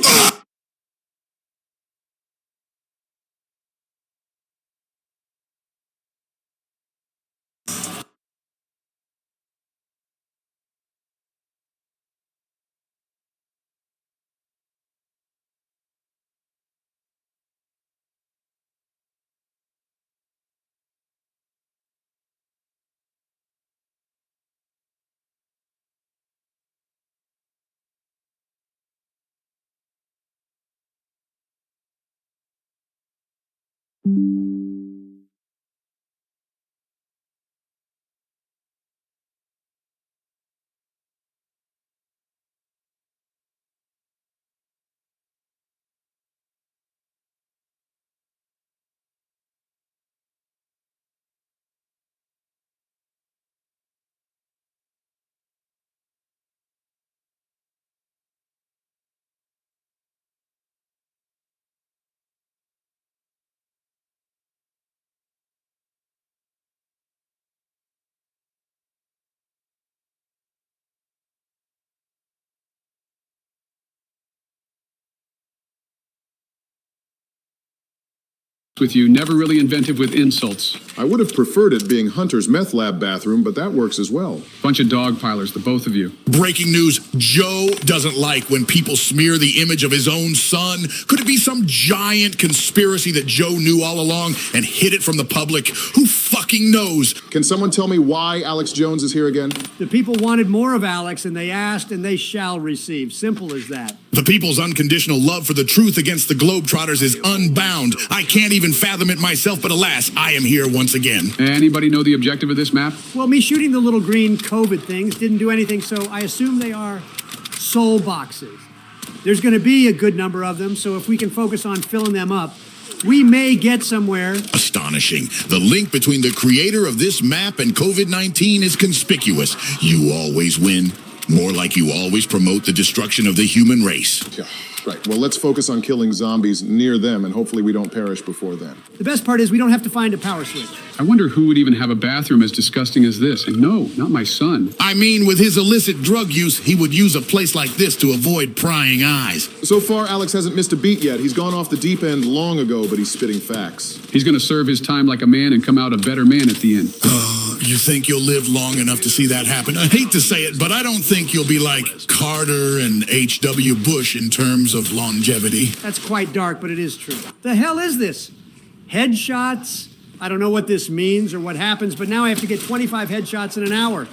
With you, never really inventive with insults. I would have preferred it being Hunter's meth lab bathroom, but that works as well. Bunch of dog pilers, the both of you. Breaking news, Joe doesn't like when people smear the image of his own son. Could it be some giant conspiracy that Joe knew all along and hid it from the public? Who fucking knows? Can someone tell me why Alex Jones is here again? The people wanted more of Alex, and they asked, and they shall receive. Simple as that. The people's unconditional love for the truth against the Globetrotters is unbound. I can't even fathom it myself, but alas, I am here once again. Anybody know the objective of this map? Well, me shooting the little green COVID things didn't do anything, so I assume they are soul boxes. There's going to be a good number of them, so if we can focus on filling them up, we may get somewhere. Astonishing. The link between the creator of this map and COVID-19 is conspicuous. You always win. More like you always promote the destruction of the human race. Yeah, right. Well, let's focus on killing zombies near them, and hopefully we don't perish before then. The best part is we don't have to find a power switch. I wonder who would even have a bathroom as disgusting as this. And no, not my son. I mean, with his illicit drug use, he would use a place like this to avoid prying eyes. So far, Alex hasn't missed a beat yet. He's gone off the deep end long ago, but he's spitting facts. He's going to serve his time like a man and come out a better man at the end. You think you'll live long enough to see that happen? I hate to say it, but I don't think you'll be like Carter and H.W. Bush in terms of longevity. That's quite dark, but it is true. The hell is this? Headshots? I don't know what this means or what happens, but now I have to get 25 headshots in an hour.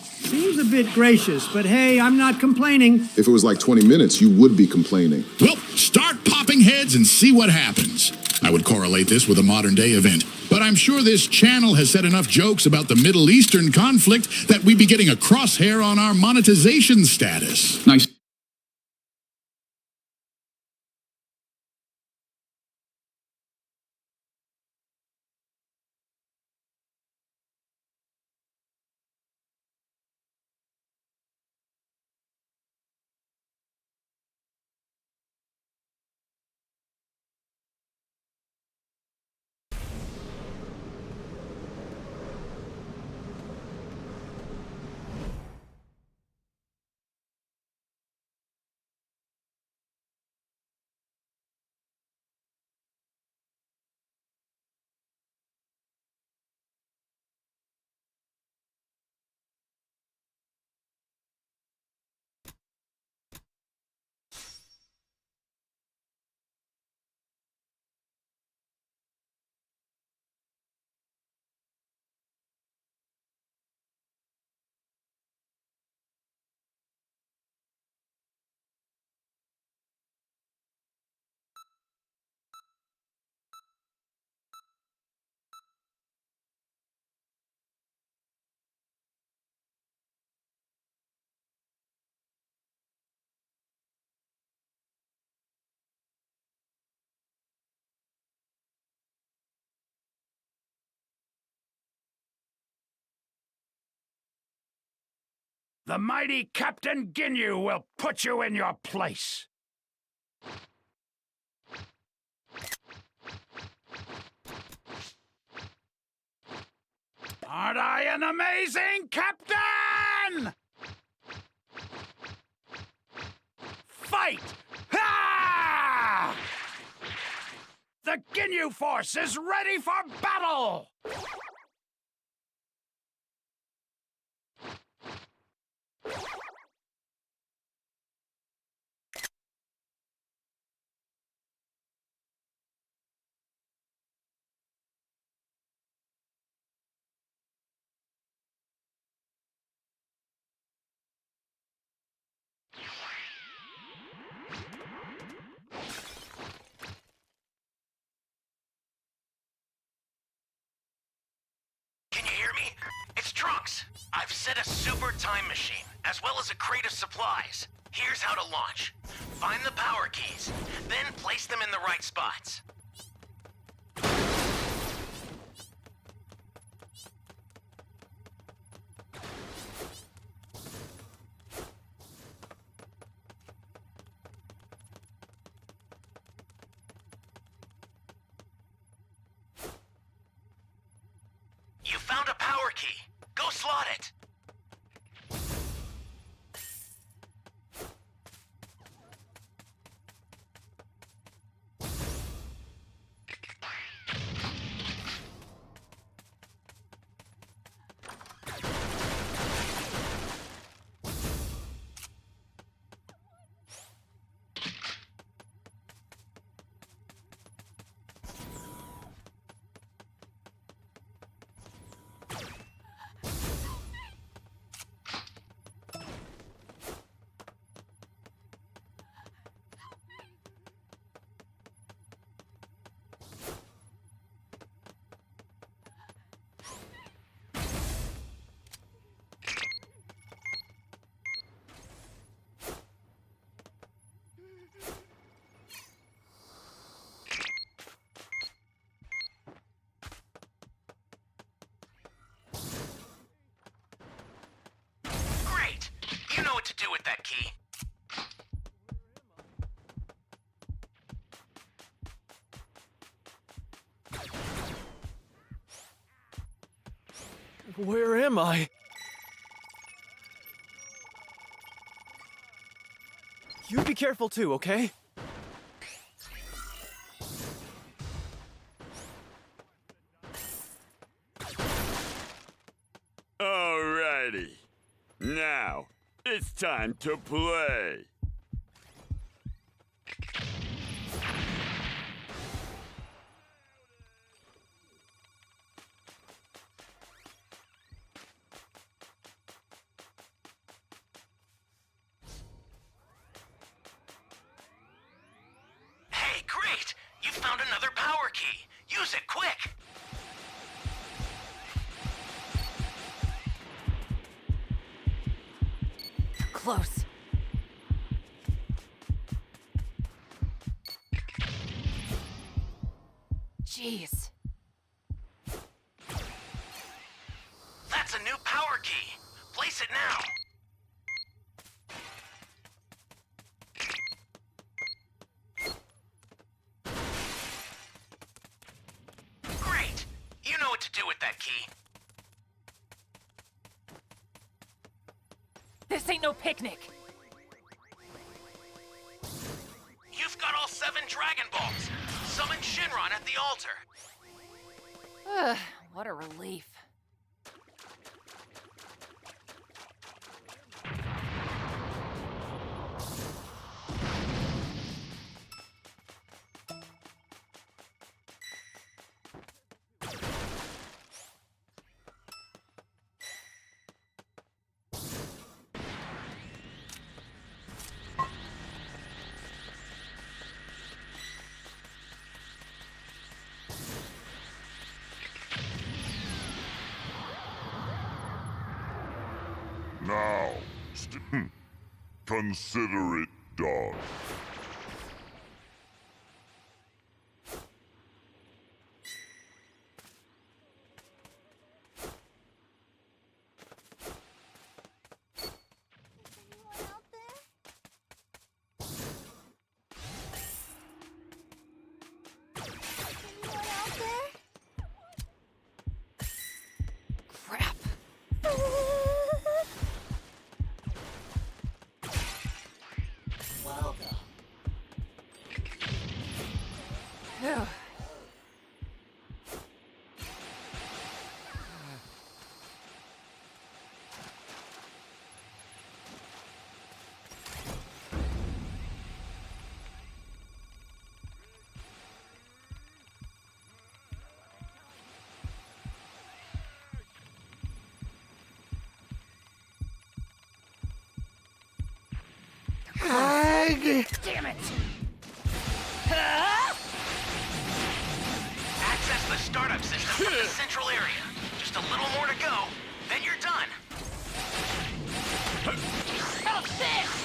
Seems a bit gracious, but hey, I'm not complaining. If it was like 20 minutes, you would be complaining. Well, start popping heads and see what happens. I would correlate this with a modern-day event. But I'm sure this channel has said enough jokes about the Middle Eastern conflict that we'd be getting a crosshair on our monetization status. Nice. The mighty Captain Ginyu will put you in your place. Aren't I an amazing captain? Fight! Ha! The Ginyu Force is ready for battle! It's Trunks. I've set a super time machine, as well as a crate of supplies. Here's how to launch. Find the power keys, then place them in the right spots. You found a power key. Go slot it. Where am I? You be careful too, okay? Alrighty. Now, it's time to play. Hey, great! You found another power key. Use it quick! Close. Jeez. That's a new power key. Place it now. Great! You know what to do with that key. This ain't no picnic. You've got all 7 Dragon Balls. Summon Shinron at the altar. Ugh, what a relief. Now, consider it done. Crap. Welcome. Phew. Damn it! Access the startup system from the central area. Just a little more to go, then you're done. How's this?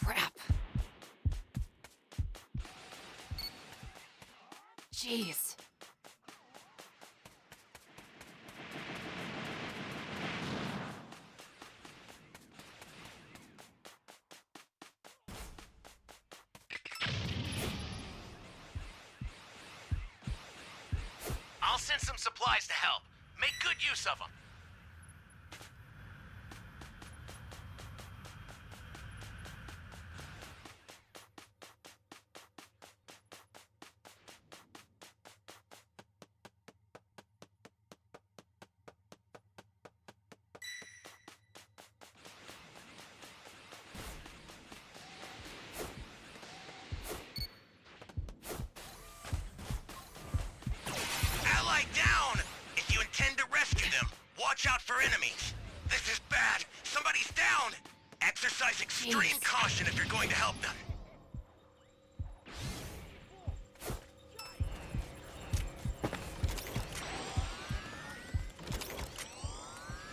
Crap. Jeez. I'll send some supplies to help. Make good use of them. enemies. This is bad. Somebody's down. Exercise extreme caution if you're going to help them.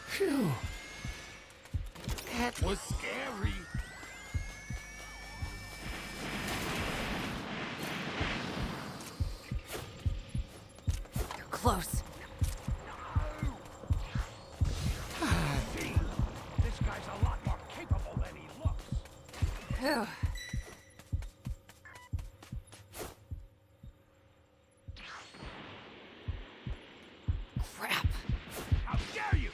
Phew. That was scary. You're close. This guy's a lot more capable than he looks. Phew. Crap. How dare you!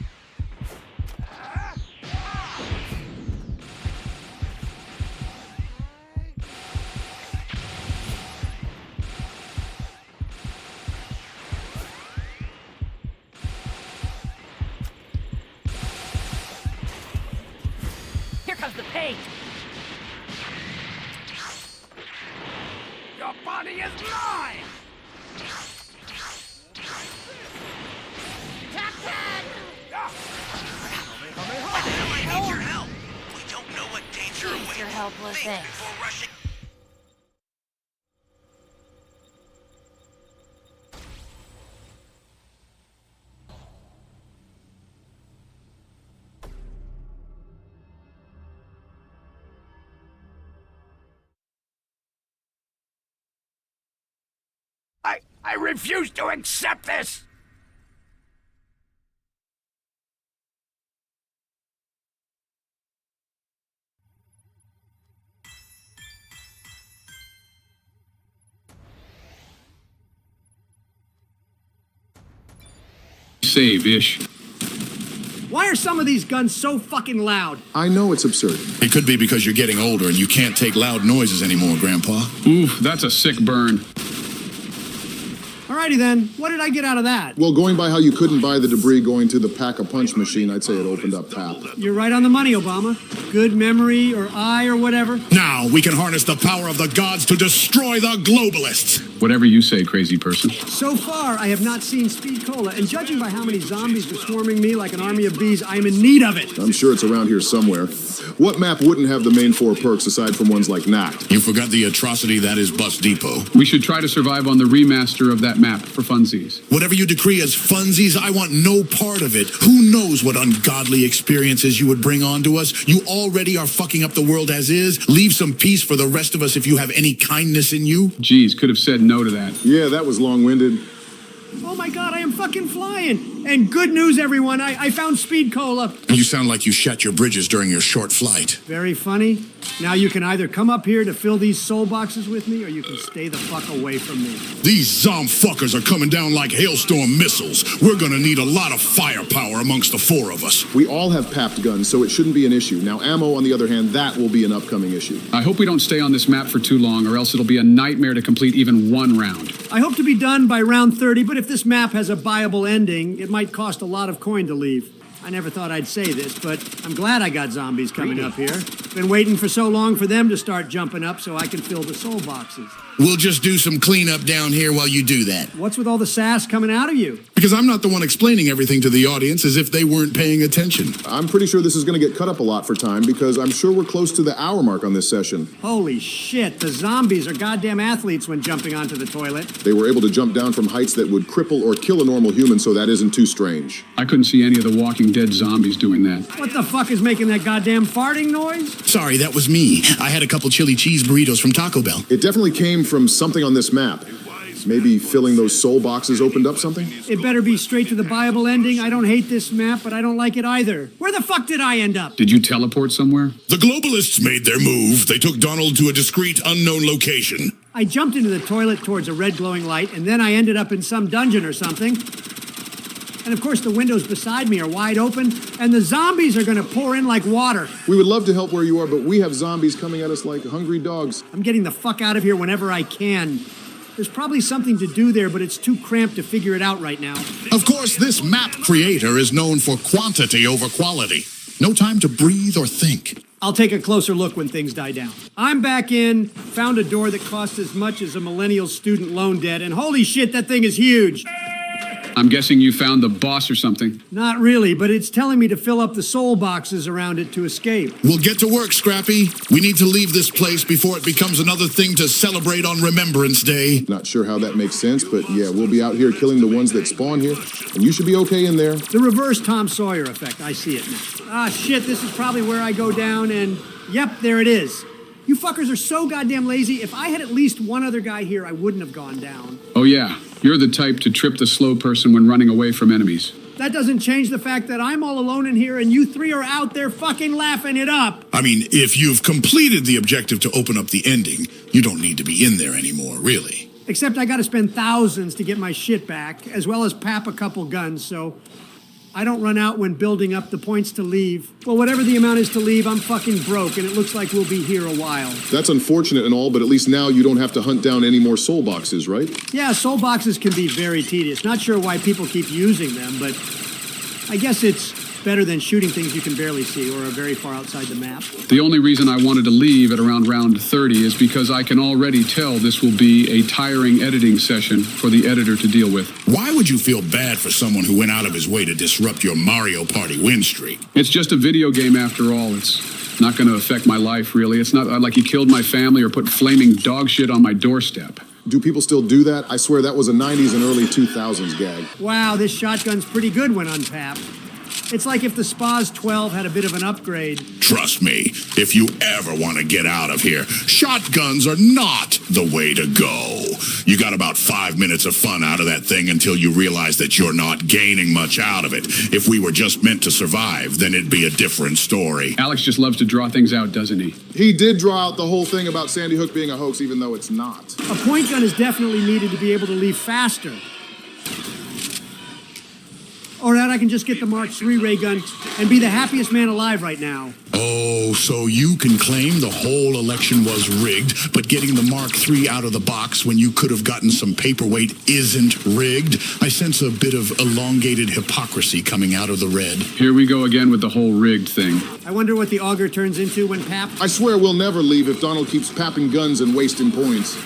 Here comes the pain. Your body is mine! Captain! I need your help. We don't know what danger Jeez, awaits. you're helpless, Think thanks. before rushing. I refuse to accept this! Save-ish. Why are some of these guns so fucking loud? I know it's absurd. It could be because you're getting older and you can't take loud noises anymore, Grandpa. Oof, that's a sick burn. Alrighty then, what did I get out of that? Well, going by how you couldn't buy the debris going to the Pack-a-Punch machine, I'd say it opened up tap. You're right on the money, Obama. Good memory, or eye, or whatever. Now we can harness the power of the gods to destroy the globalists. Whatever you say, crazy person. So far, I have not seen Speed Cola, and judging by how many zombies are swarming me like an army of bees, I am in need of it. I'm sure it's around here somewhere. What map wouldn't have the main 4 perks aside from ones like Knack? You forgot the atrocity that is Bus Depot. We should try to survive on the remaster of that map for funsies. Whatever you decree as funsies, I want no part of it. Who knows what ungodly experiences you would bring onto us? You already are fucking up the world as is. Leave some peace for the rest of us if you have any kindness in you. Geez, could have said no to that. Yeah, that was long-winded. Oh my god, I am fucking flying! And good news, everyone, I found Speed Cola. You sound like you shat your bridges during your short flight. Very funny. Now you can either come up here to fill these soul boxes with me, or you can stay the fuck away from me. These zom fuckers are coming down like hailstorm missiles. We're gonna need a lot of firepower amongst the 4 of us. We all have papped guns, so it shouldn't be an issue. Now, ammo, on the other hand, that will be an upcoming issue. I hope we don't stay on this map for too long, or else it'll be a nightmare to complete even one round. I hope to be done by round 30, but if this map has a viable ending, it might cost a lot of coin to leave. I never thought I'd say this, but I'm glad I got zombies coming up here. Been waiting for so long for them to start jumping up so I can fill the soul boxes. We'll just do some cleanup down here while you do that. What's with all the sass coming out of you? Because I'm not the one explaining everything to the audience as if they weren't paying attention. I'm pretty sure this is going to get cut up a lot for time because I'm sure we're close to the hour mark on this session. Holy shit, the zombies are goddamn athletes when jumping onto the toilet. They were able to jump down from heights that would cripple or kill a normal human, so that isn't too strange. I couldn't see any of the Walking Dead zombies doing that. What the fuck is making that goddamn farting noise? Sorry, that was me. I had a couple chili cheese burritos from Taco Bell. It definitely came from something on this map. Maybe filling those soul boxes opened up something? It better be straight to the viable ending. I don't hate this map, but I don't like it either. Where the fuck did I end up? Did you teleport somewhere? The globalists made their move. They took Donald to a discreet, unknown location. I jumped into the toilet towards a red glowing light, and then I ended up in some dungeon or something. And of course, the windows beside me are wide open, and the zombies are gonna pour in like water. We would love to help where you are, but we have zombies coming at us like hungry dogs. I'm getting the fuck out of here whenever I can. There's probably something to do there, but it's too cramped to figure it out right now. Of course, this map creator is known for quantity over quality. No time to breathe or think. I'll take a closer look when things die down. I'm back in, found a door that cost as much as a millennial student loan debt, and holy shit, that thing is huge. I'm guessing you found the boss or something. Not really, but it's telling me to fill up the soul boxes around it to escape. We'll get to work, Scrappy. We need to leave this place before it becomes another thing to celebrate on Remembrance Day. Not sure how that makes sense, but yeah, we'll be out here killing the ones that spawn here, and you should be okay in there. The reverse Tom Sawyer effect, I see it now. Ah, shit, this is probably where I go down, and yep, there it is. You fuckers are so goddamn lazy. If I had at least one other guy here, I wouldn't have gone down. Oh yeah, you're the type to trip the slow person when running away from enemies. That doesn't change the fact that I'm all alone in here and you three are out there fucking laughing it up. I mean, if you've completed the objective to open up the ending, you don't need to be in there anymore, really. Except I gotta spend thousands to get my shit back, as well as pap a couple guns, so I don't run out when building up the points to leave. Well, whatever the amount is to leave, I'm fucking broke, and it looks like we'll be here a while. That's unfortunate and all, but at least now you don't have to hunt down any more soul boxes, right? Yeah, soul boxes can be very tedious. Not sure why people keep using them, but I guess it's better than shooting things you can barely see or are very far outside the map. The only reason I wanted to leave at around round 30 is because I can already tell this will be a tiring editing session for the editor to deal with. Why would you feel bad for someone who went out of his way to disrupt your Mario Party win streak? It's just a video game after all. It's not going to affect my life, really. It's not like he killed my family or put flaming dog shit on my doorstep. Do people still do that? I swear that was a 90s and early 2000s gag. Wow, this shotgun's pretty good when unpapped. It's like if the Spaz 12 had a bit of an upgrade. Trust me, if you ever want to get out of here, shotguns are not the way to go. You got about 5 minutes of fun out of that thing until you realize that you're not gaining much out of it. If we were just meant to survive, then it'd be a different story. Alex just loves to draw things out, doesn't he? He did draw out the whole thing about Sandy Hook being a hoax, even though it's not. A point gun is definitely needed to be able to leave faster. Or that I can just get the Mark III ray gun and be the happiest man alive right now. Oh, so you can claim the whole election was rigged, but getting the Mark III out of the box when you could have gotten some paperweight isn't rigged? I sense a bit of elongated hypocrisy coming out of the red. Here we go again with the whole rigged thing. I wonder what the auger turns into when papped. I swear we'll never leave if Donald keeps papping guns and wasting points.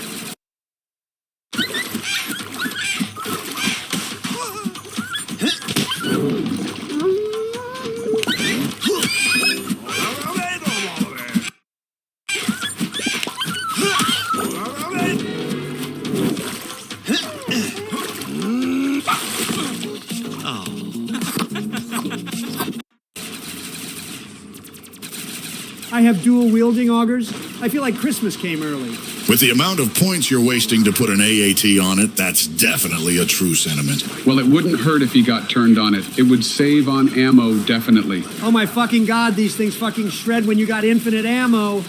I have dual wielding augers. I feel like Christmas came early. With the amount of points you're wasting to put an AAT on it, that's definitely a true sentiment. Well, it wouldn't hurt if he got turned on it. It would save on ammo, definitely. Oh my fucking God, these things fucking shred when you got infinite ammo.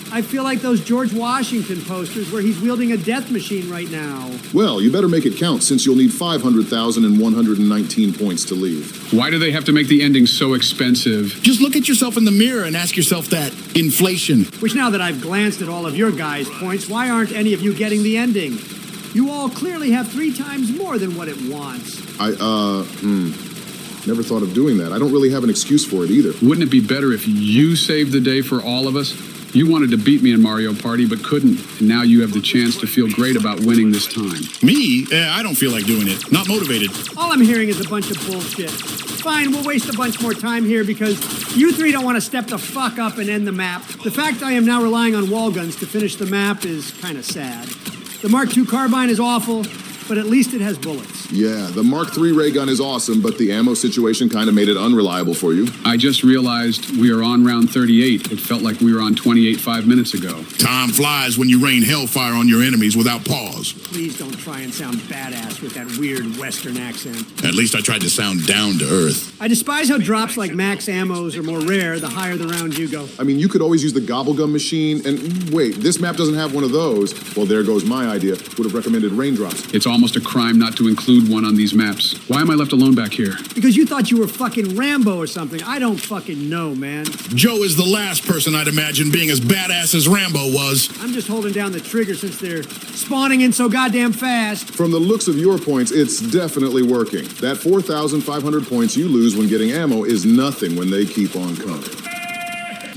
I feel like those George Washington posters where he's wielding a death machine right now. Well, you better make it count since you'll need 500,119 points to leave. Why do they have to make the ending so expensive? Just look at yourself in the mirror and ask yourself that. Inflation. Which now that I've glanced at all of your guys' points, why aren't any of you getting the ending? You all clearly have 3 times more than what it wants. Never thought of doing that. I don't really have an excuse for it either. Wouldn't it be better if you saved the day for all of us? You wanted to beat me in Mario Party, but couldn't. And now you have the chance to feel great about winning this time. Me? I don't feel like doing it. Not motivated. All I'm hearing is a bunch of bullshit. Fine, we'll waste a bunch more time here because you 3 don't want to step the fuck up and end the map. The fact I am now relying on wall guns to finish the map is kind of sad. The Mark II carbine is awful, but at least it has bullets. Yeah, the Mark III ray gun is awesome, but the ammo situation kind of made it unreliable for you. I just realized we are on round 38. It felt like we were on 28 5 minutes ago. Time flies when you rain hellfire on your enemies without pause. Please don't try and sound badass with that weird Western accent. At least I tried to sound down to earth. I despise how drops like max ammos are more rare the higher the round you go. I mean, you could always use the gobblegum machine, and wait, this map doesn't have one of those. Well, there goes my idea. Would have recommended raindrops. It's almost a crime not to include one on these maps. Why am I left alone back here? Because you thought you were fucking Rambo or something. I don't fucking know, man. Joe is the last person I'd imagine being as badass as Rambo was. I'm just holding down the trigger since they're spawning in so goddamn fast. From the looks of your points, it's definitely working. That 4,500 points you lose when getting ammo is nothing when they keep on coming.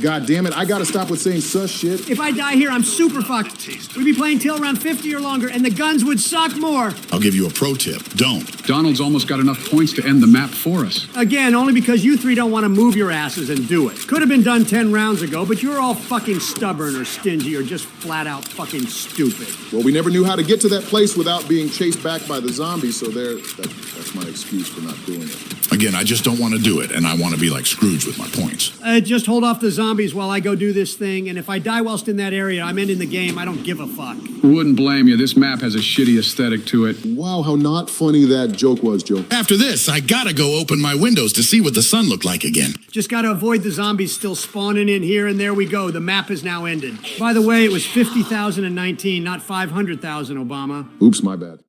God damn it, I gotta stop with saying sus shit. If I die here, I'm super fucked. We'd be playing till around 50 or longer, and the guns would suck more. I'll give you a pro tip. Don't. Donald's almost got enough points to end the map for us. Again, only because you three don't want to move your asses and do it. Could have been done 10 rounds ago, but you're all fucking stubborn or stingy or just flat out fucking stupid. Well, we never knew how to get to that place without being chased back by the zombies, so that's my excuse for not doing it. Again, I just don't want to do it, and I want to be like Scrooge with my points. Just hold off the zombies while I go do this thing, and if I die whilst in that area, I'm ending the game. I don't give a fuck. Wouldn't blame you. This map has a shitty aesthetic to it. Wow, how not funny that joke was, Joe. After this, I gotta go open my windows to see what the sun looked like again. Just gotta avoid the zombies still spawning in here, and there we go. The map is now ended. By the way, it was 50,019, not 500,000, Obama. Oops, my bad.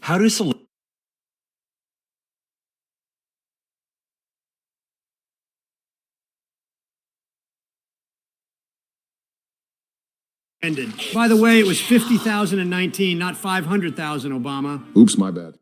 How do Ended. By the way, it was 50,019, not 500,000, Obama. Oops, my bad.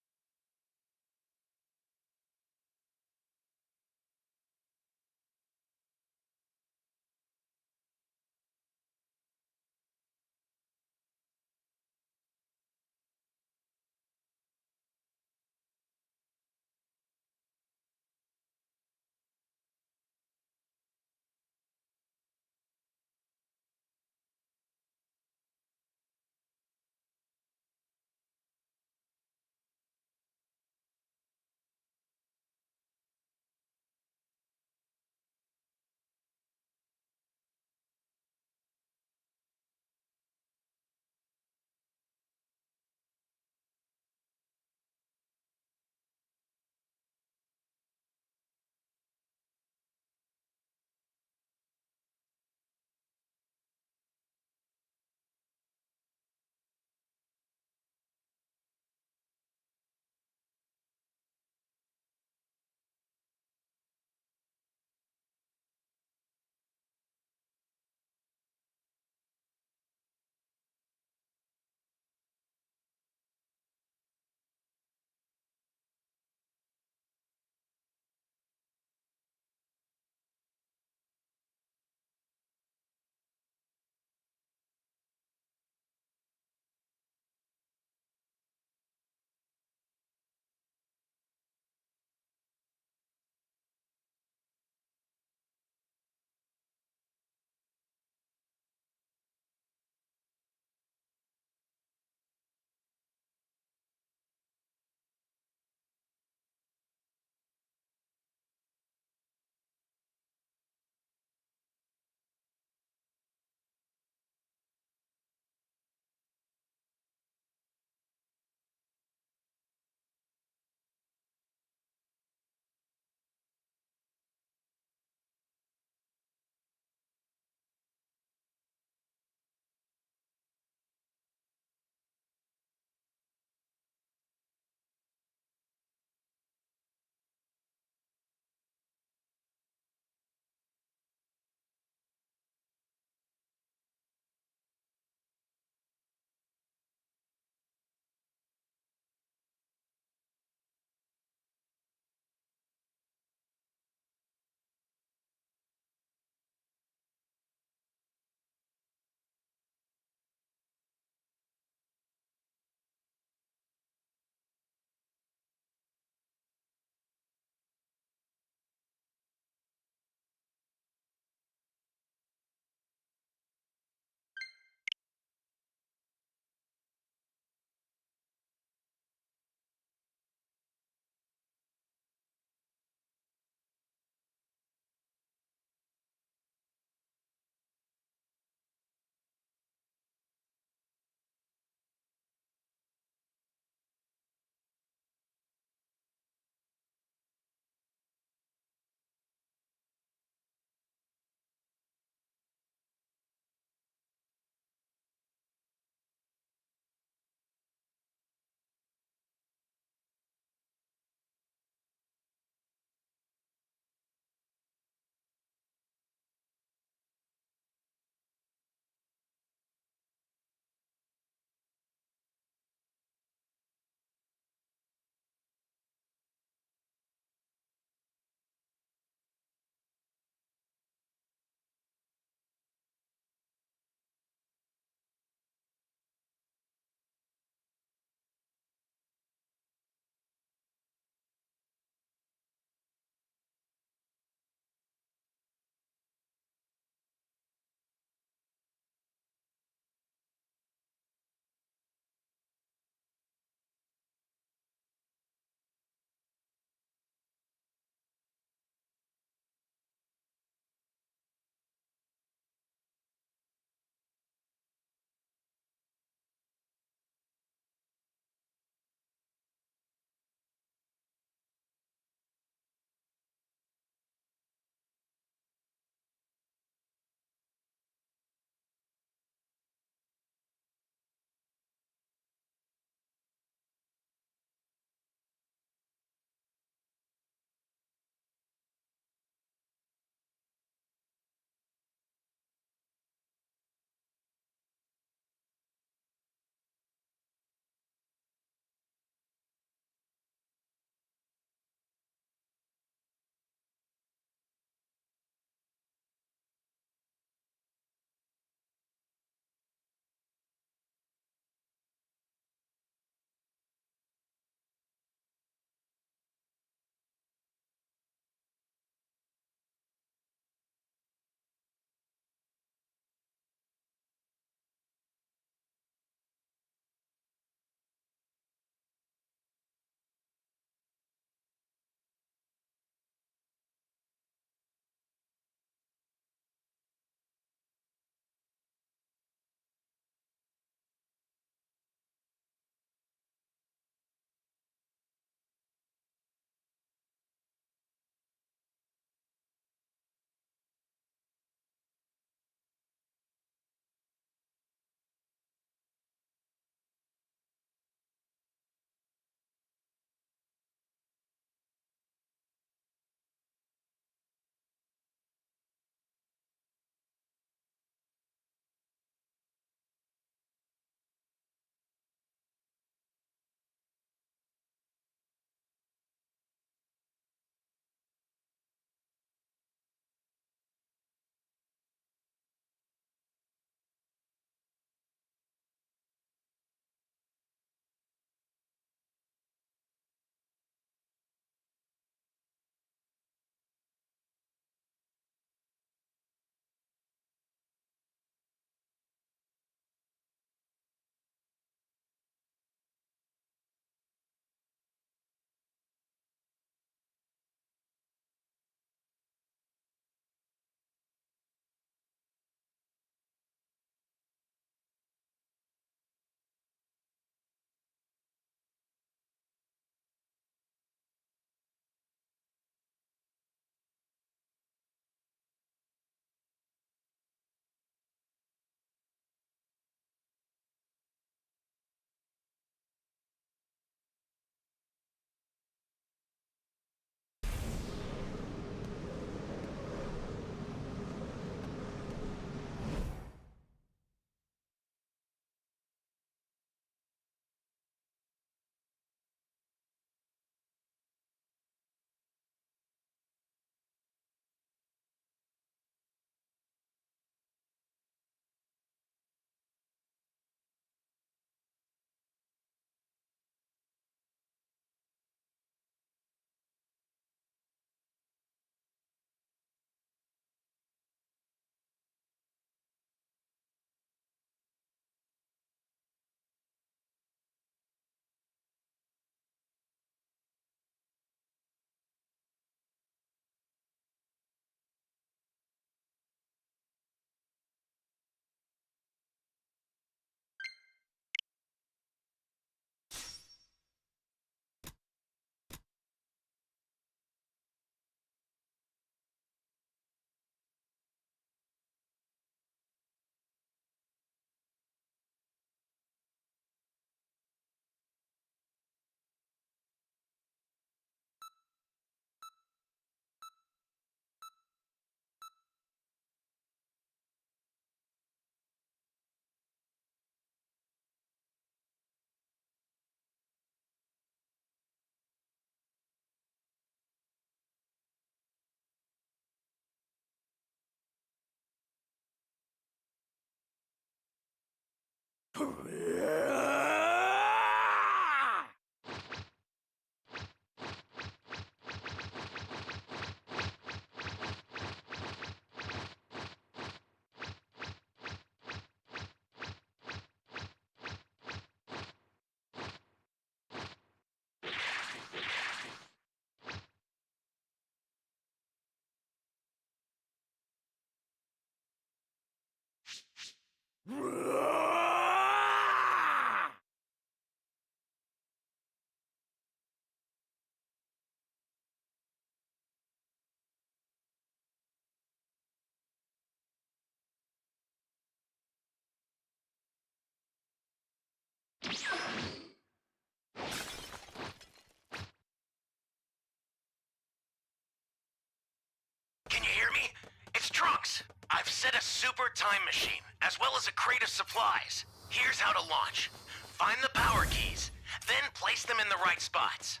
Can you hear me? It's Trunks. I've set a super time machine, as well as a crate of supplies. Here's how to launch. Find the power keys, then place them in the right spots.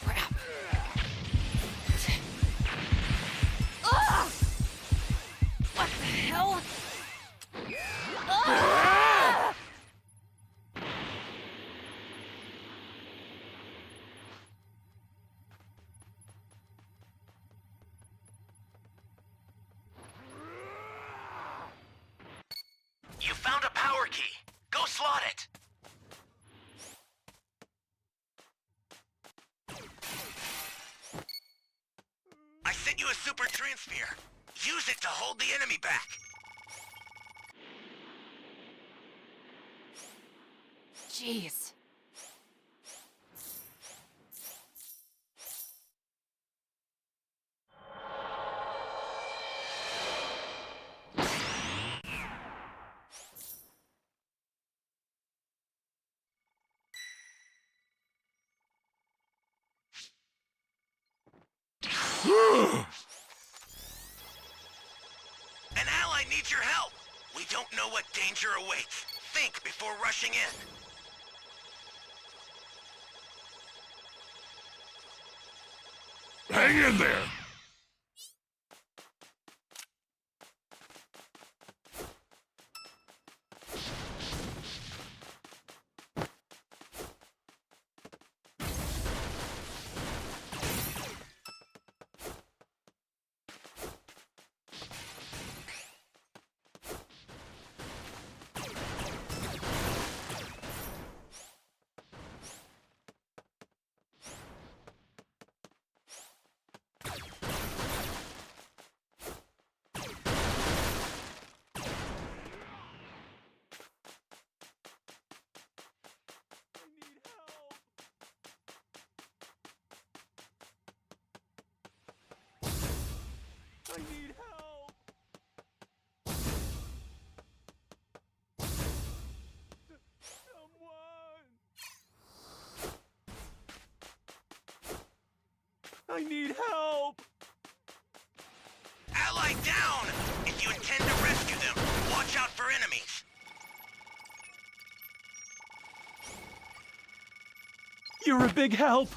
Crap. Ugh! What the hell? Ugh! You found a power key. Go slot it. I sent you a super transfer. Use it to hold the enemy back. Jeez. An ally needs your help. We don't know what danger awaits. Think before rushing in. Hang in there! I need help! Someone! I need help! Ally down! If you intend to rescue them, watch out for enemies. You're a big help!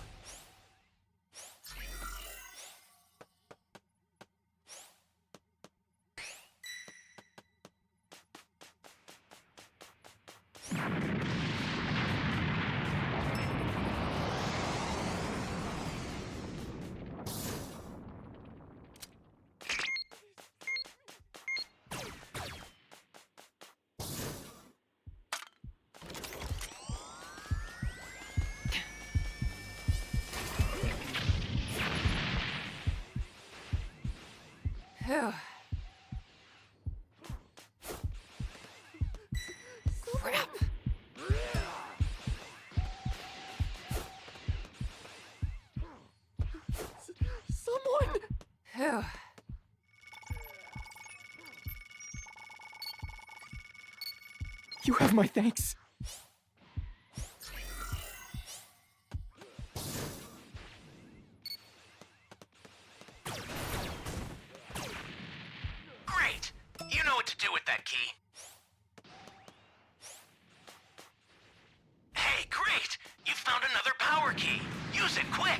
Phew. Crap. Someone! Phew. You have my thanks. Great! You know what to do with that key. Hey, great! You found another power key. Use it quick!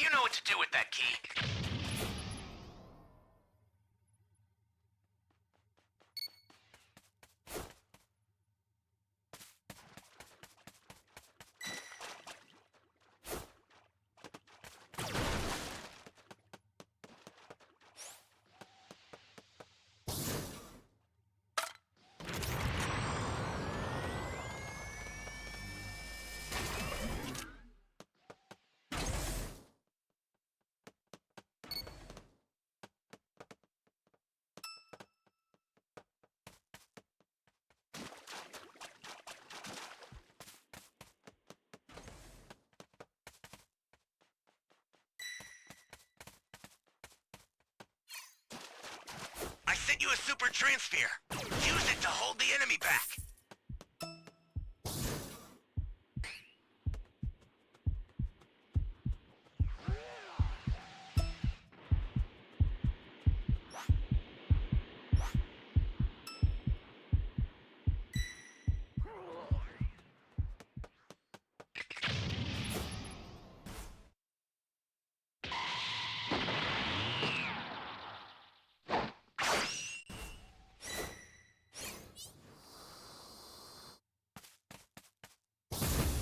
You know what to do with that key. I sent you a super transfer. Use it to hold the enemy back.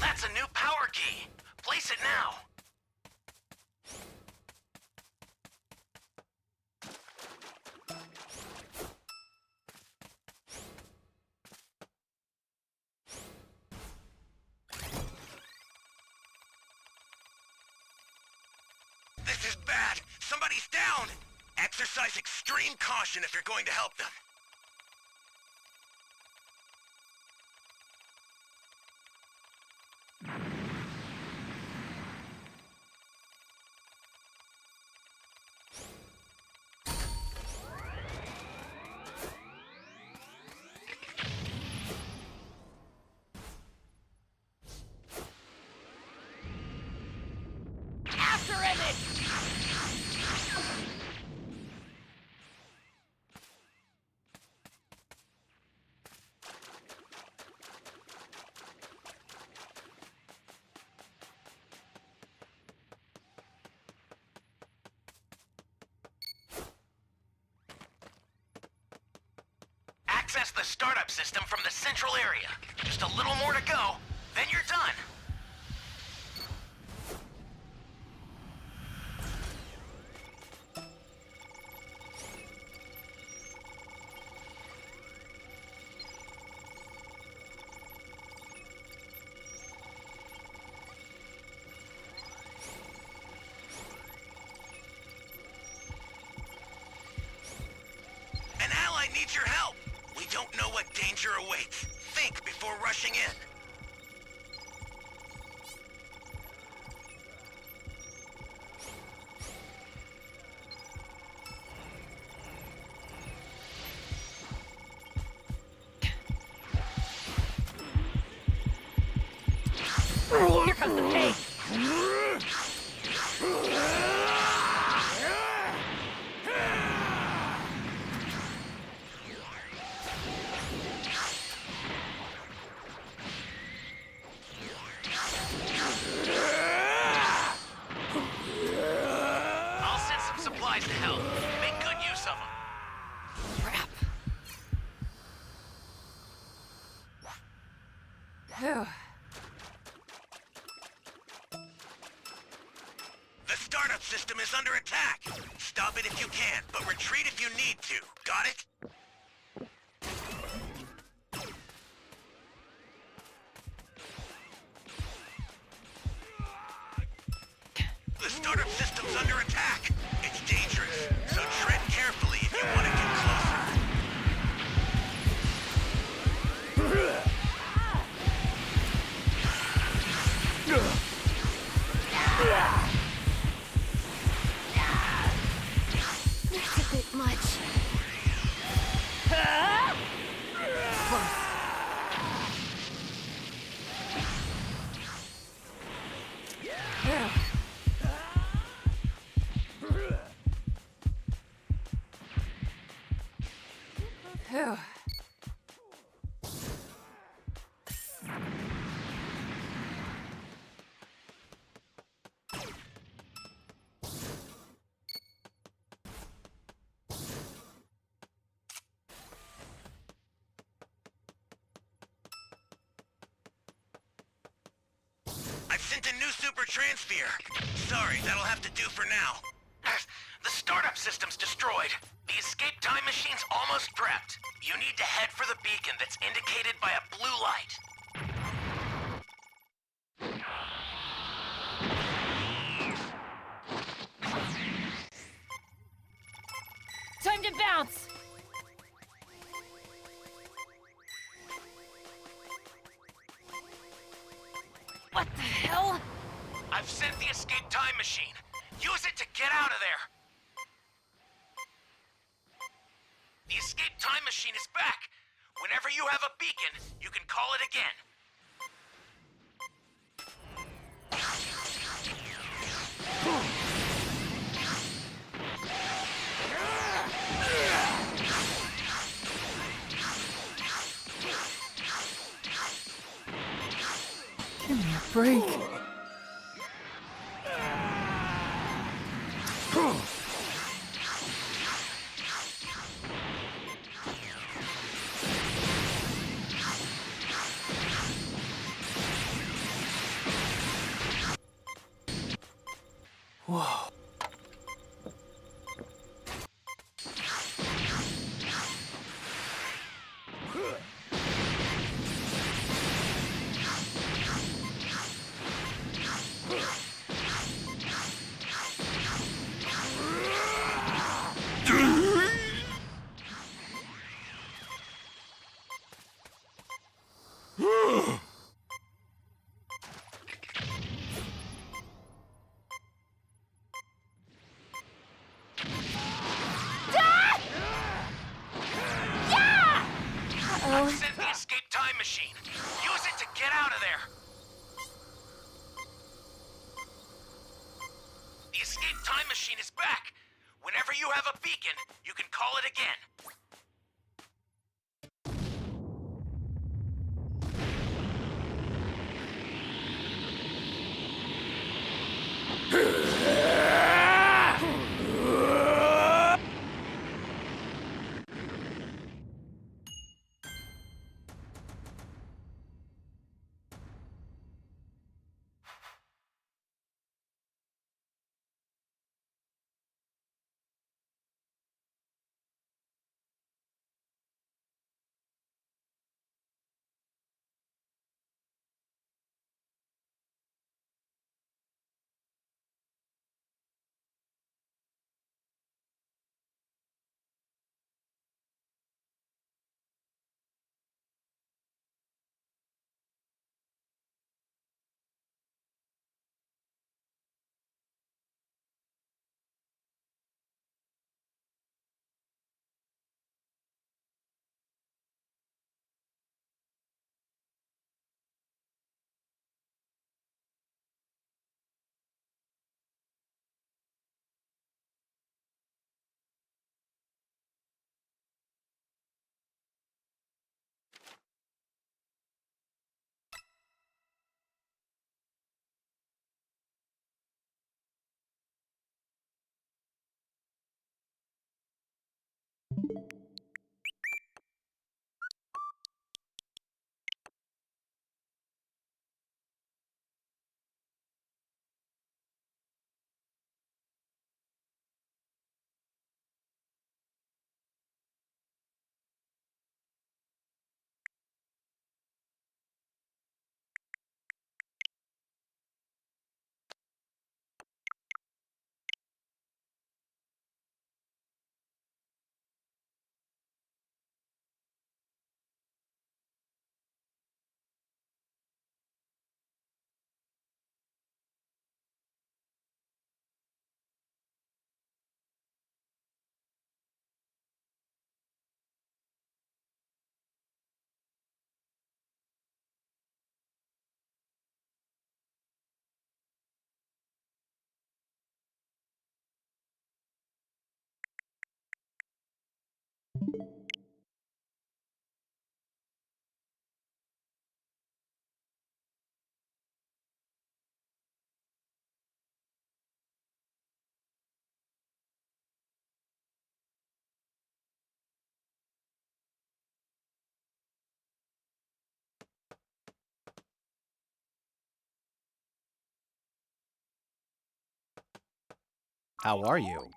That's a new power key. Place it now. This is bad. Somebody's down. Exercise extreme caution if you're going to help them. After Emmett! Access the startup system from the central area. Just a little more to go, then you're done. An ally needs your help. We don't know what danger awaits. Think before rushing in. Here comes the pace! I'll send some supplies to help. Make good use of them. Crap. Phew. The startup system is under attack. Stop it if you can, but retreat if you need to. Got it? The startup system's under attack. It's dangerous, so tread carefully if you want to get closer. That's a bit much. Phew. sent a new super transfer. Sorry, that'll have to do for now. The startup system's destroyed. The escape time machine's almost prepped. You need to head for the beacon that's indicated by a blue light. Time to bounce! What the hell? I've sent the escape time machine. Use it to get out of there. The escape time machine is back. Whenever you have a beacon, you can call it again. Give me a break. Whoa. I've sent the escape time machine. Use it to get out of there. The escape time machine is back. Whenever you have a beacon, you can call it again. How are you?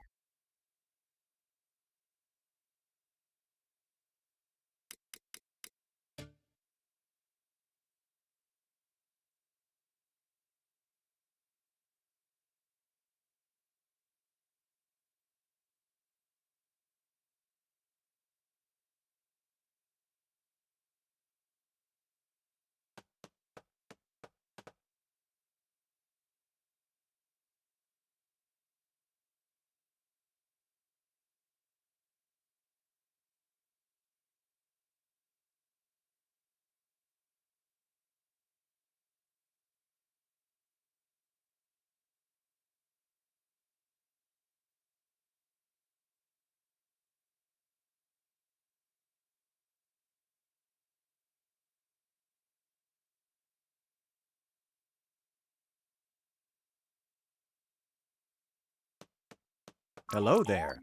Hello there.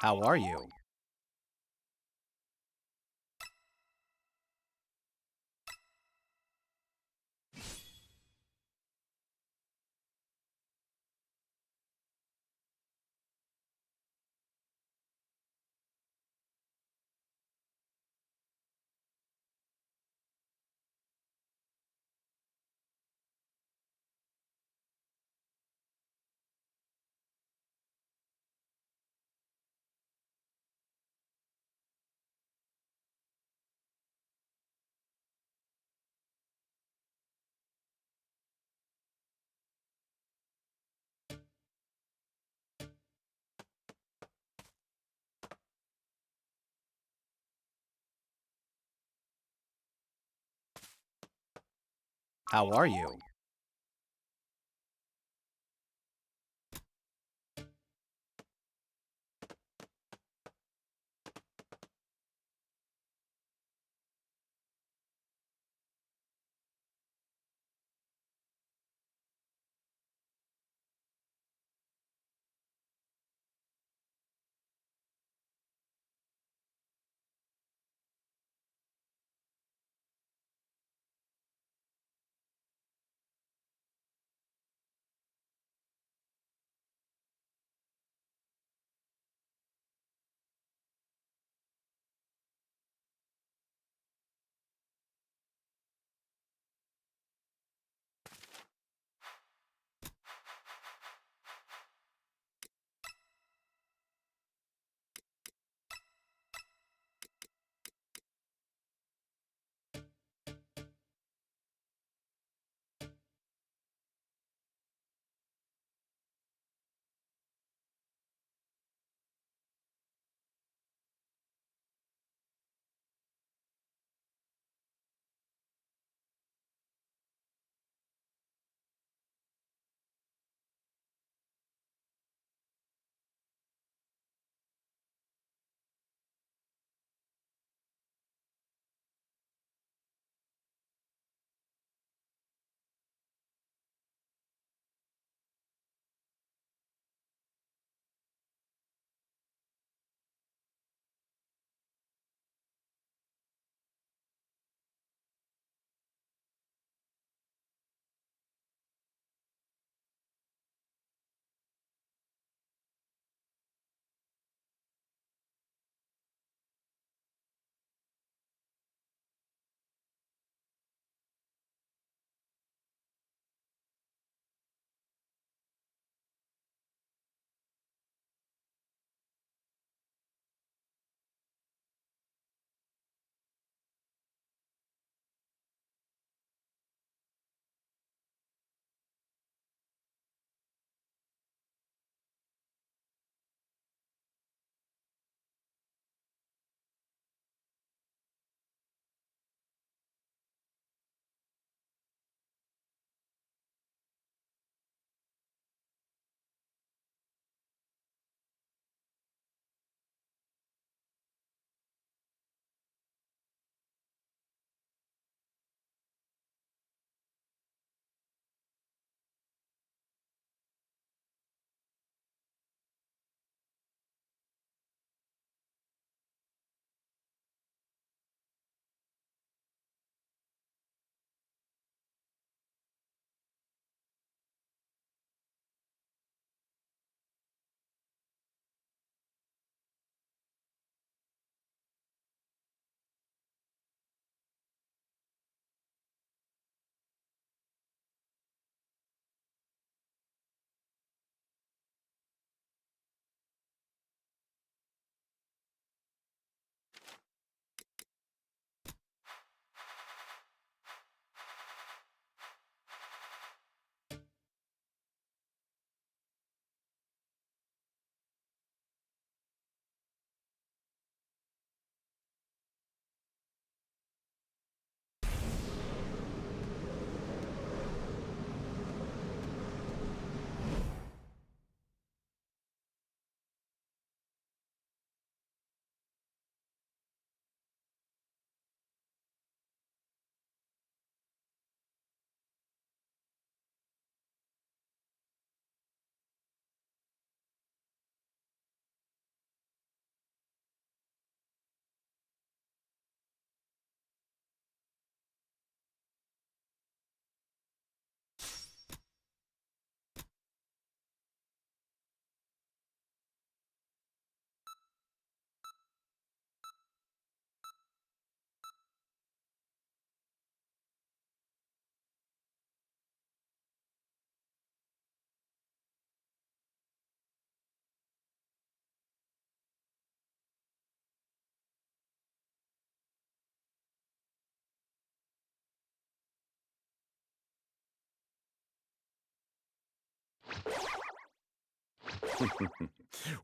How are you? How are you?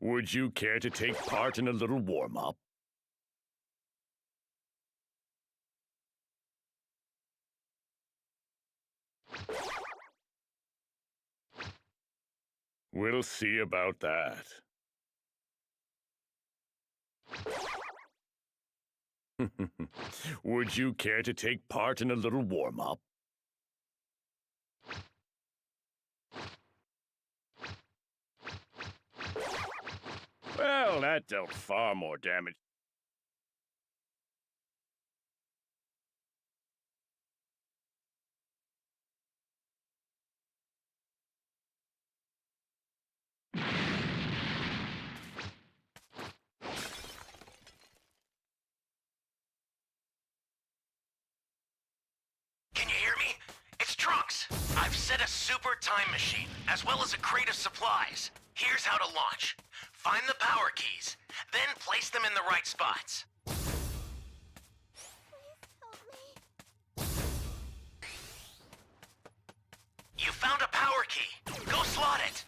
Would you care to take part in a little warm-up? We'll see about that. Would you care to take part in a little warm-up? Well, that dealt far more damage. Can you hear me? It's Trunks. I've set a super time machine, as well as a crate of supplies. Here's how to launch. Find the power keys, then place them in the right spots. You found a power key. Go slot it.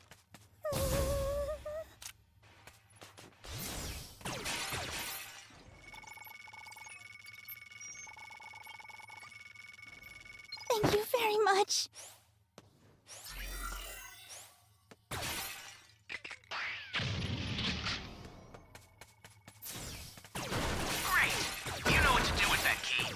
Thank you very much. Great! You know what to do with that key.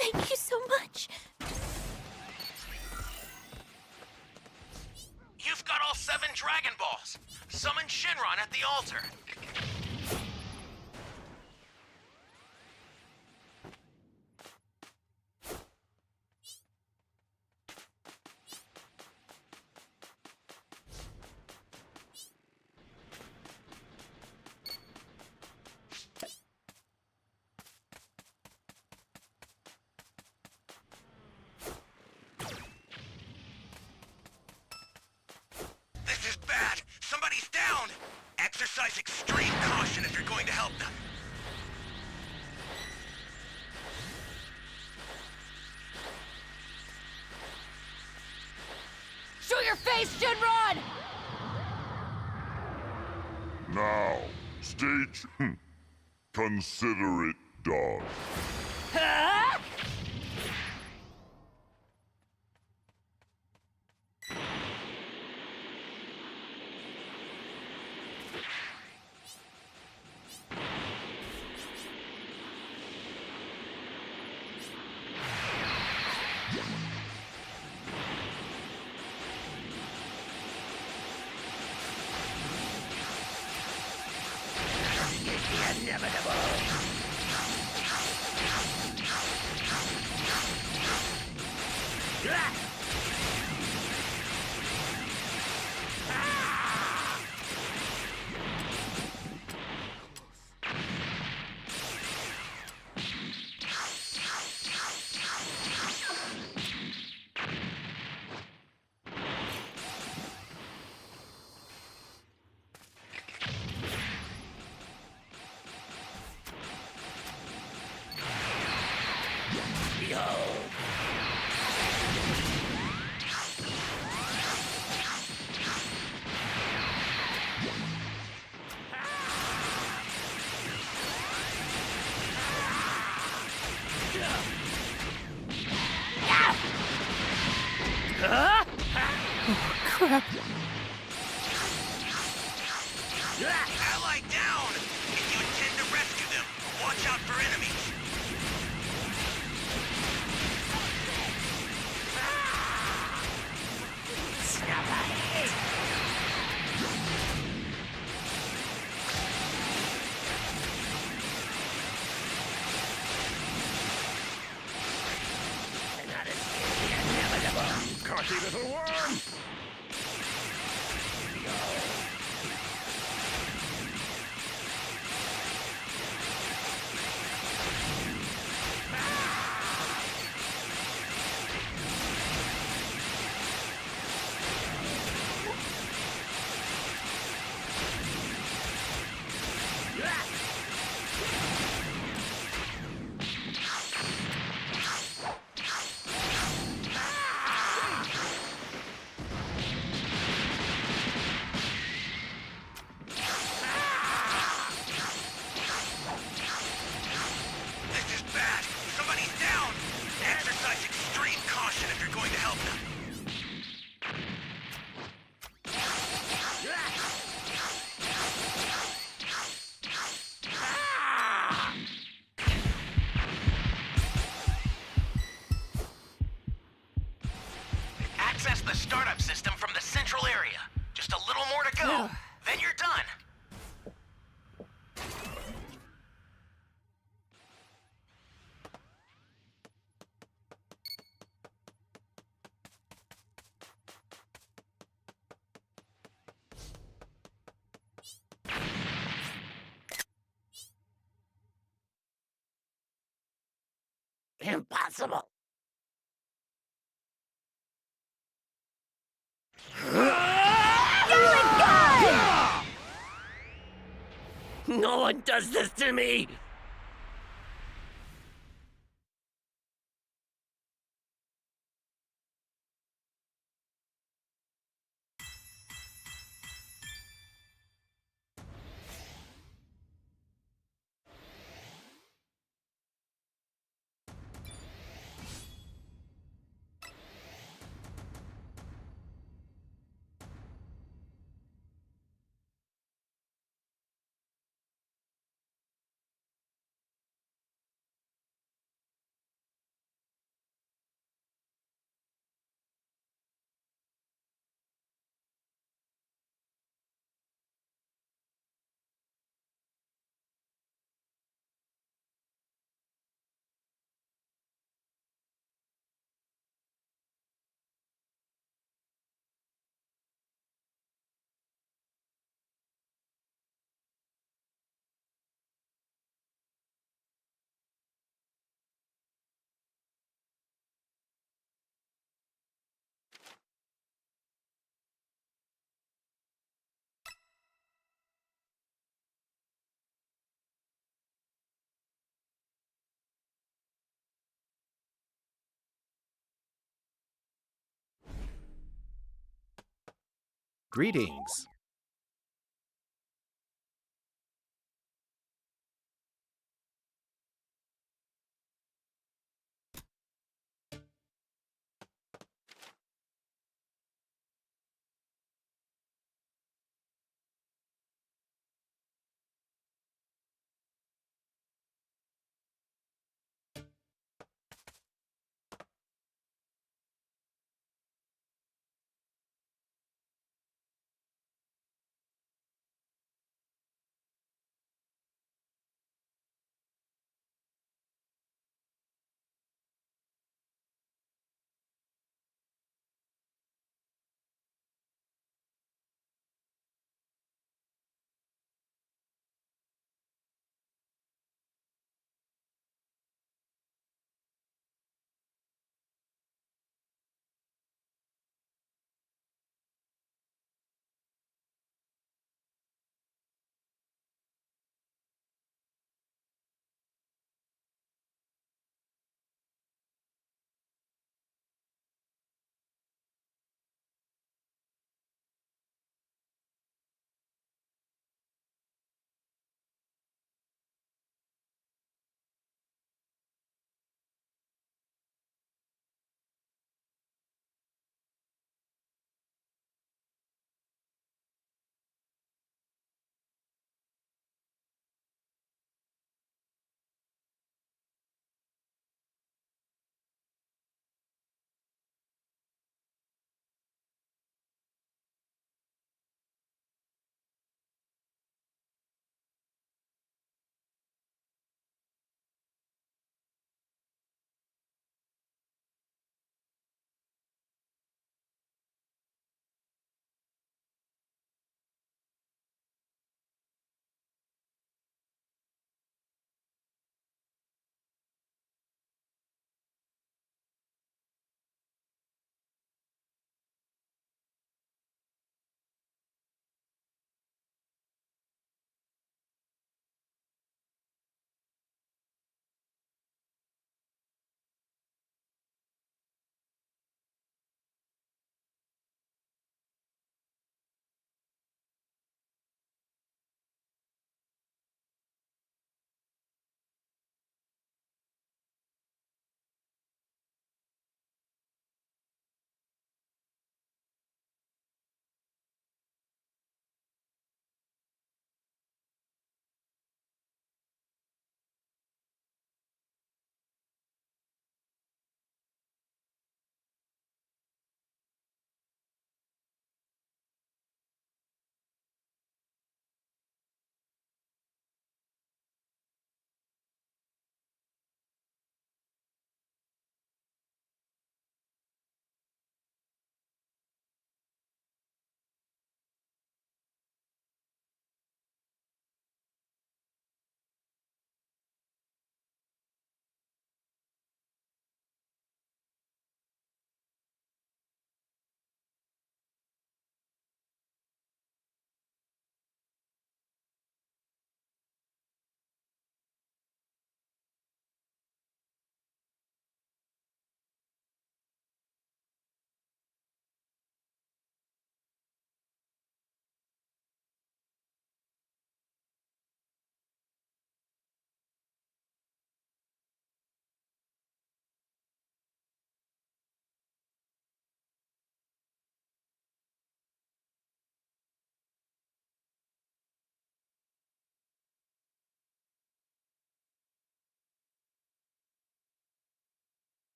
Thank you so much. You've got all 7 Dragon Balls. Summon Shenron at the altar. This is bad. Somebody's down. Exercise extreme caution if you're going to help them. Show your face, Shenron! Now, stage. Consider it done. Huh? Crap. Ally down! If you intend to rescue them, watch out for enemies. Cocky little worm! This is bad. Somebody's down. Exercise extreme caution if you're going to help them. Access the startup system from the central area. Just a little more to go. Then you're done. Impossible. No one does this to me! Greetings.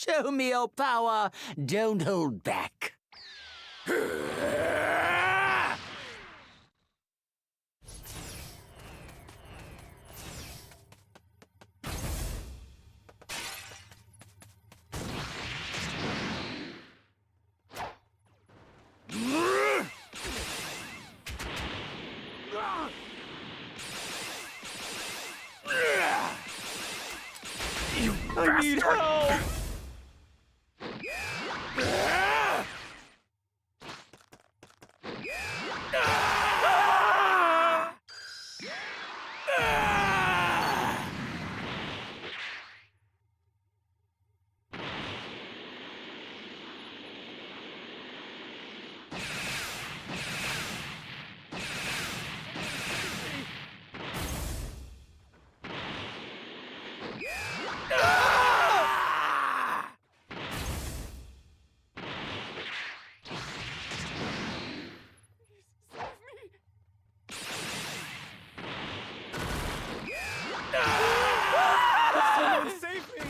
Show me your power. Don't hold back. I need help! Someone save me!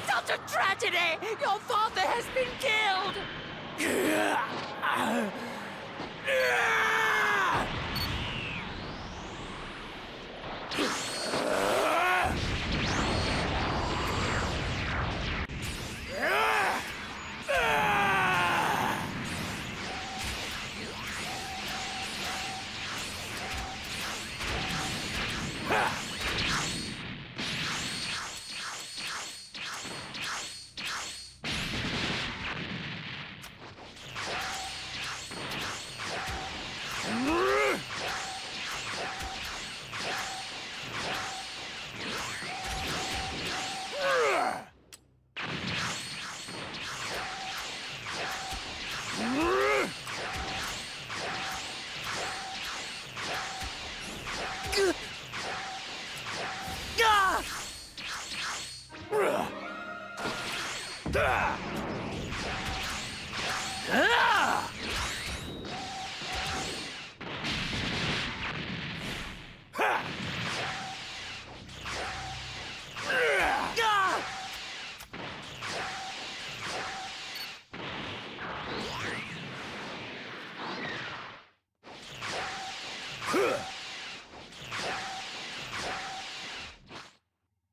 Such a tragedy! Your father has been killed!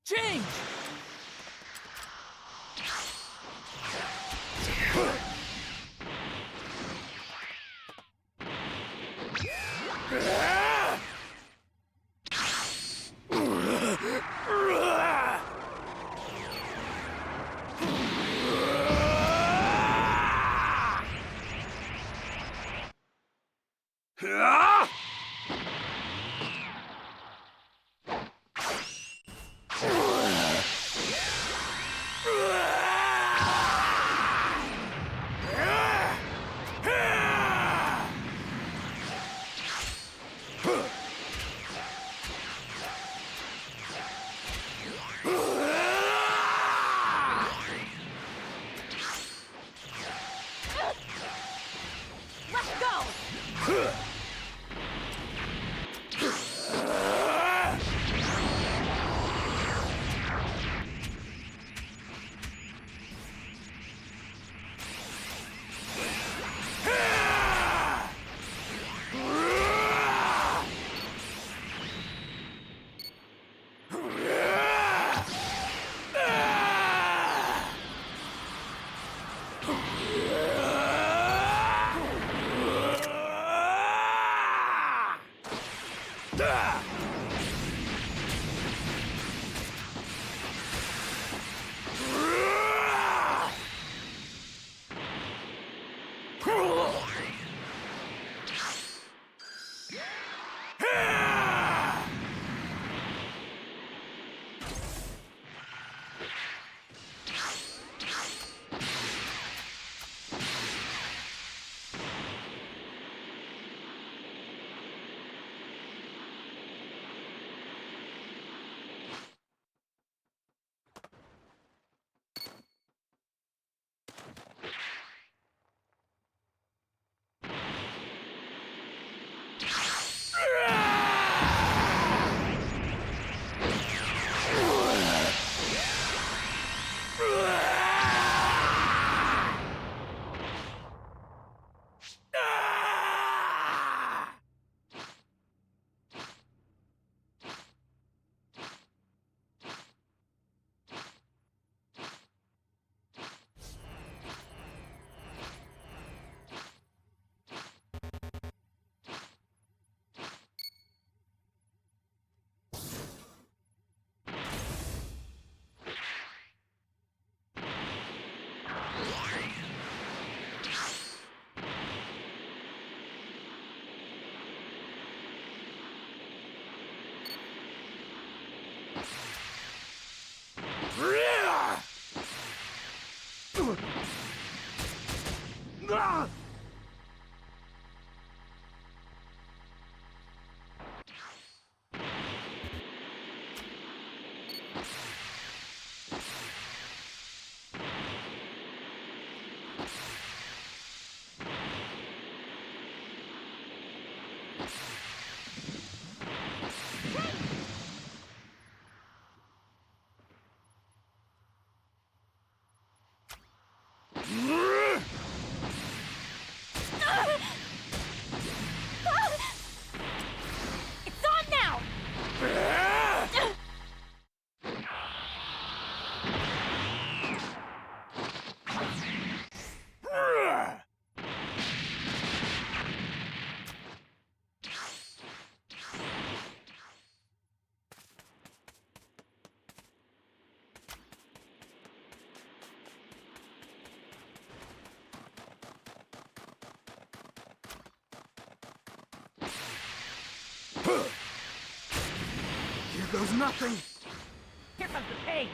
Change! Let's go! It's on now! Here goes nothing. Here comes the pain!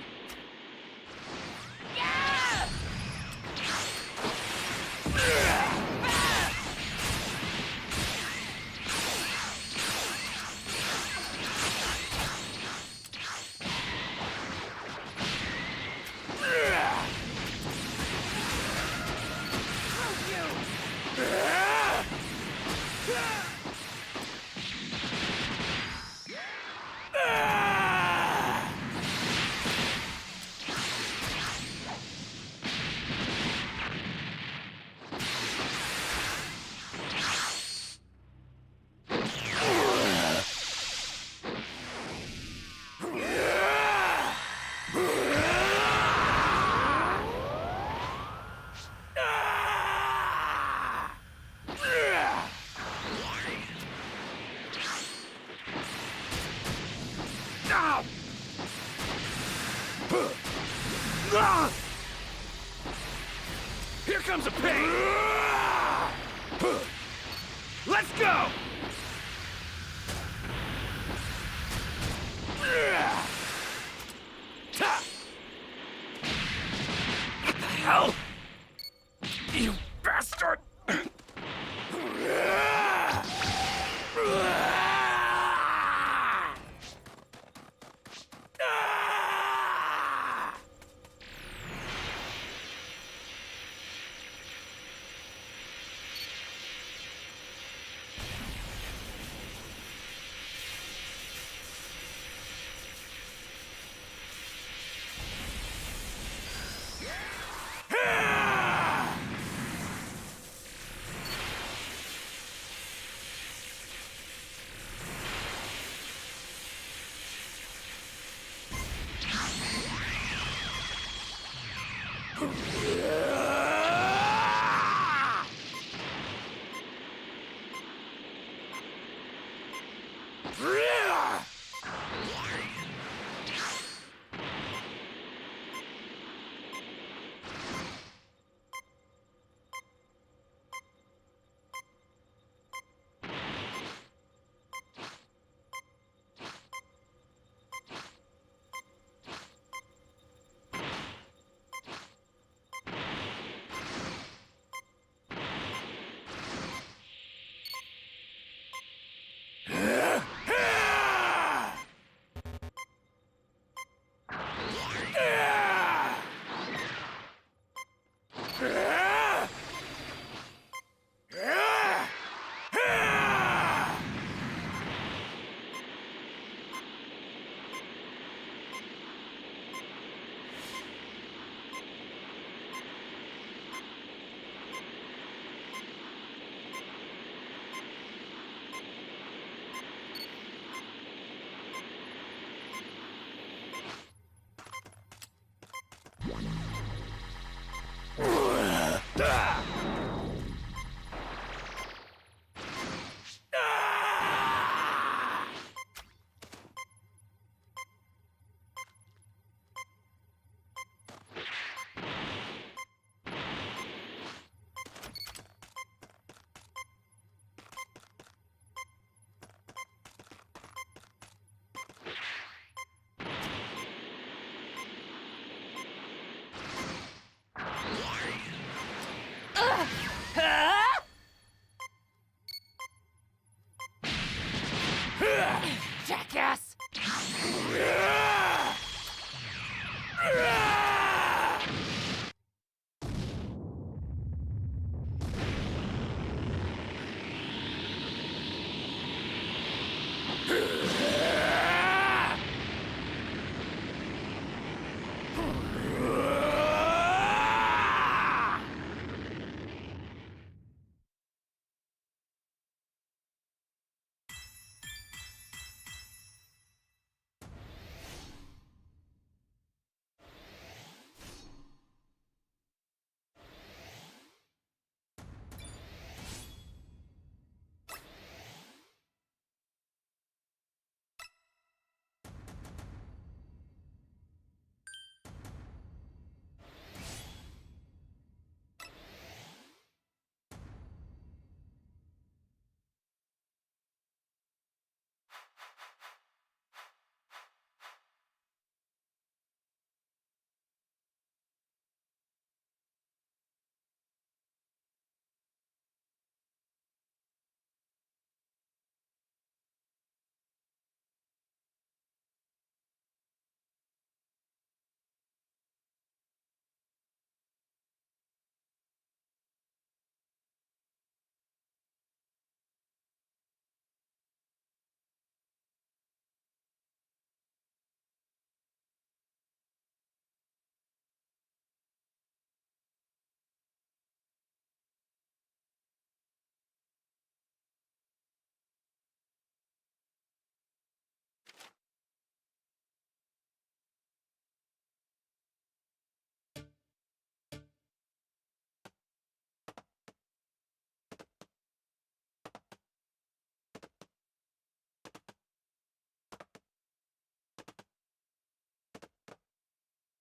comes a pain! Let's go! What the hell? You bastard! Jackass!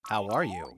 How are you?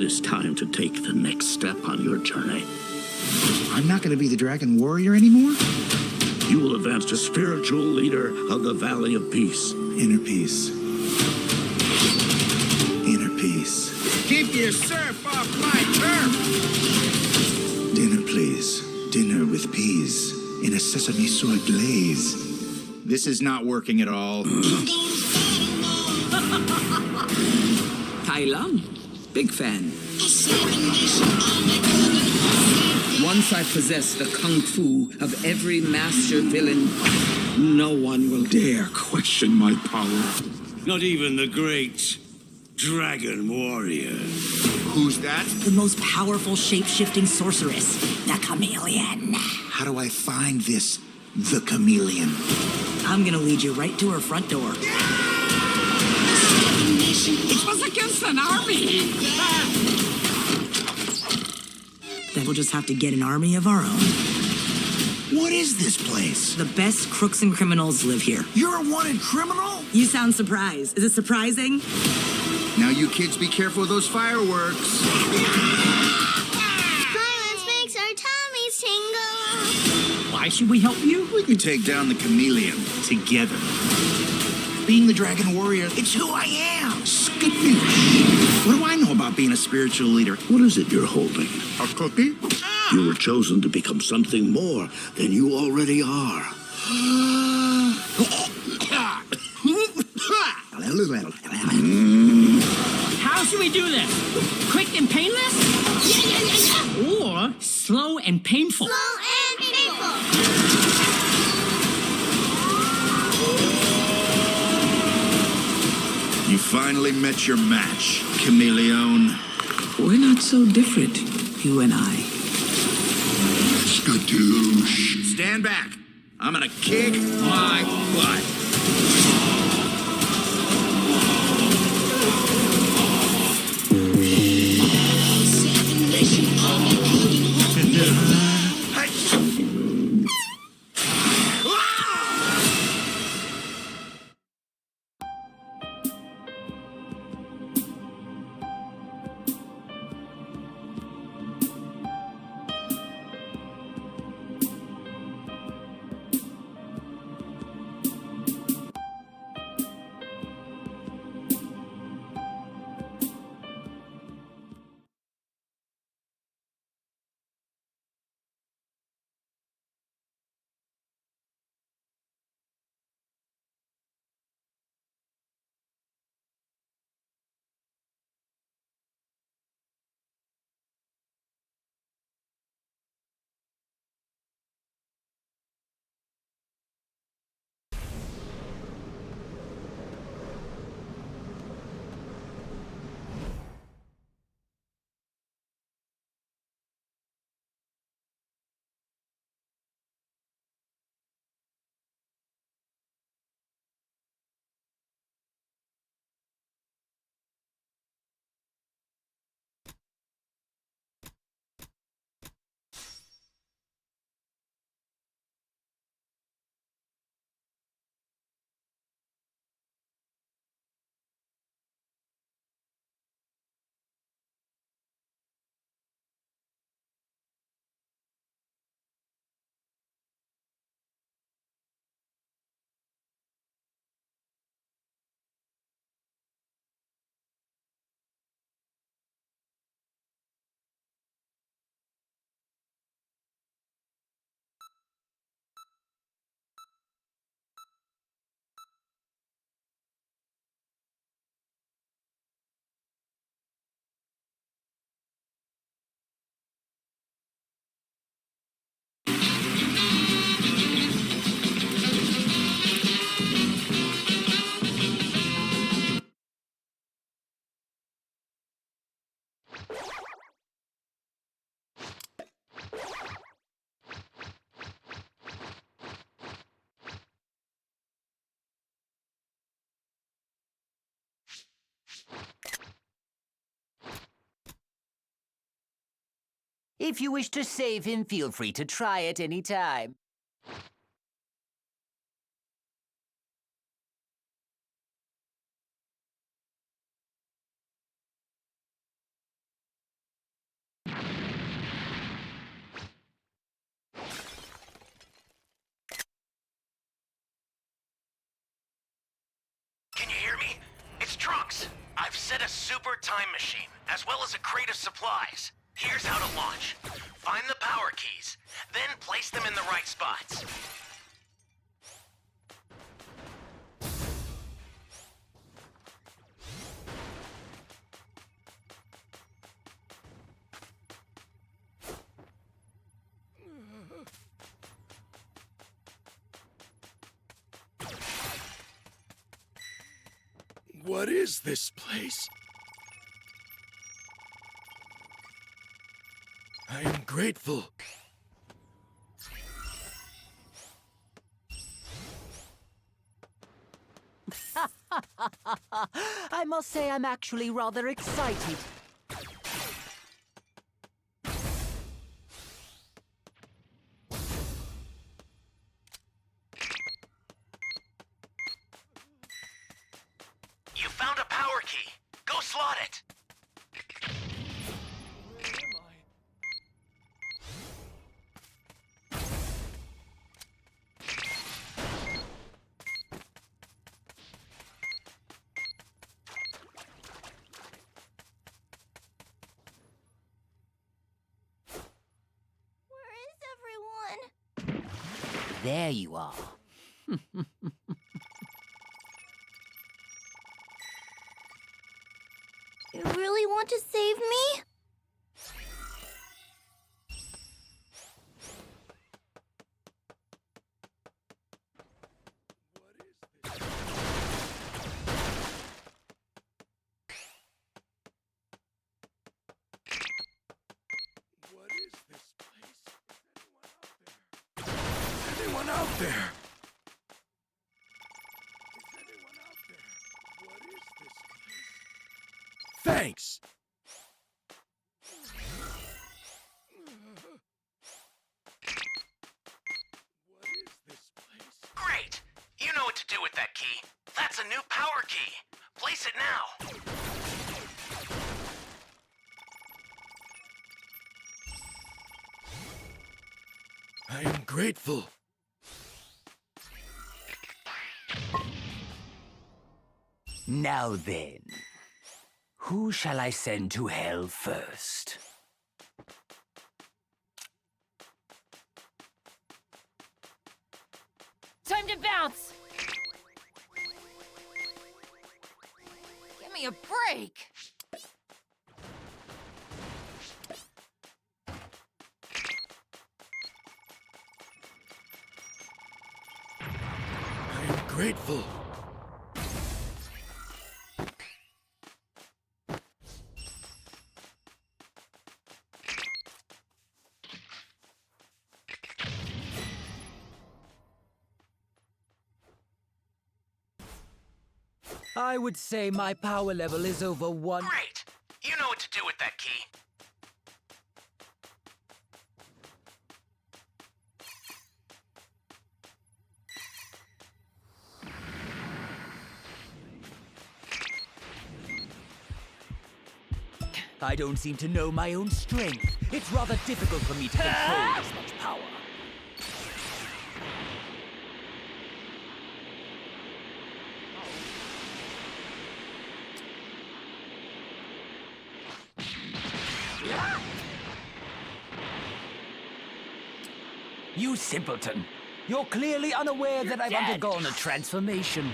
is time to take the next step on your journey. I'm not going to be the Dragon Warrior anymore? You will advance to spiritual leader of the Valley of Peace. Inner peace. Inner peace. Keep your surf off my turf! Dinner, please. Dinner with peas in a sesame soy glaze. This is not working at all. Tai Lung, big fan. Once I possess the kung fu of every master villain, no one will dare question my power. Not even the great Dragon Warrior. Who's that? The most powerful shape-shifting sorceress, the Chameleon. How do I find this, the Chameleon? I'm gonna lead you right to her front door. It was against an army! Then we'll just have to get an army of our own. What is this place? The best crooks and criminals live here. You're a wanted criminal? You sound surprised. Is it surprising? Now you kids be careful of those fireworks. Violence makes our tummies tingle. Why should we help you? We can take down the Chameleon together. Being the Dragon Warrior, it's who I am. Skittish. What do I know about being a spiritual leader? What is it you're holding? A cookie? You were chosen to become something more than you already are. How should we do this? Quick and painless? Or slow and painful? Slow and painful. You finally met your match, Chameleon. We're not so different, you and I. Skadoosh. Stand back. I'm gonna kick my butt. If you wish to save him, feel free to try it any time. Can you hear me? It's Trunks. I've set a super time machine, as well as a crate of supplies. Here's how to launch. Find the power keys, then place them in the right spots. What is this place? I am grateful. I must say I'm actually rather excited. You found a power key. Go slot it. Where is everyone? There you are. You really want to save me? What is this place? Is anyone out there? Is anyone out there? Is anyone out there? What is this place? Thanks! What is this place? Great! You know what to do with that key. That's a new power key. Place it now. I am grateful. Now then, who shall I send to hell first? Time to bounce! Give me a break! I am grateful. I would say my power level is over 1. Great! You know what to do with that key. I don't seem to know my own strength. It's rather difficult for me to control this much power. You simpleton! You're clearly unaware that I've undergone a transformation.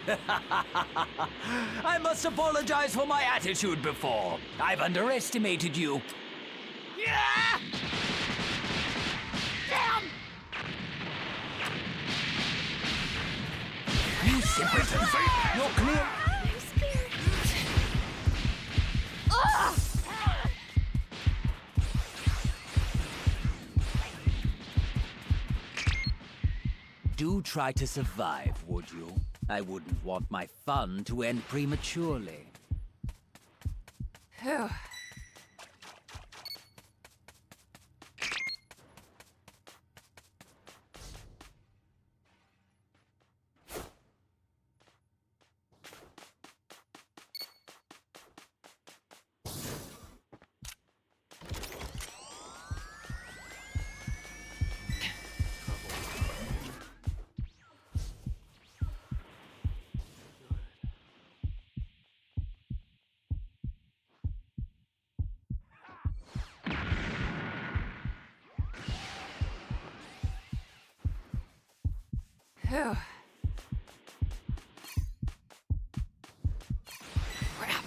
I must apologize for my attitude before. I've underestimated you. Yeah! Down! You simpleton! You're clear. I'm scared. Ugh! Do try to survive, would you? I wouldn't want my fun to end prematurely. Phew. Phew. Crap.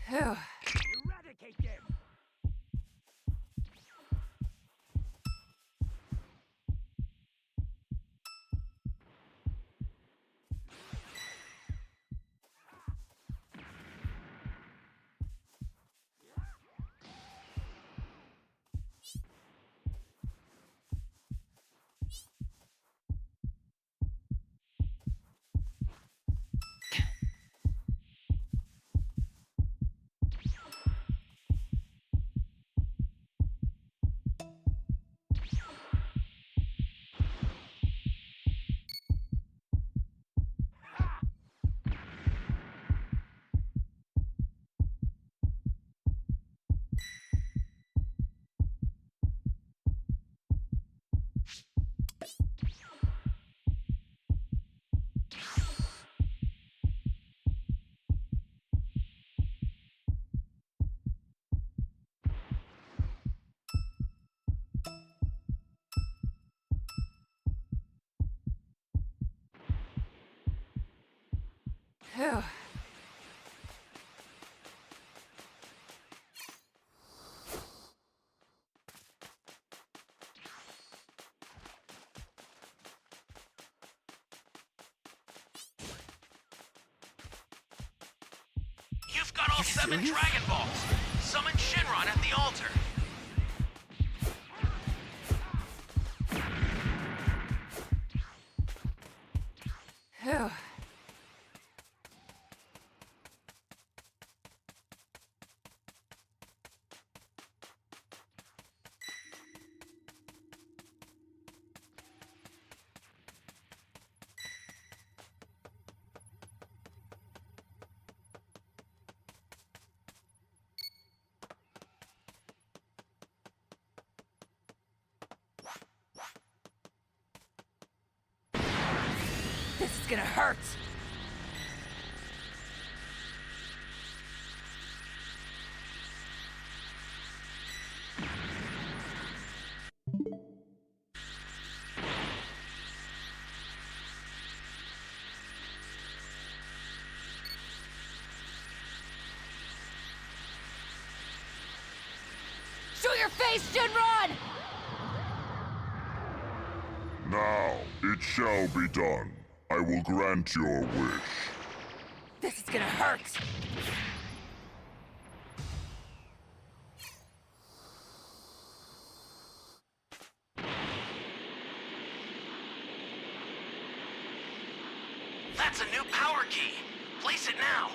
Phew. Eradicate them! Phew. You've got all 7 Dragon Balls. Summon Shenron at the altar. Phew. This is gonna hurt! Show your face, Shenron! Now it shall be done. I will grant your wish. This is gonna hurt! That's a new power key. Place it now.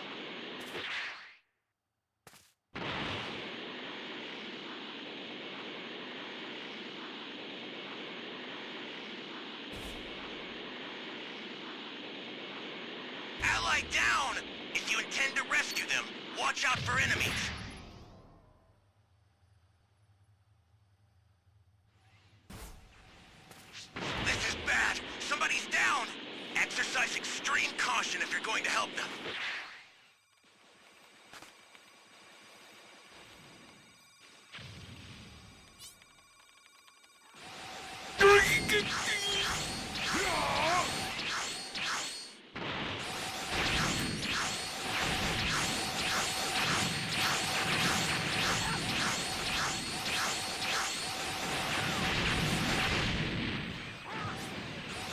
Ally down! If you intend to rescue them, watch out for enemies. This is bad! Somebody's down! Exercise extreme caution if you're going to help them.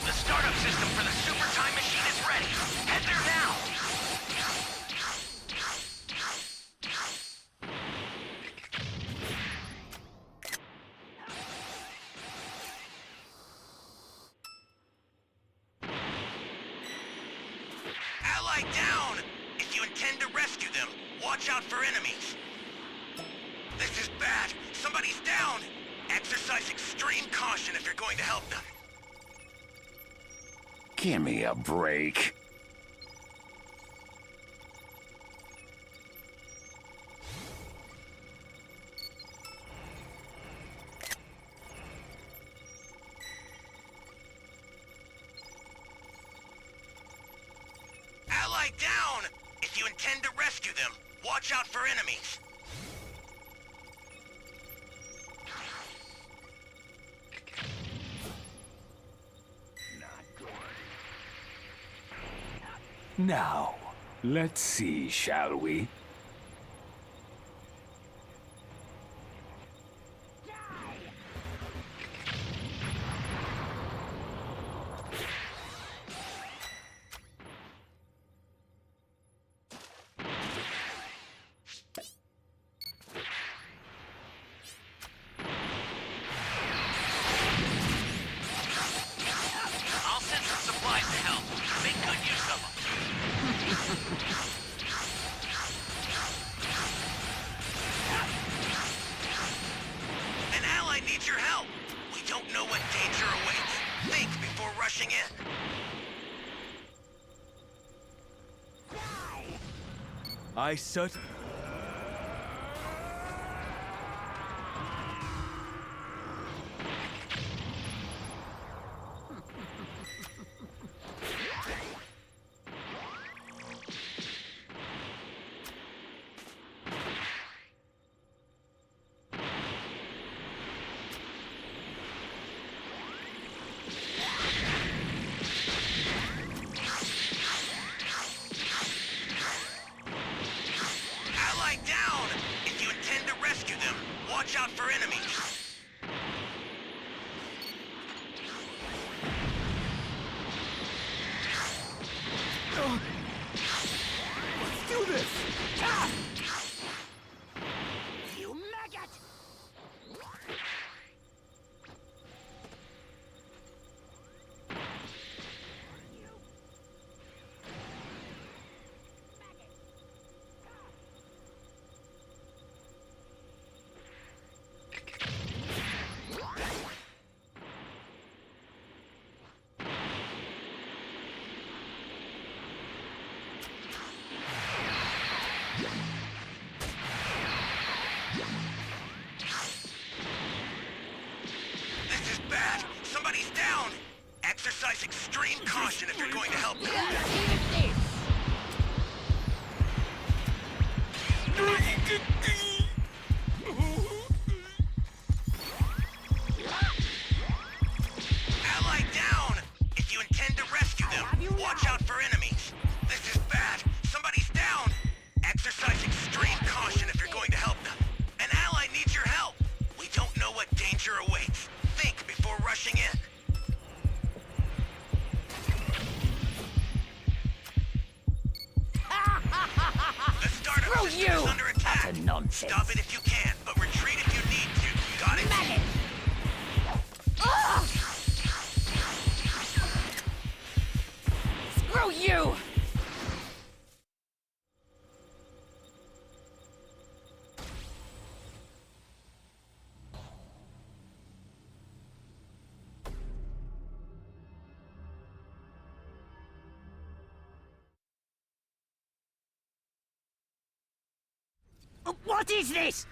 The startup system for the Super Time Machine is ready. Head there now. Ally down! If you intend to rescue them, watch out for enemies. This is bad. Somebody's down. Exercise extreme caution if you're going to help them. Give me a break. Ally down! If you intend to rescue them, watch out for enemies. Now, let's see, shall we? I'll send some supplies to help. Make good use of them. An ally needs your help. We don't know what danger awaits. Think before rushing in. I certainly... Ally down! If you intend to rescue them, watch out for enemies. Let's do this! Ah! You maggot! This is bad. Somebody's down. Exercise extreme caution if you're going to help them. Ally down! If you intend to rescue them, watch out for enemies. This is bad. Somebody's down. Exercise extreme caution if you're going to help them. An ally needs your help. We don't know what danger awaits. Think before rushing in. The startup Screw system is you! under attack. Utter nonsense. Stop it if you can, but retreat if you need to. Got it? Maggot! Ugh! Screw you! What is this?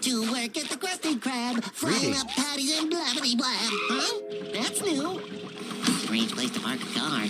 to work at the Krusty Krab, frying up patties and blabbity blab. Huh? That's new. Strange place to park a car.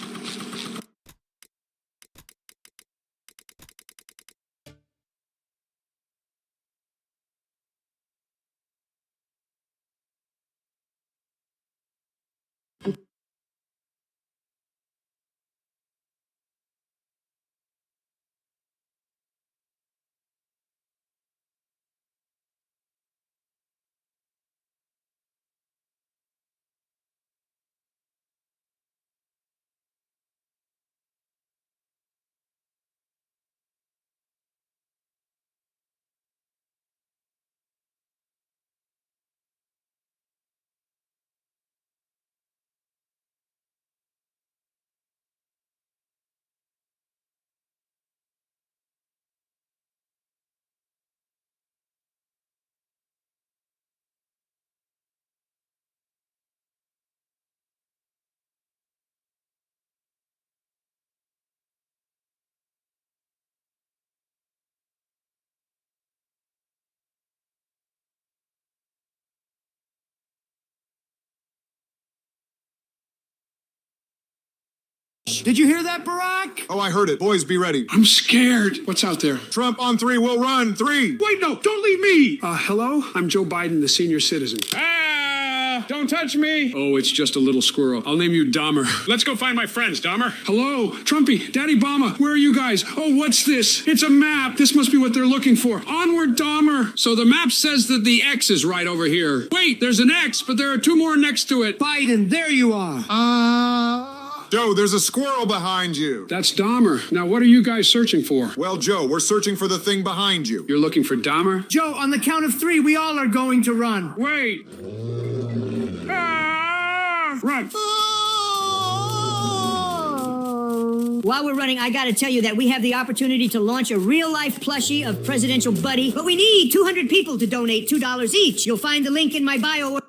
Did you hear that, Barack? Oh, I heard it. Boys, be ready. I'm scared. What's out there? Trump on 3, we'll run. 3. Wait, no, don't leave me. Hello? I'm Joe Biden, the senior citizen. Ah! Don't touch me. Oh, it's just a little squirrel. I'll name you Dahmer. Let's go find my friends, Dahmer. Hello? Trumpy, Daddy Bama, where are you guys? Oh, what's this? It's a map. This must be what they're looking for. Onward, Dahmer. So the map says that the X is right over here. Wait, there's an X, but there are 2 more next to it. Biden, there you are. Joe, there's a squirrel behind you. That's Dahmer. Now, what are you guys searching for? Well, Joe, we're searching for the thing behind you. You're looking for Dahmer? Joe, on the count of 3, we all are going to run. Wait. Run. While we're running, I gotta tell you that we have the opportunity to launch a real-life plushie of Presidential Buddy, but we need 200 people to donate $2 each. You'll find the link in my bio.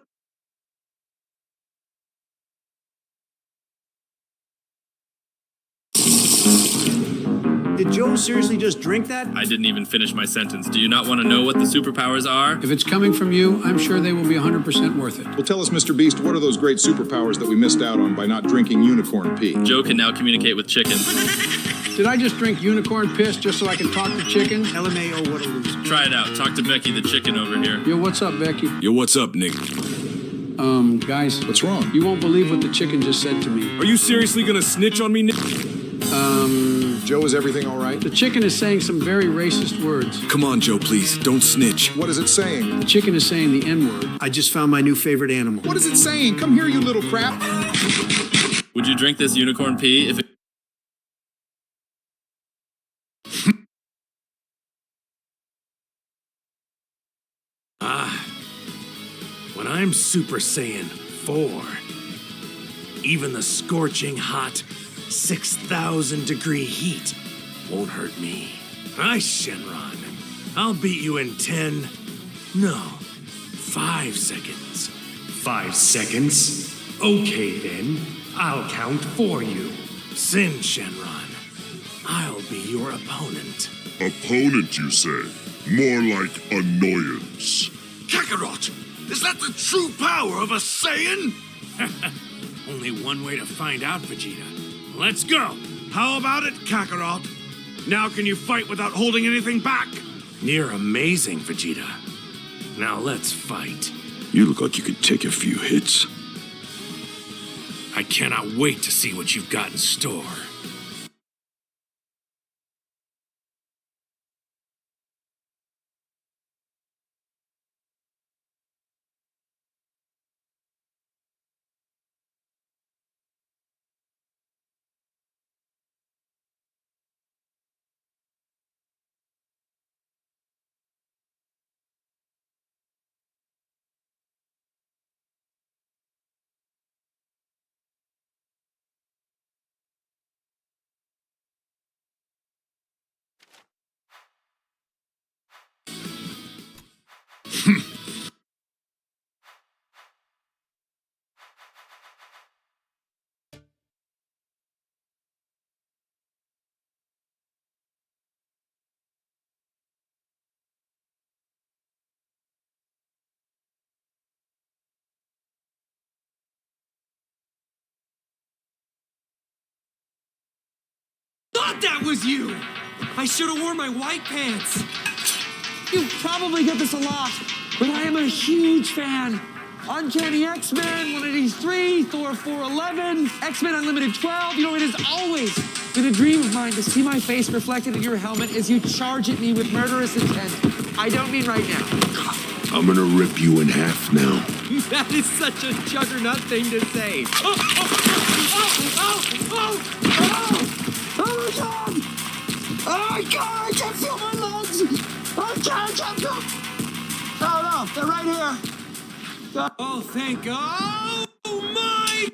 Did Joe seriously just drink that? I didn't even finish my sentence. Do you not want to know what the superpowers are? If it's coming from you, I'm sure they will be 100% worth it. Well, tell us, Mr. Beast, what are those great superpowers that we missed out on by not drinking unicorn pee? Joe can now communicate with chickens. Did I just drink unicorn piss just so I can talk to chickens? LMAO, what a loser. Try it out. Talk to Becky the chicken over here. Yo, what's up, Becky? Yo, what's up, Nick? Guys. What's wrong? You won't believe what the chicken just said to me. Are you seriously gonna snitch on me, Nick? Joe, is everything all right? The chicken is saying some very racist words. Come on, Joe, please. Don't snitch. What is it saying? The chicken is saying the N-word. I just found my new favorite animal. What is it saying? Come here, you little crap. Would you drink this unicorn pee if it... When I'm Super Saiyan 4, even the scorching hot 6,000 degree heat won't hurt me. Hi, Shenron. I'll beat you in 10, no, 5 seconds. 5 seconds? Okay then, I'll count for you. Sin, Shenron. I'll be your opponent. Opponent, you say? More like annoyance. Kakarot! Is that the true power of a Saiyan? Only one way to find out, Vegeta. Let's go! How about it, Kakarot? Now can you fight without holding anything back? You're amazing, Vegeta. Now let's fight. You look like you could take a few hits. I cannot wait to see what you've got in store. that was you! I should have worn my white pants. You probably get this a lot, but I am a huge fan. Uncanny X-Men, One of these 3, Thor 411, X-Men Unlimited 12. You know, it has always been a dream of mine to see my face reflected in your helmet as you charge at me with murderous intent. I don't mean right now. I'm gonna rip you in half now. That is such a juggernaut thing to say. Oh my God! Oh my God! I can't feel my legs! I can't feel... Oh no, they're right here. Oh, thank God! Oh my!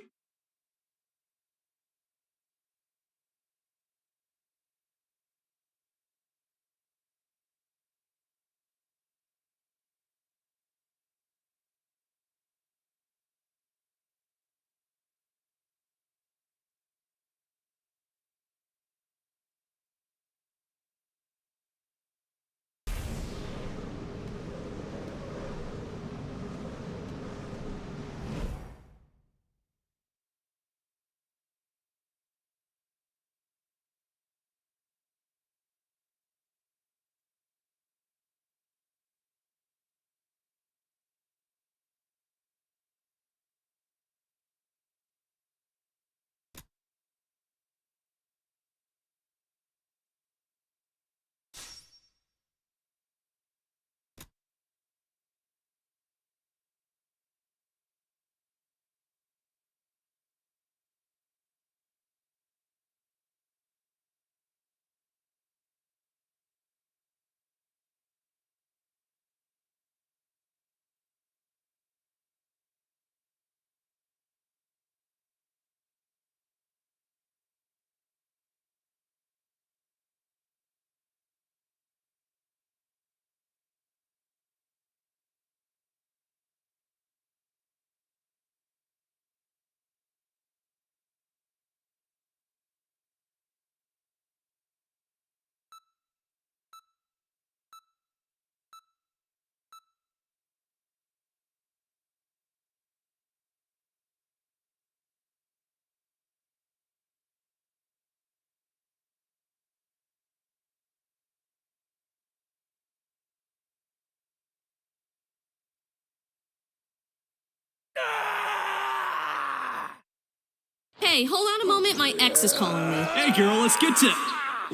Hey, hold on a moment. My ex is calling me. Hey, girl, let's get to...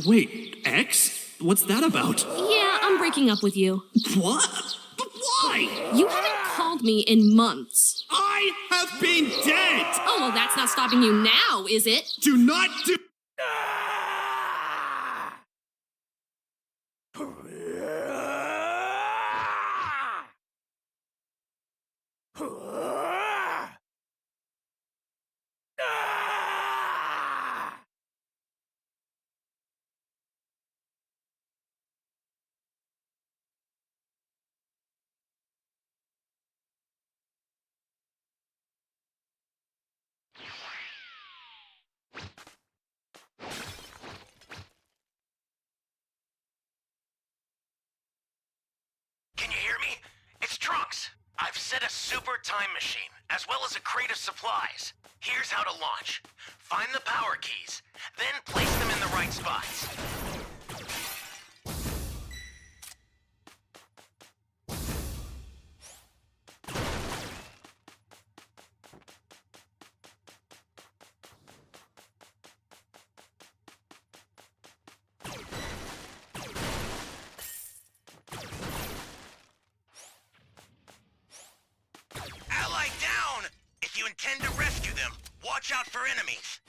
Wait, X? What's that about? Yeah, I'm breaking up with you. What? But why? You haven't called me in months. I have been dead! Oh, well, that's not stopping you now, is it? Do not do... Can you hear me? It's Trunks. I've set a super time machine, as well as a crate of supplies. Here's how to launch. Find the power keys, then place them in the right spots. Ally down! If you intend to rescue them, watch out for enemies.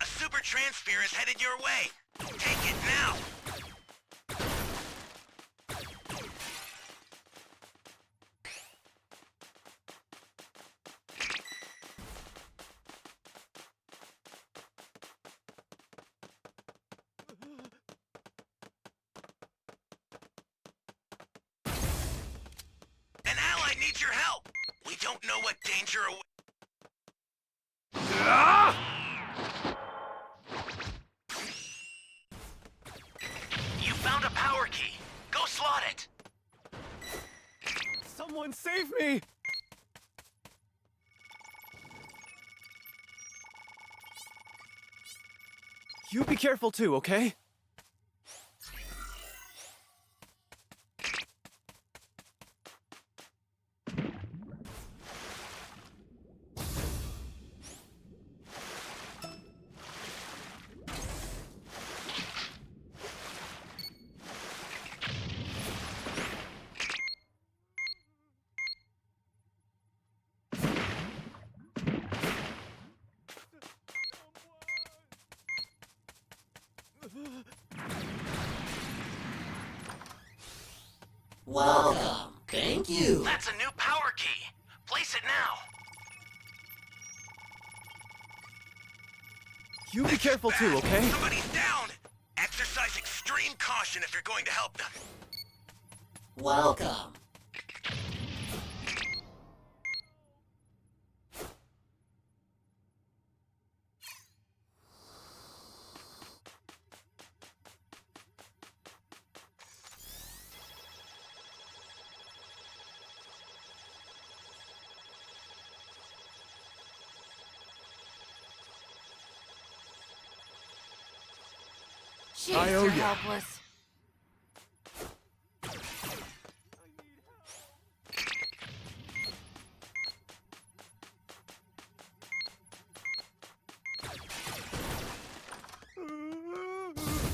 A super transfer is headed your way. Take it now. An ally needs your help. We don't know what danger awaits. You found a power key. Go slot it. Someone save me! You be careful too, okay? Welcome. Thank you. That's a new power key. Place it now. You be careful too, okay? Somebody's down. Exercise extreme caution if you're going to help them. Welcome. Jeez, I owe you're ya. helpless.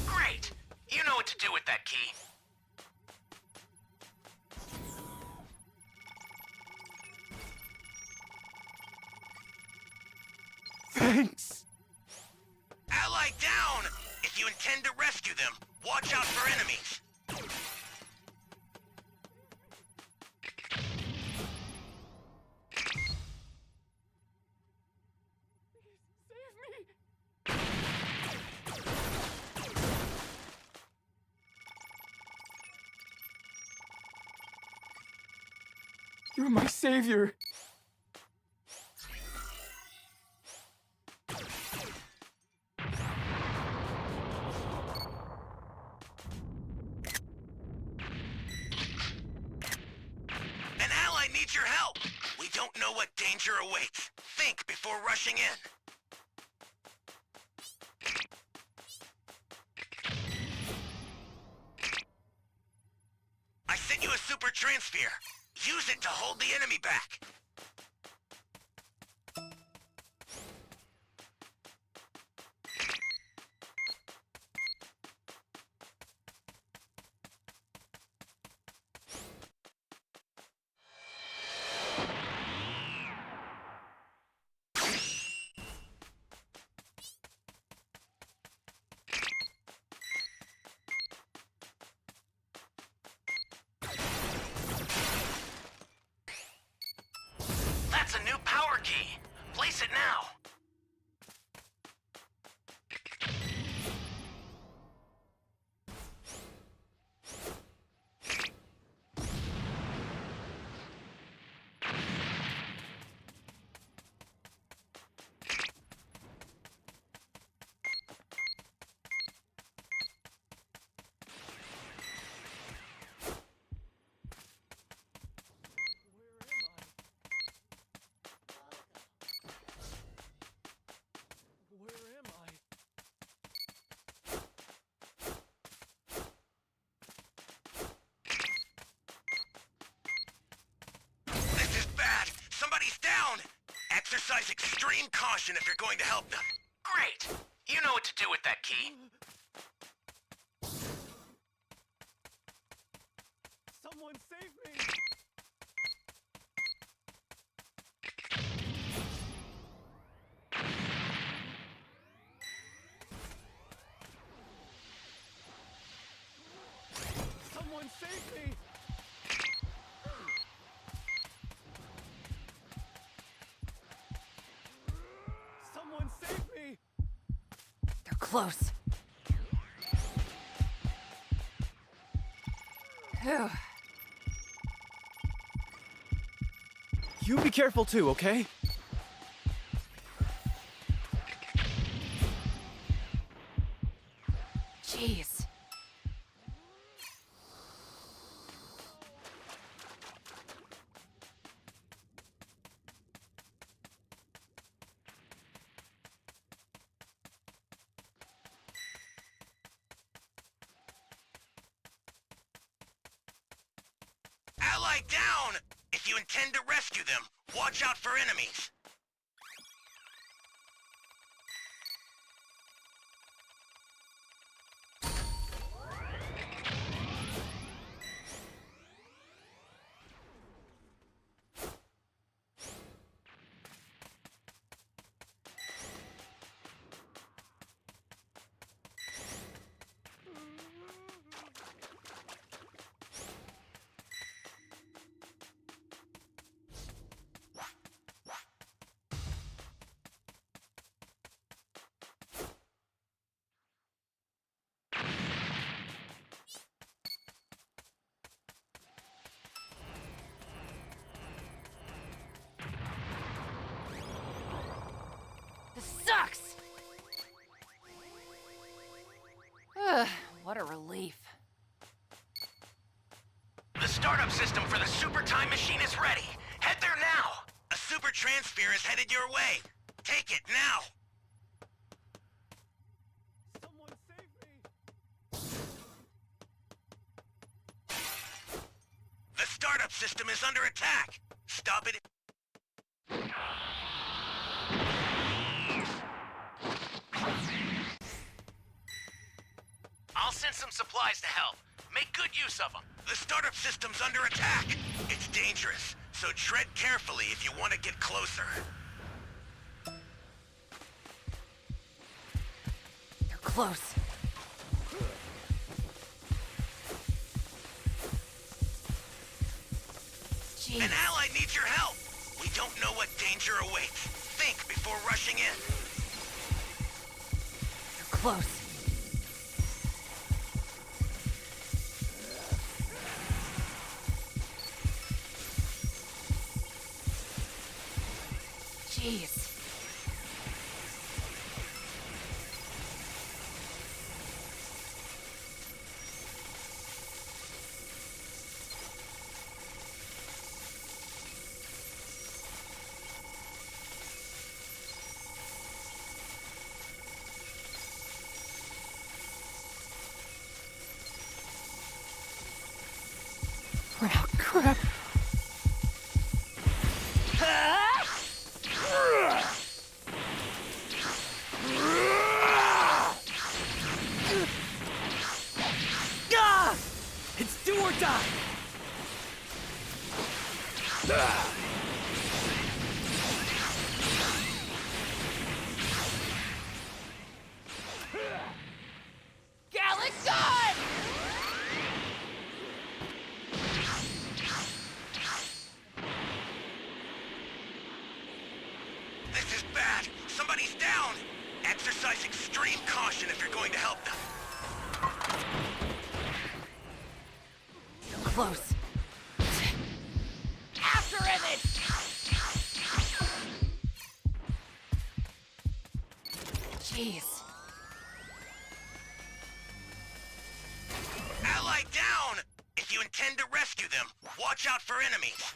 Great. You know what to do with that key. Thanks! Ally down! If you intend to rescue them, watch out for enemies. You're my savior! An ally needs your help. We don't know what danger awaits. Think before rushing in. I sent you a super transfer. Use it to hold the enemy back. That's a new power key. Place it now. Where am I? This is bad. Somebody's down. Exercise extreme caution if you're going to help them. Great. You know what to do with that key. Someone save me! Someone save me! Someone save me! They're close. Phew. You be careful too, okay? Jeez. Allied down! If you intend to rescue them, watch out for enemies. This sucks! Ugh, what a relief. The startup system for the super time machine is ready. Head there now. A super transfer is headed your way. Take it now. Someone save me! The startup system is under attack. Stop it. I'll send some supplies to help. Make good use of them. The startup system's under attack. It's dangerous, so tread carefully if you want to get closer. They're close. Jeez. An ally needs your help. We don't know what danger awaits. Think before rushing in. They're close. Jeez. Oh, crap. It's do or die! Gallic gun! This is bad. Somebody's down. Exercise extreme caution if you're going to help them. Close. After him! Jeez. Allied down! If you intend to rescue them, watch out for enemies.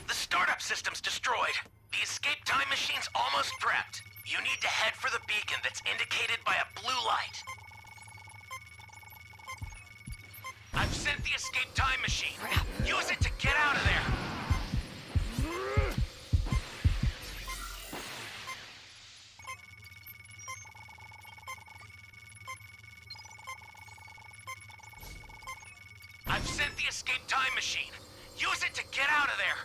The startup system's destroyed. The escape time machine's almost prepped. You need to head for the beacon that's indicated by a blue light. I've sent the escape time machine. Use it to get out of there. I've sent the escape time machine. Use it to get out of there.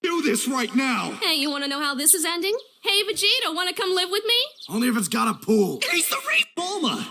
Do this right now! Hey, you want to know how this is ending? Hey, Vegeta, want to come live with me? Only if it's got a pool. He's the race Bulma!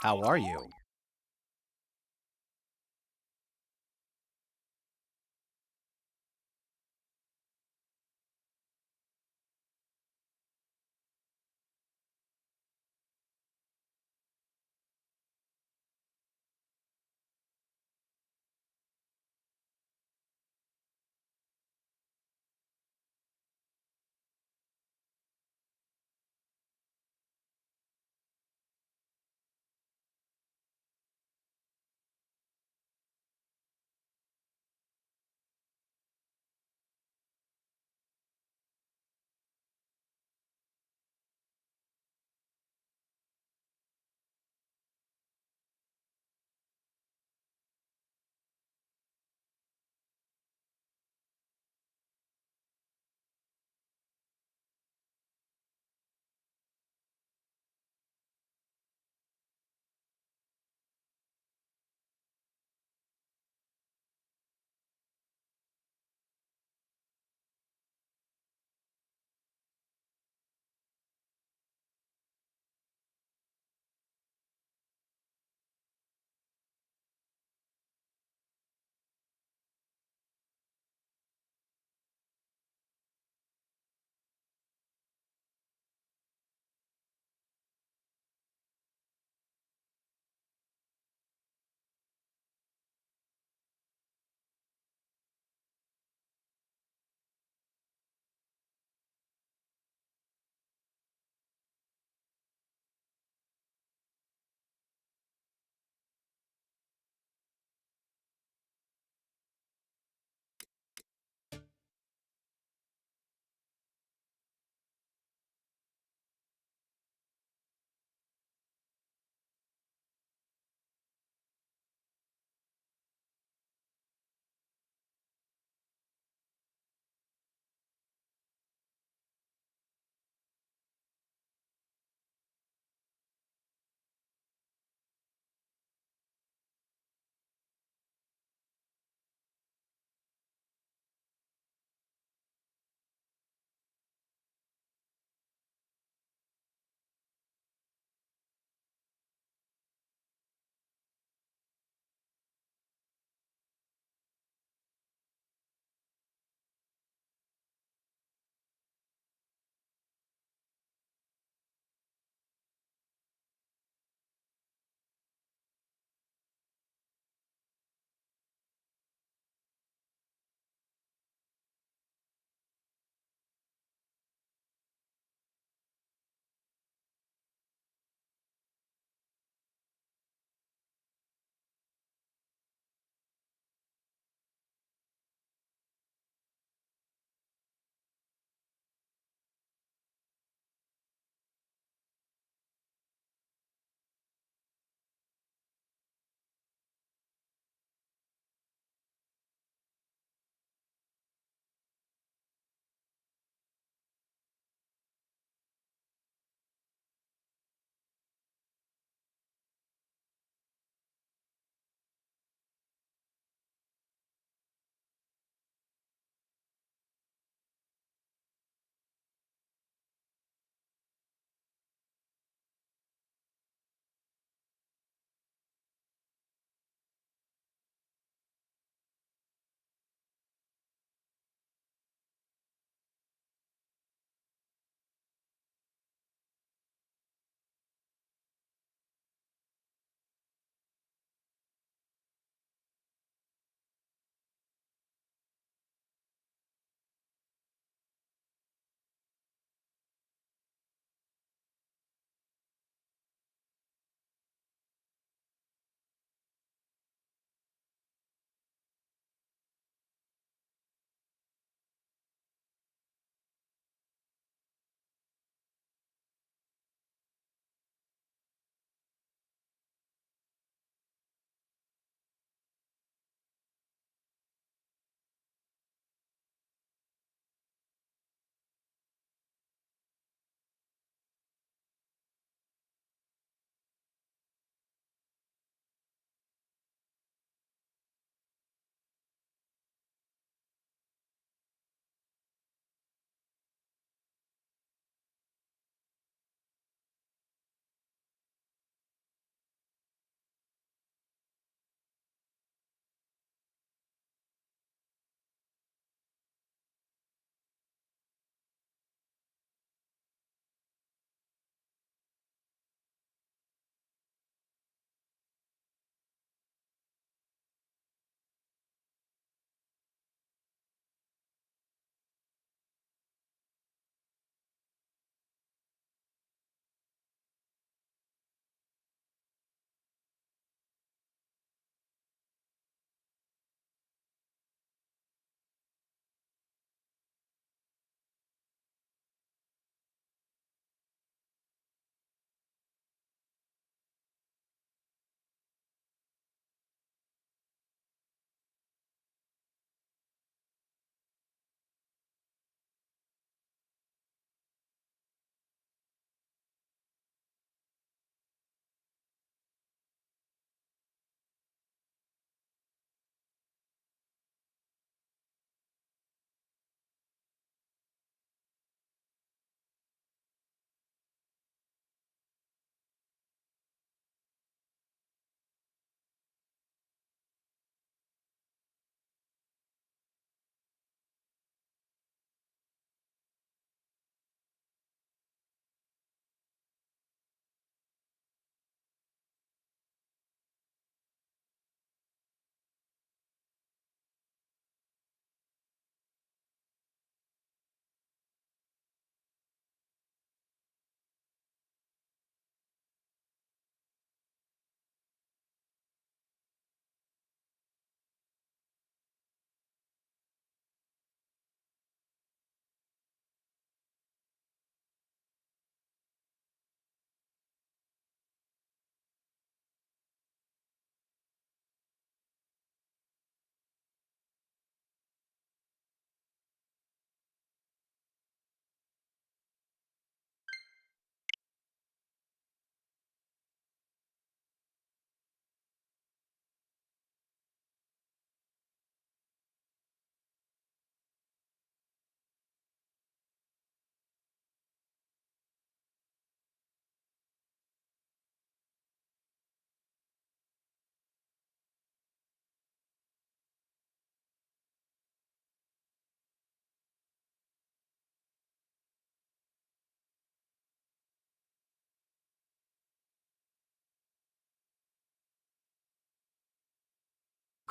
How are you?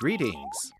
Greetings.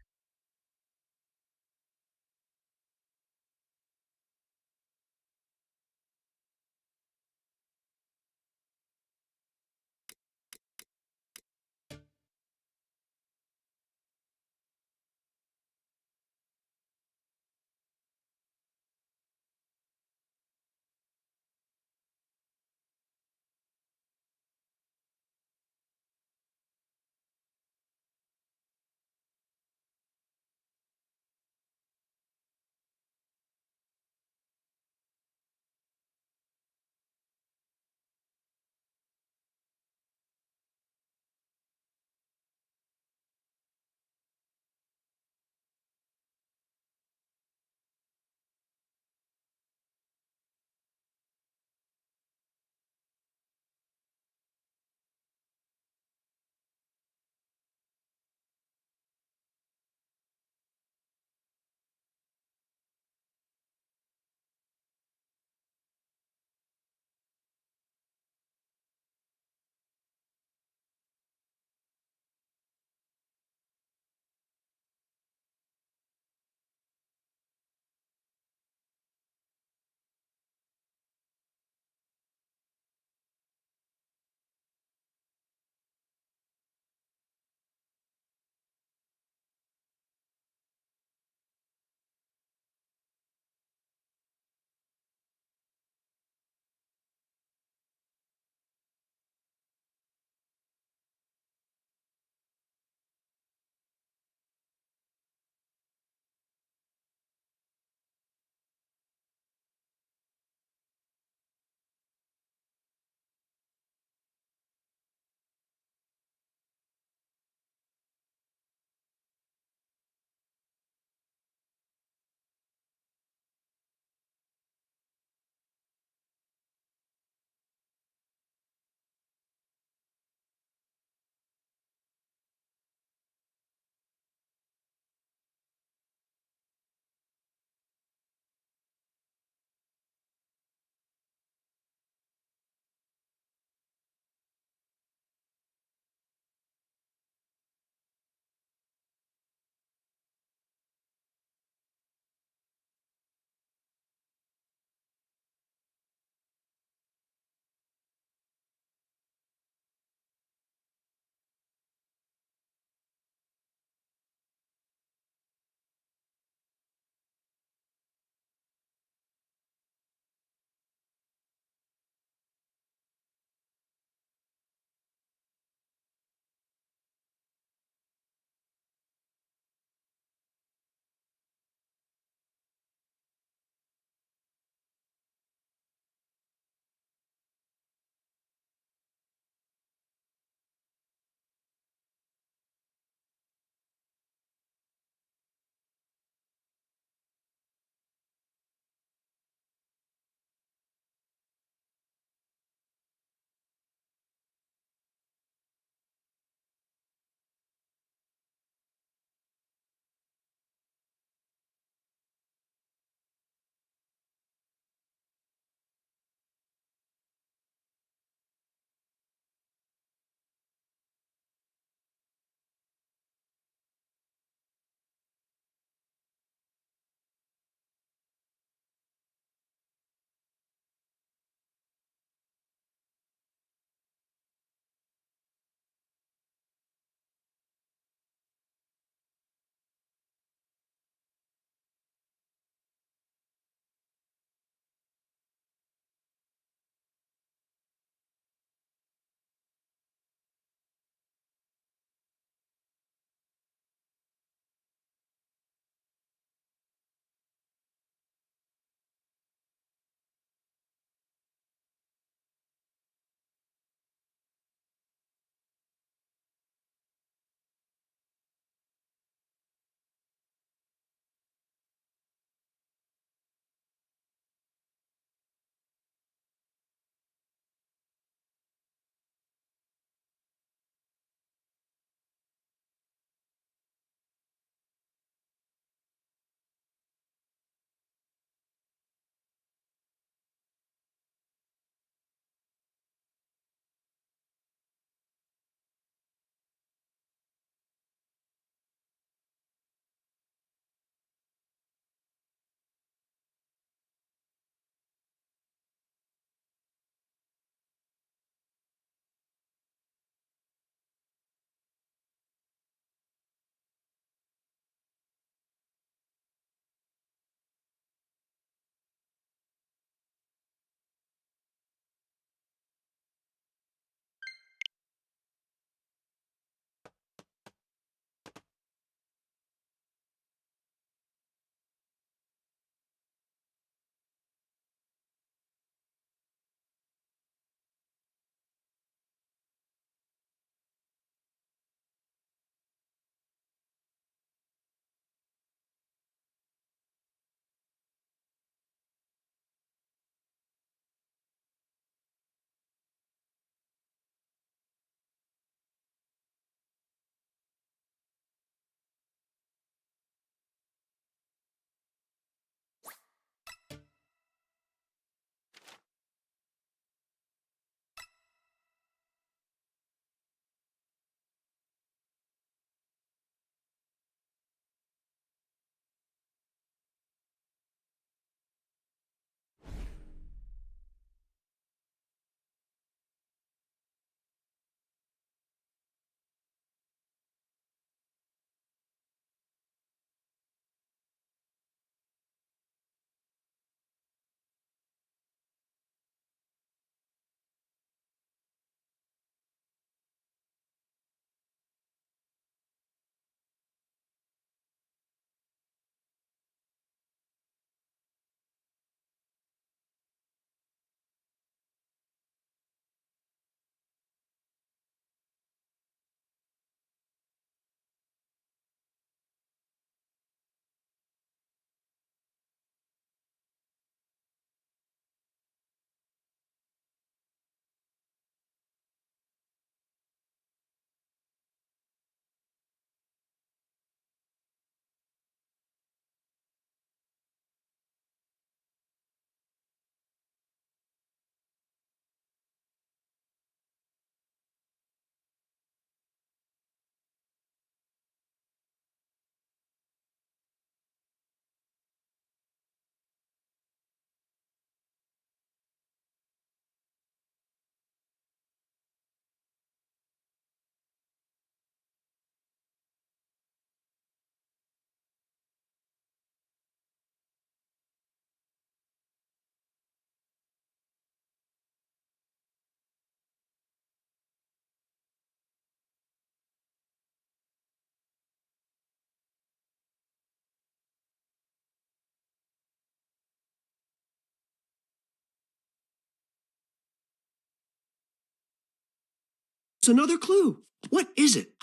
It's another clue. What is it?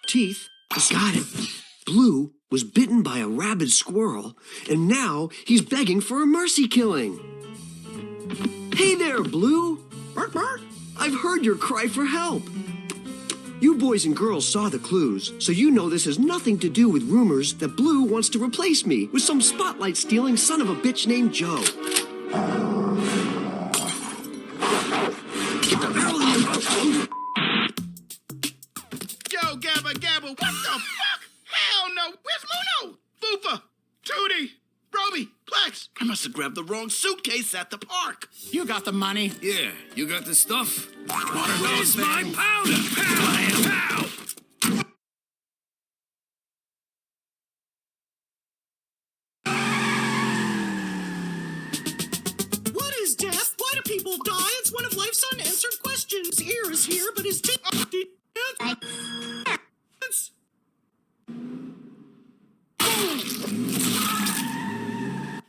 Teeth. Got it. Blue was bitten by a rabid squirrel, and now he's begging for a mercy killing. Hey there, Blue. Bark, bark. I've heard your cry for help. You boys and girls saw the clues, so you know this has nothing to do with rumors that Blue wants to replace me with some spotlight-stealing son of a bitch named Joe. Yo, Gabba Gabba, what the fuck? Hell no! Where's Muno? Foofa, Tootie, Roby, Plex. I must have grabbed the wrong suitcase at the park. You got the money? Yeah, you got the stuff? Where's my powder? Pow! Pow! What is death? Why do people die? It's one of life's unanswered questions. Ear is here, but his teeth.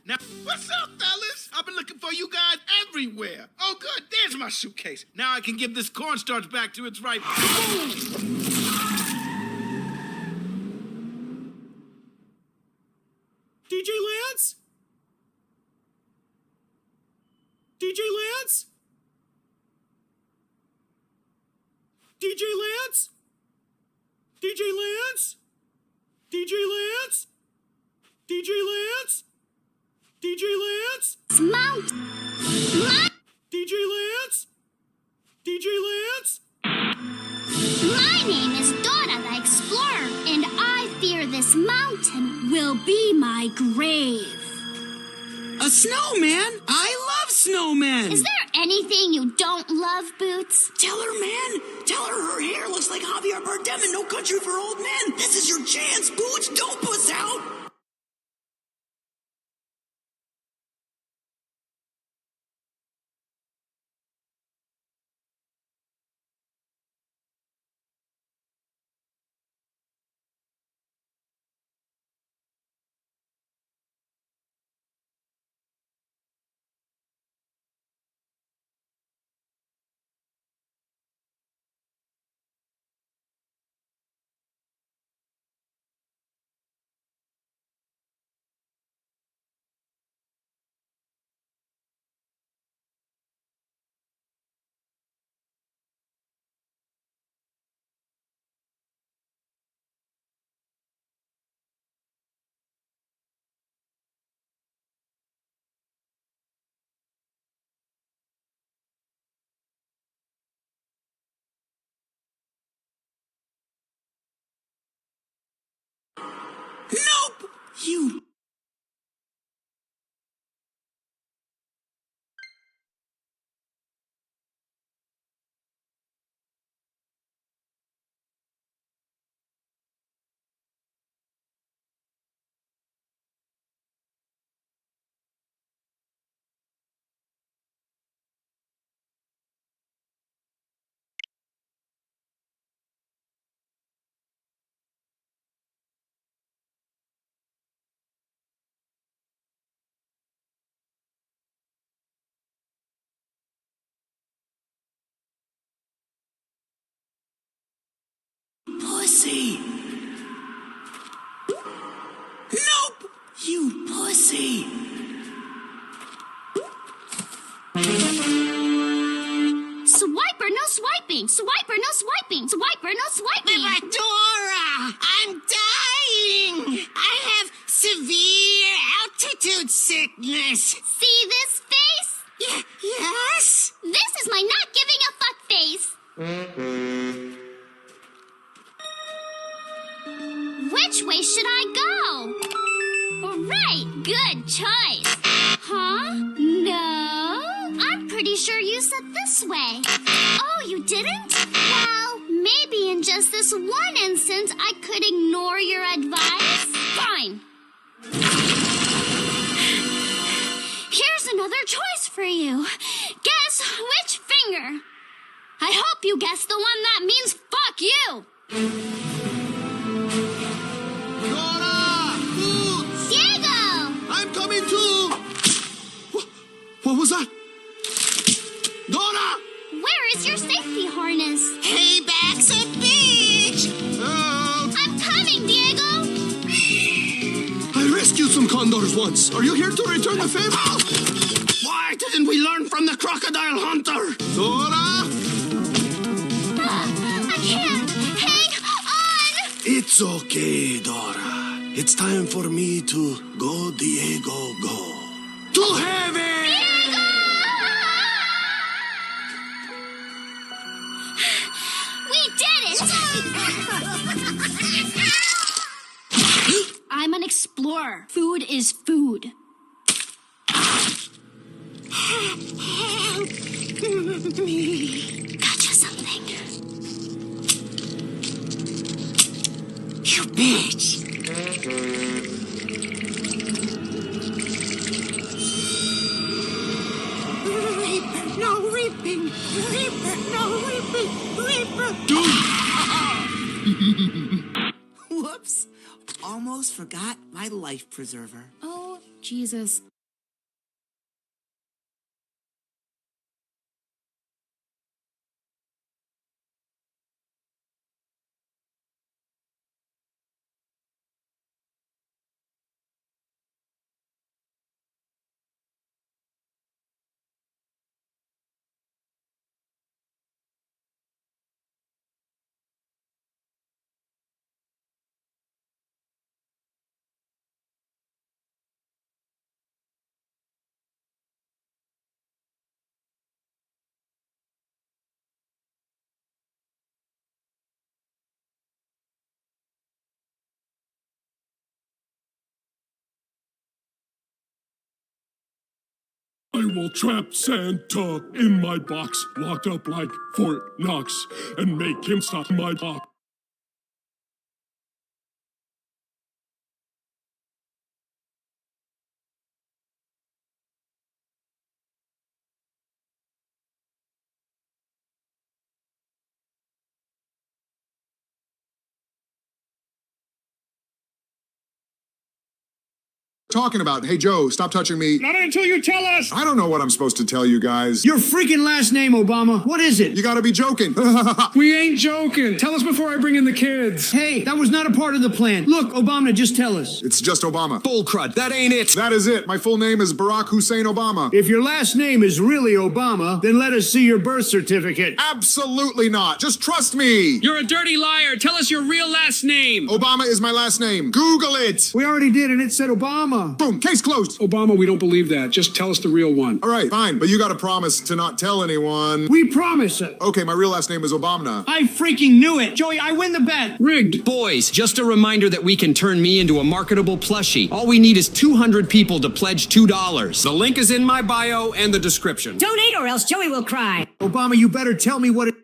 Now, what's up, fellas? I've been looking for you guys everywhere. Oh, good. There's my suitcase. Now I can give this cornstarch back to its right. DJ Lance? DJ Lance? DJ Lance? DJ Lance? DJ Lance? DJ Lance? DJ Lance? Mount! DJ Lance? DJ Lance? My name is Dora the Explorer, and I fear this mountain will be my grave. A snowman? I love snowmen! Is there anything you don't love, Boots? Tell her, man! Tell her hair looks like Javier Bardem in No Country for Old Men! This is your chance, Boots! Don't puss out! Nope! You... Pussy! Nope! You pussy! Swiper, no swiping! Swiper, no swiping! Swiper, no swiping! But Dora, I'm dying! I have severe altitude sickness. See this face? Yes? This is my not giving a fuck face. Which way should I go? Right, good choice. Huh? No? I'm pretty sure you said this way. Oh, you didn't? Well, maybe in just this one instance I could ignore your advice. Fine. Here's another choice for you. Guess which finger? I hope you guessed the one that means fuck you. Dora! Boots! Diego! I'm coming too! What was that? Dora! Where is your safety harness? Hey, some condors once. Are you here to return the favor? Why didn't we learn from the crocodile hunter? Dora? I can't. Hang on! It's okay, Dora. It's time for me to go, Diego, go. To heaven! We did it! I'm an explorer. Food is food. Help me. Gotcha something. You bitch. Reaper, no reaping. Reaper, no reaping. Reaper. Whoops. Almost forgot my life preserver. Oh, Jesus. I will trap Santa in my box, locked up like Fort Knox, and make him stop my box. Talking about, hey Joe, stop touching me. Not until you tell us! I don't know what I'm supposed to tell you guys. Your freaking last name, Obama. What is it? You gotta be joking. We ain't joking. Tell us before I bring in the kids. Hey, that was not a part of the plan. Look, Obama, just tell us. It's just Obama. Bull crud, that ain't it. That is it. My full name is Barack Hussein Obama. If your last name is really Obama, then let us see your birth certificate. Absolutely not. Just trust me. You're a dirty liar. Tell us your real last name. Obama is my last name. Google it. We already did, and it said Obama. Boom, case closed. Obama, we don't believe that. Just tell us the real one. All right, fine, but you gotta promise to not tell anyone. We promise it. Okay, my real last name is Obama. I freaking knew it. Joey, I win the bet. Rigged. Boys, just a reminder that we can turn me into a marketable plushie. All we need is 200 people to pledge $2. The link is in my bio and the description. Donate or else Joey will cry. Obama, you better tell me what it...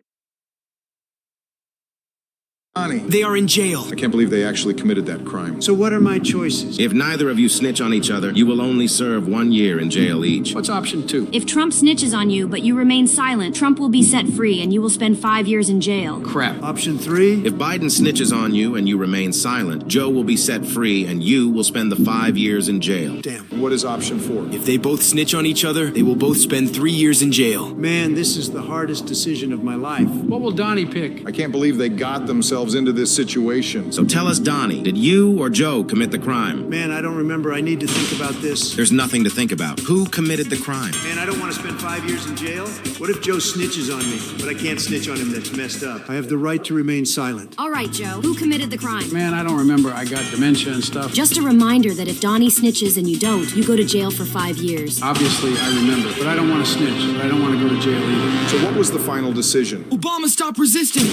They are in jail. I can't believe they actually committed that crime. So what are my choices? If neither of you snitch on each other, you will only serve 1 year in jail each. What's option 2? If Trump snitches on you, but you remain silent, Trump will be set free and you will spend 5 years in jail. Crap. Option 3? If Biden snitches on you and you remain silent, Joe will be set free and you will spend the 5 years in jail. Damn. What is option 4? If they both snitch on each other, they will both spend 3 years in jail. Man, this is the hardest decision of my life. What will Donnie pick? I can't believe they got themselves into this situation. So tell us, Donnie, did you or Joe commit the crime? Man, I don't remember. I need to think about this. There's nothing to think about. Who committed the crime? Man, I don't want to spend 5 years in jail. What if Joe snitches on me? But I can't snitch on him. That's messed up. I have the right to remain silent. All right, Joe. Who committed the crime? Man, I don't remember. I got dementia and stuff. Just a reminder that if Donnie snitches and you don't, you go to jail for 5 years. Obviously, I remember, but I don't want to snitch. But I don't want to go to jail either. So what was the final decision? Obama, stop resisting.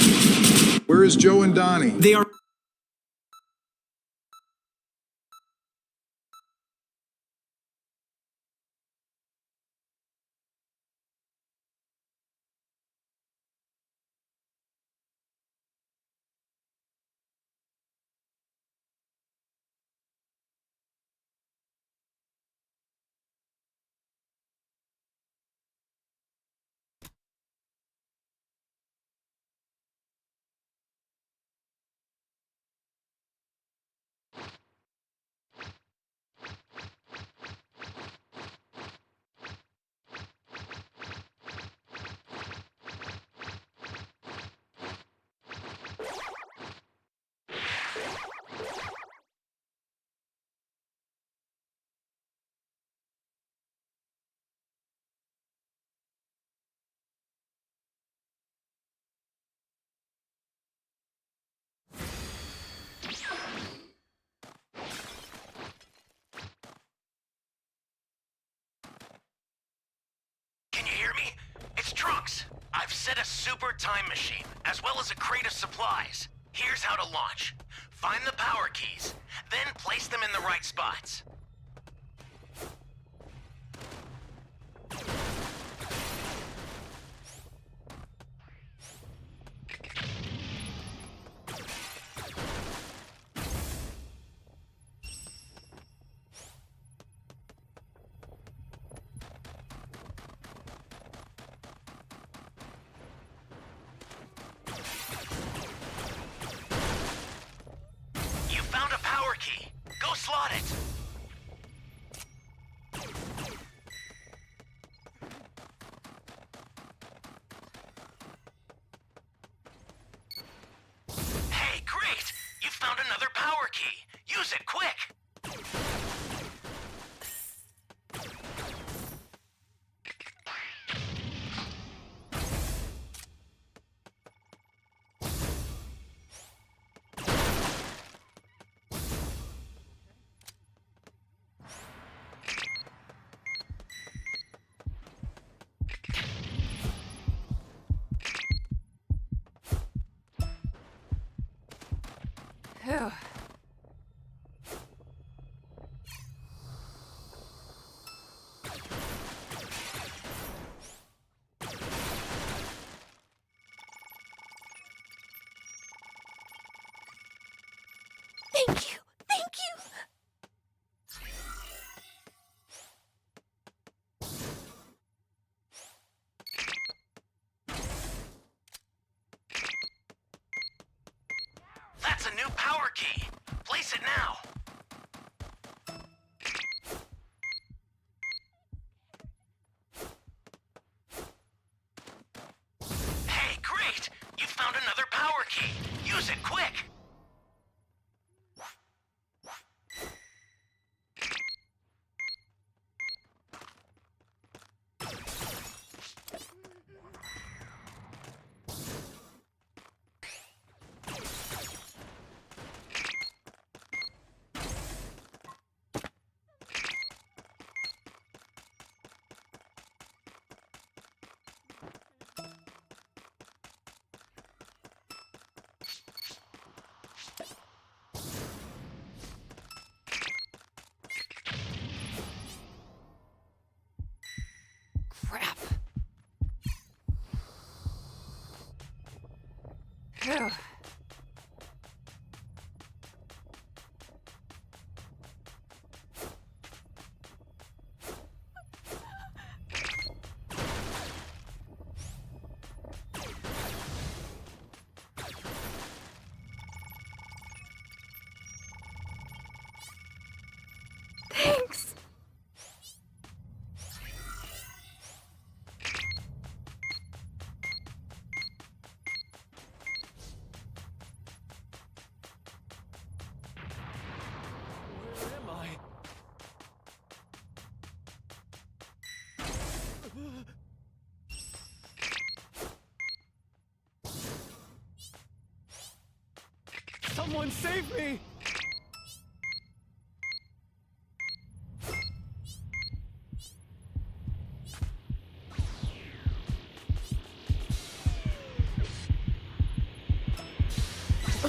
Where is Joe and Donnie? They are super time machine, as well as a crate of supplies. Here's how to launch. Find the power keys, then place them in the right spots. You found a power key. Go slot it. Hey, great! You found another power key. Use it quick. Phew. Thank you. Thank you. That's a new power key. Place it now. Hey, great! You found another power key. Use it quick. Crap. Phew. Thanks. Where am I? Someone save me!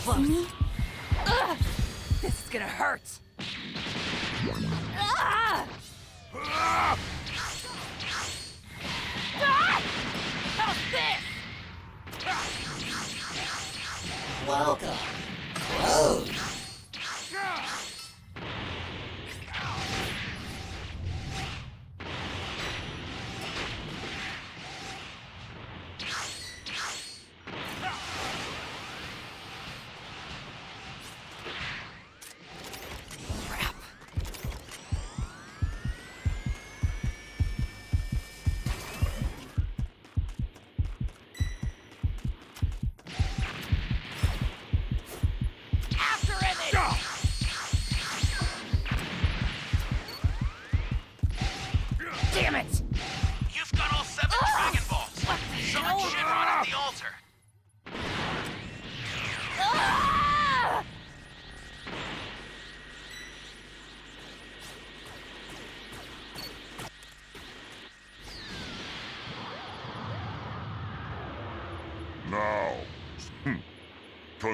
Close. Ugh! This is gonna hurt. Ah! Ah! How's this? Welcome. Whoa.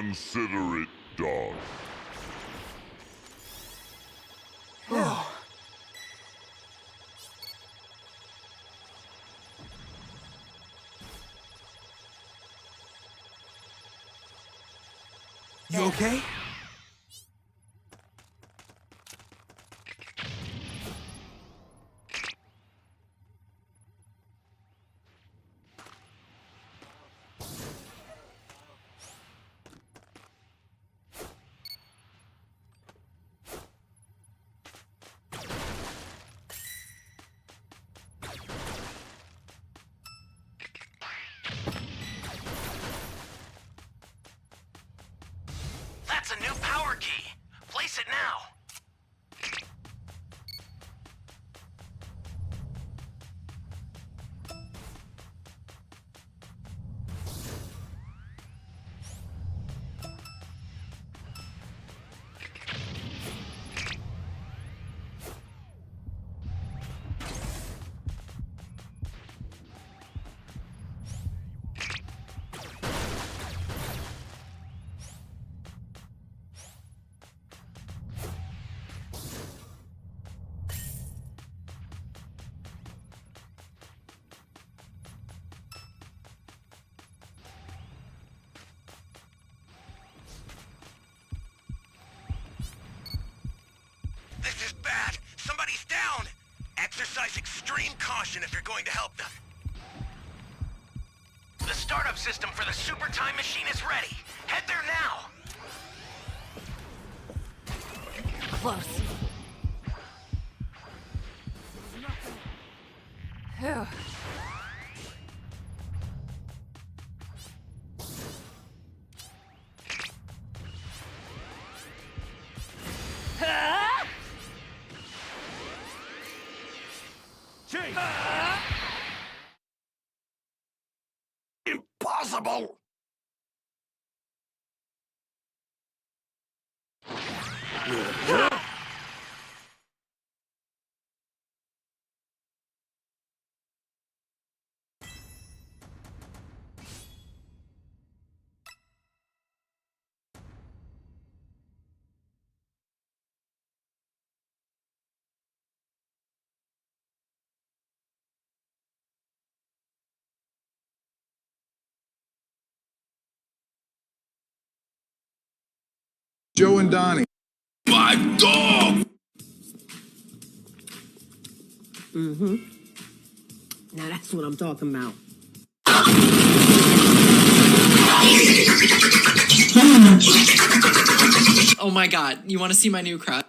consider it done. You okay? That's a new power key. Place it now. This is bad. Somebody's down. Exercise extreme caution if you're going to help them. The startup system for the super time machine is ready. Head there now. Close. Phew. Ah! Impossible! Joe and Donnie. My dog! Mm-hmm. Now that's what I'm talking about. Oh my god, you want to see my new crush?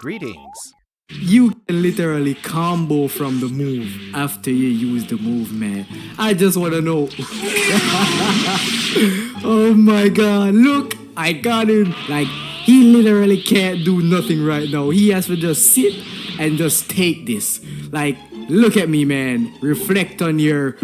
Greetings. You can literally combo from the move after you use the move, man. I just want to know. Oh my god, look, I got him. Like, he literally can't do nothing right now. He has to just sit and just take this. Like, look at me, man. Reflect on your...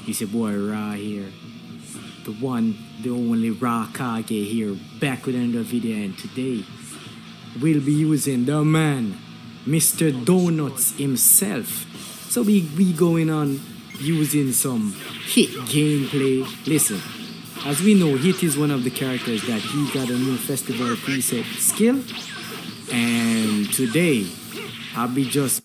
It's your boy Ra here. The one, the only Ra Kage here, back with another video, and today we'll be using the man, Mr. Donuts himself. So we going on using some Hit gameplay. Listen, as we know, Hit is one of the characters that he got a new festival preset skill, and today I'll be just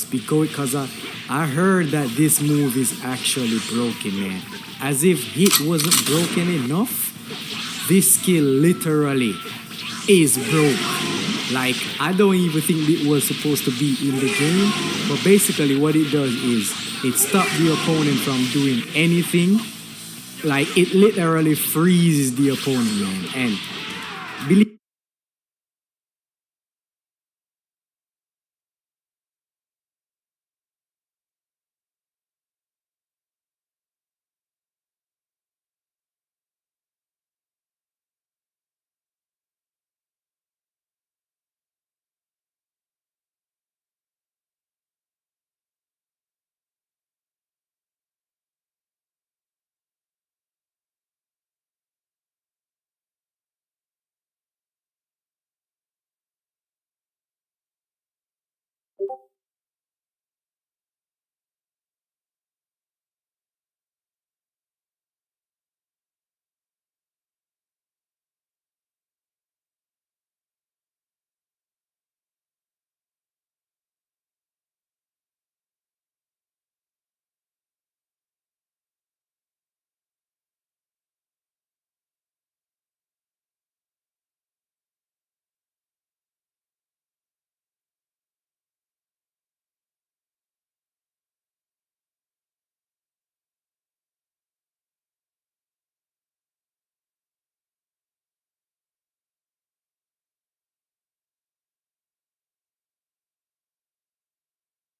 because I heard that this move is actually broken, man. As if Hit wasn't broken enough, this skill literally is broke. Like, I don't even think it was supposed to be in the game, but basically what it does is it stops the opponent from doing anything. Like, it literally freezes the opponent, man. And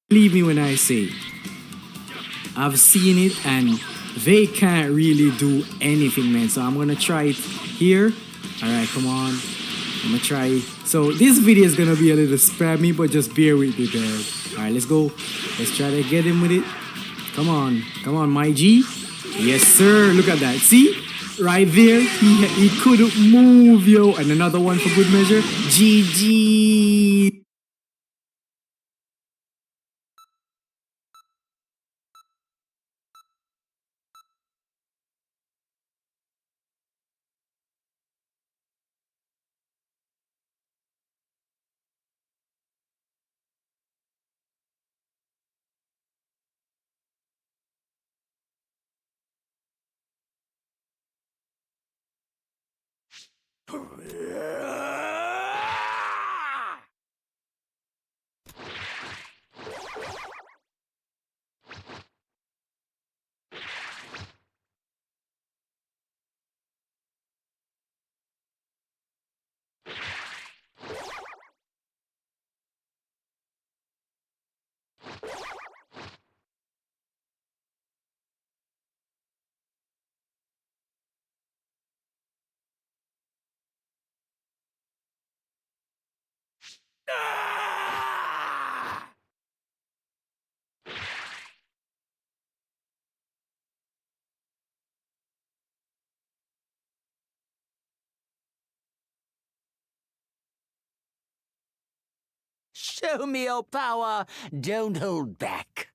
believe me when I say I've seen it and they can't really do anything, man. So I'm gonna try it here. Alright, come on. I'm gonna try. So this video is gonna be a little spammy, but just bear with me, man. Alright, let's go. Let's try to get him with it. Come on, my G. Yes, sir. Look at that. See? Right there, he couldn't move, yo. And another one for good measure. GG. Show me your power. Don't hold back.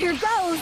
Here goes!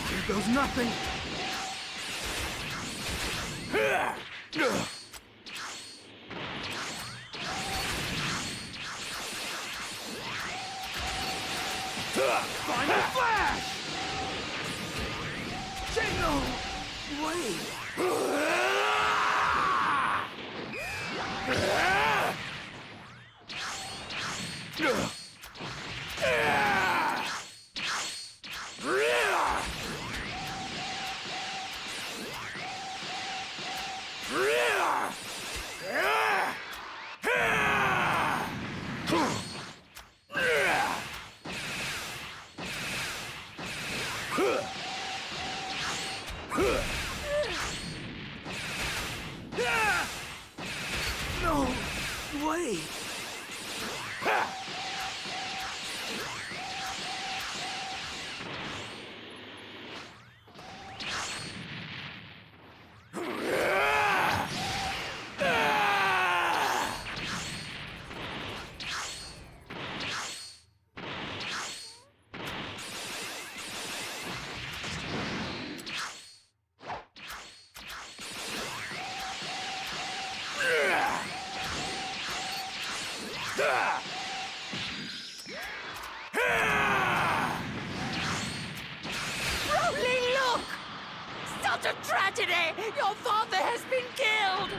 Here goes nothing. Final flash! Jingle! Wait! No way! Rowling, look! Such a tragedy! Your father has been killed!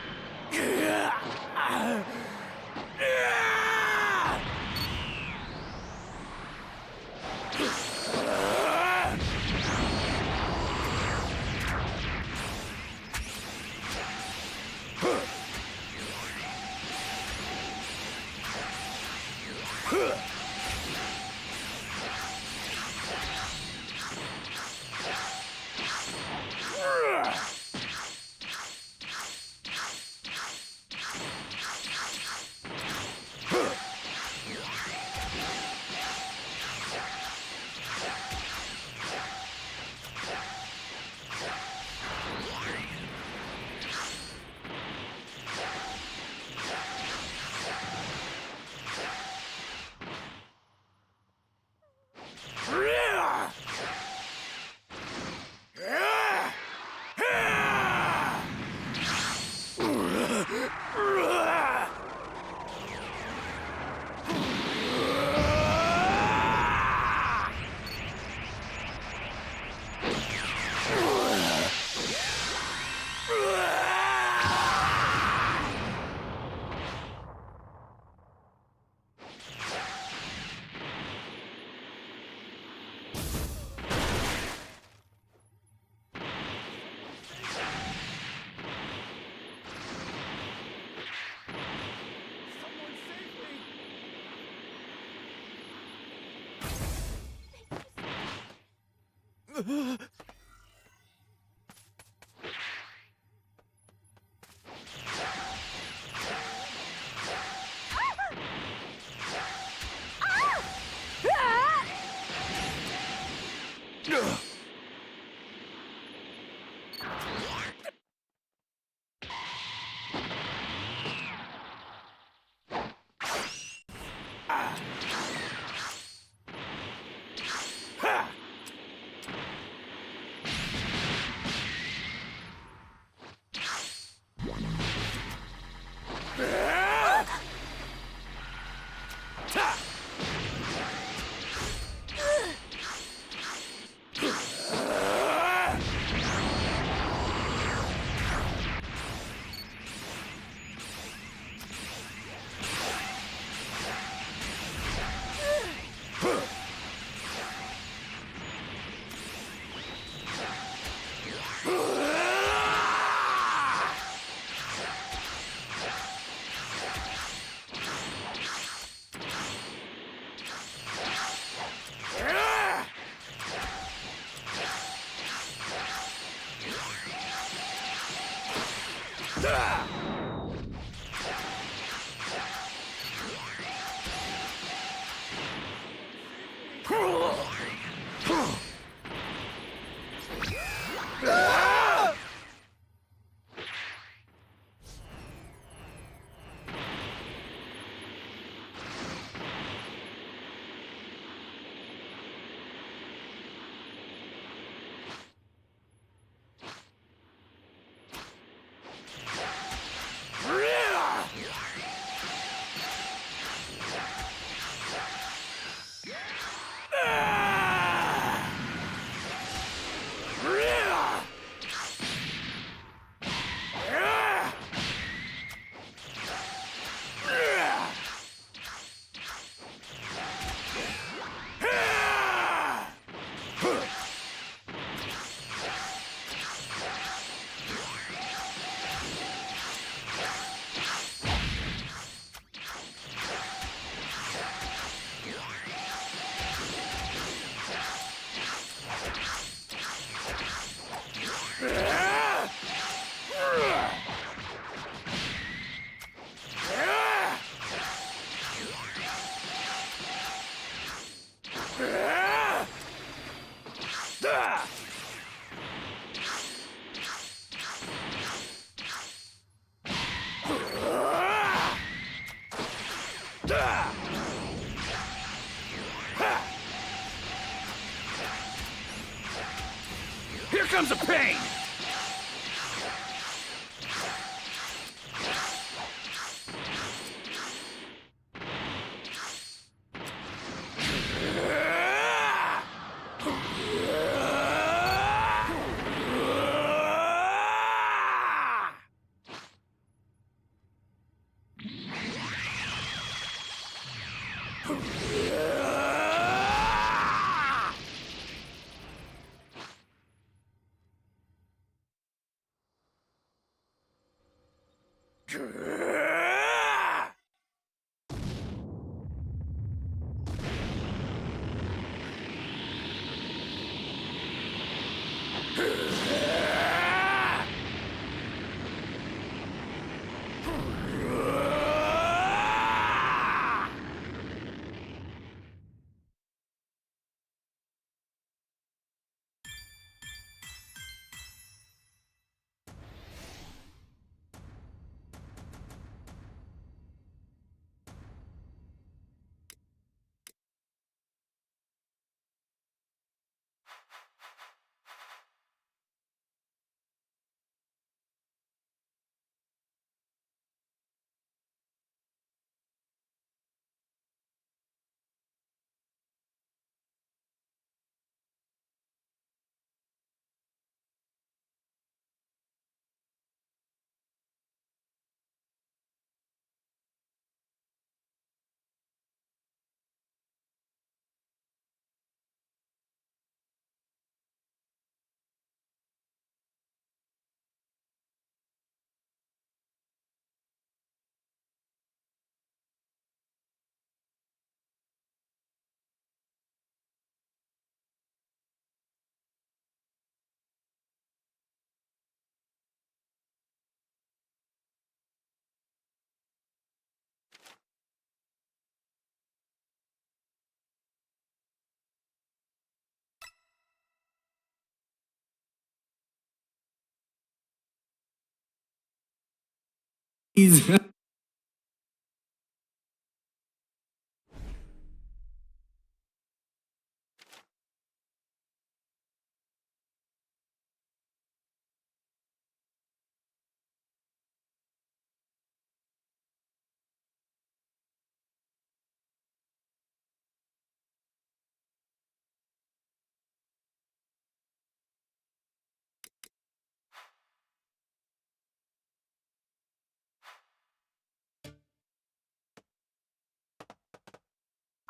Here comes the pain!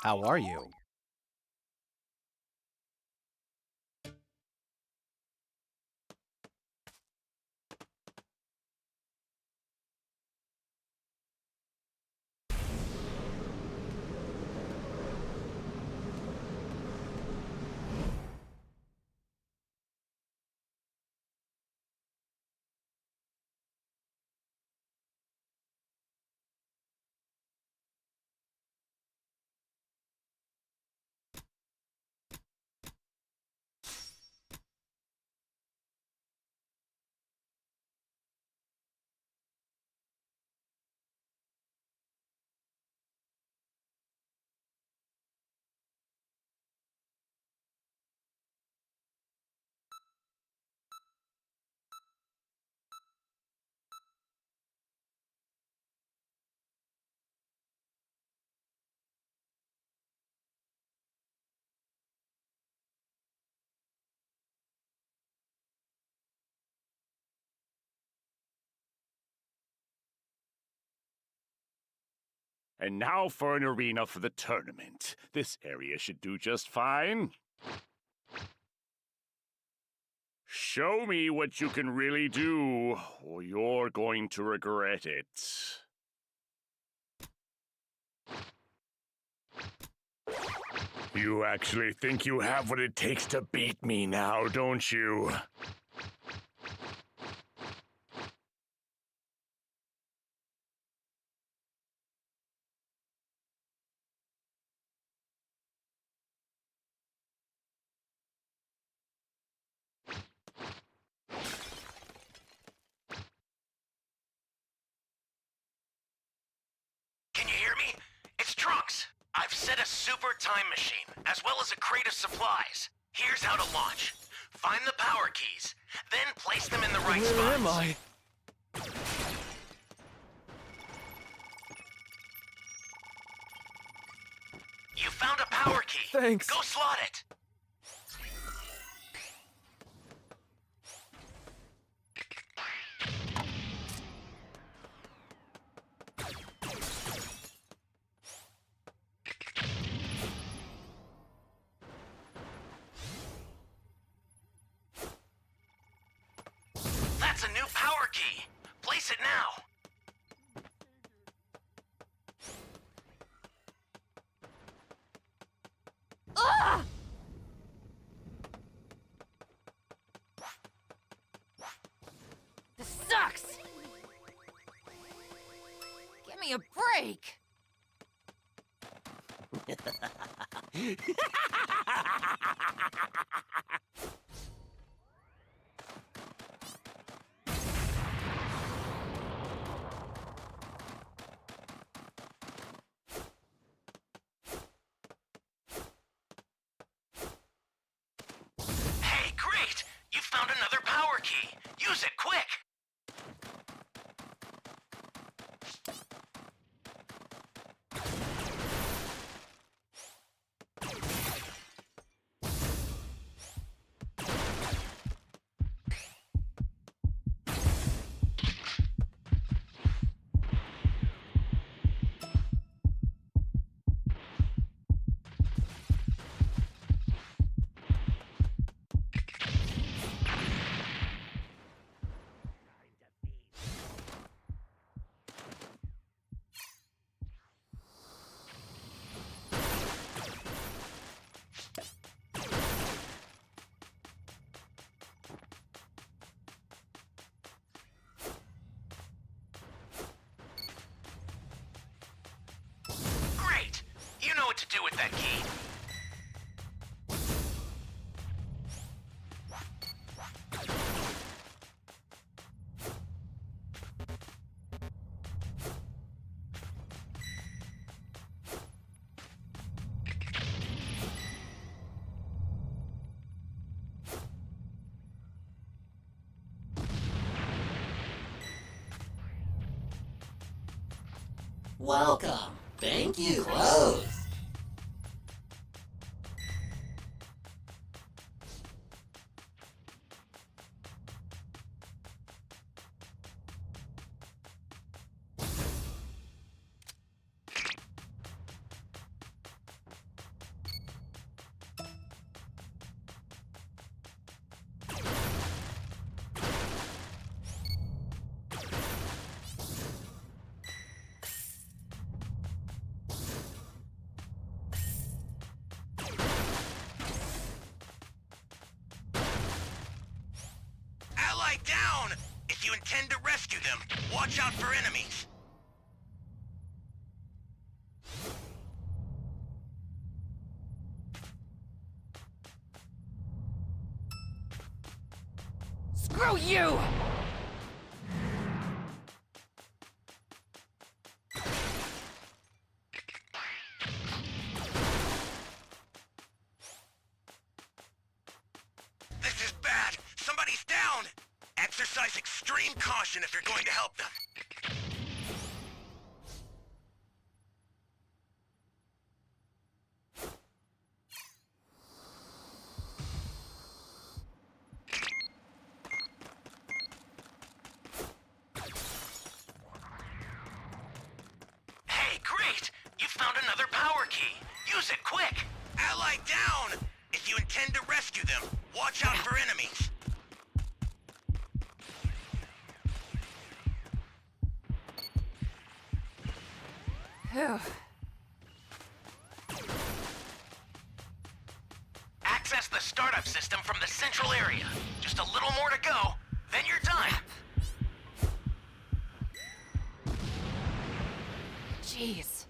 How are you? And now for an arena for the tournament. This area should do just fine. Show me what you can really do, or you're going to regret it. You actually think you have what it takes to beat me now, don't you? Can you hear me? It's Trunks. I've set a super time machine, as well as a crate of supplies. Here's how to launch. Find the power keys, then place them in the right spots. Where am I? You found a power key. Thanks. Go slot it. That's a new power key. Place it now. Ugh! This sucks! Give me a break! Hey, great! You found another power key. Use it quick. Great! You know what to do with that key. Welcome. Thank you. Close. Ally down! If you intend to rescue them, watch out for enemies. Screw you! This is bad! Somebody's down! Exercise extreme caution if you're going to help them. Hey, great! You found another power key. Use it quick! Ally down! If you intend to rescue them, watch out for enemies. Phew. Access the startup system from the central area. Just a little more to go, then you're done. Jeez.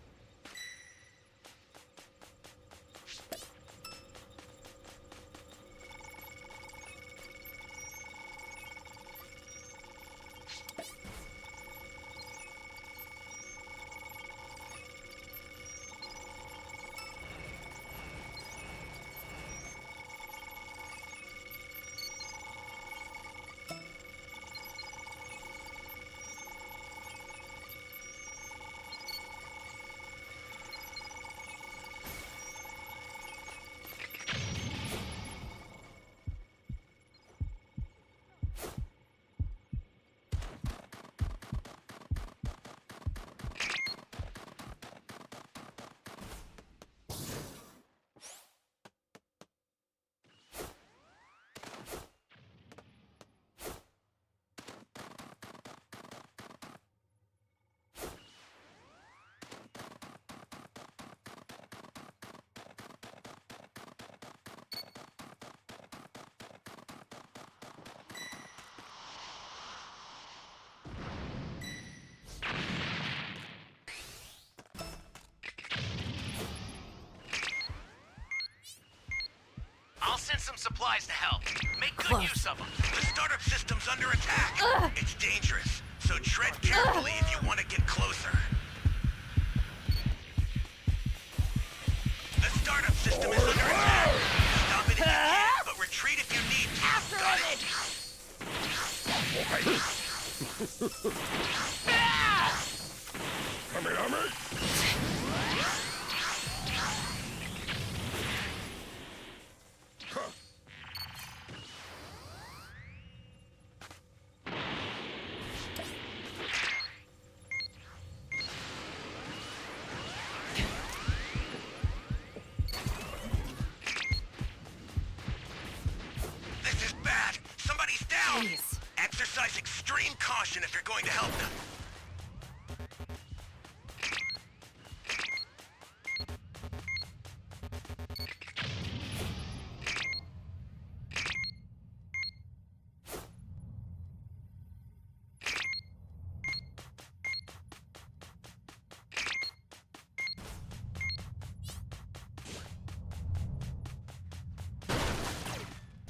I'll send some supplies to help. Make good use of them. The startup system's under attack. It's dangerous, so tread carefully if you want to get closer. The startup system is under attack. Stop it if you can, but retreat if you need to. After Got it! This is bad. Somebody's down. Jeez. Exercise extreme caution if you're going to help them.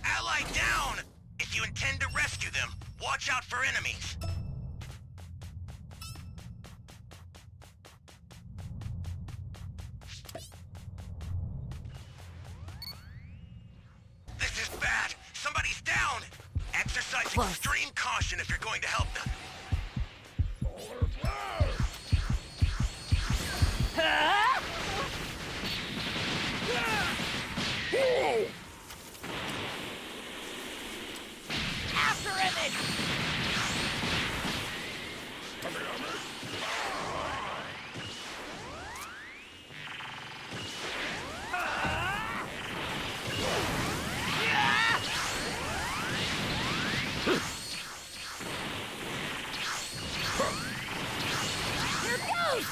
Ally down! If you intend to rescue them, watch out for enemies. This is bad. Somebody's down. Exercise extreme caution if you're going to help them. After him! Here goes!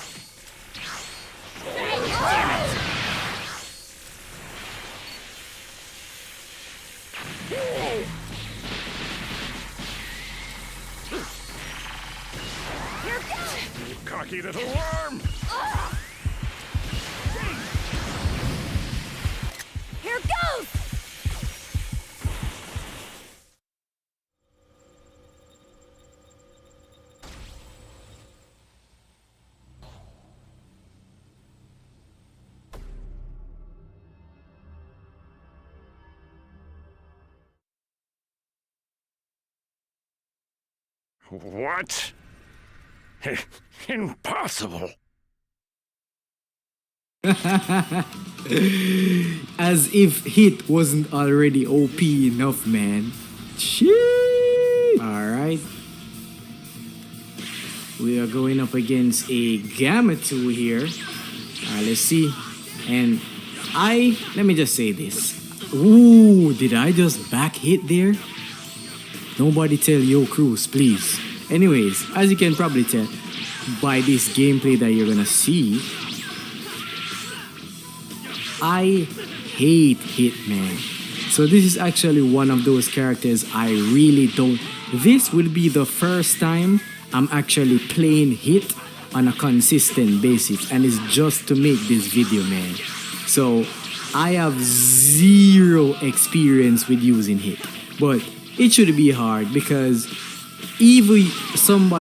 Damn it! Here goes! You cocky little worm! Here goes! What? Impossible. As if Hit wasn't already OP enough, man. Alright. We are going up against a Gamma 2 here. Let's see. And let me just say this. Ooh, did I just back hit there? Nobody tell Yo Cruz, please. Anyways, as you can probably tell by this gameplay that you're gonna see, I hate Hitman. So this is actually one of those characters I really don't. This will be the first time I'm actually playing Hit on a consistent basis, and it's just to make this video, man. So I have zero experience with using Hit, but it should be hard because even somebody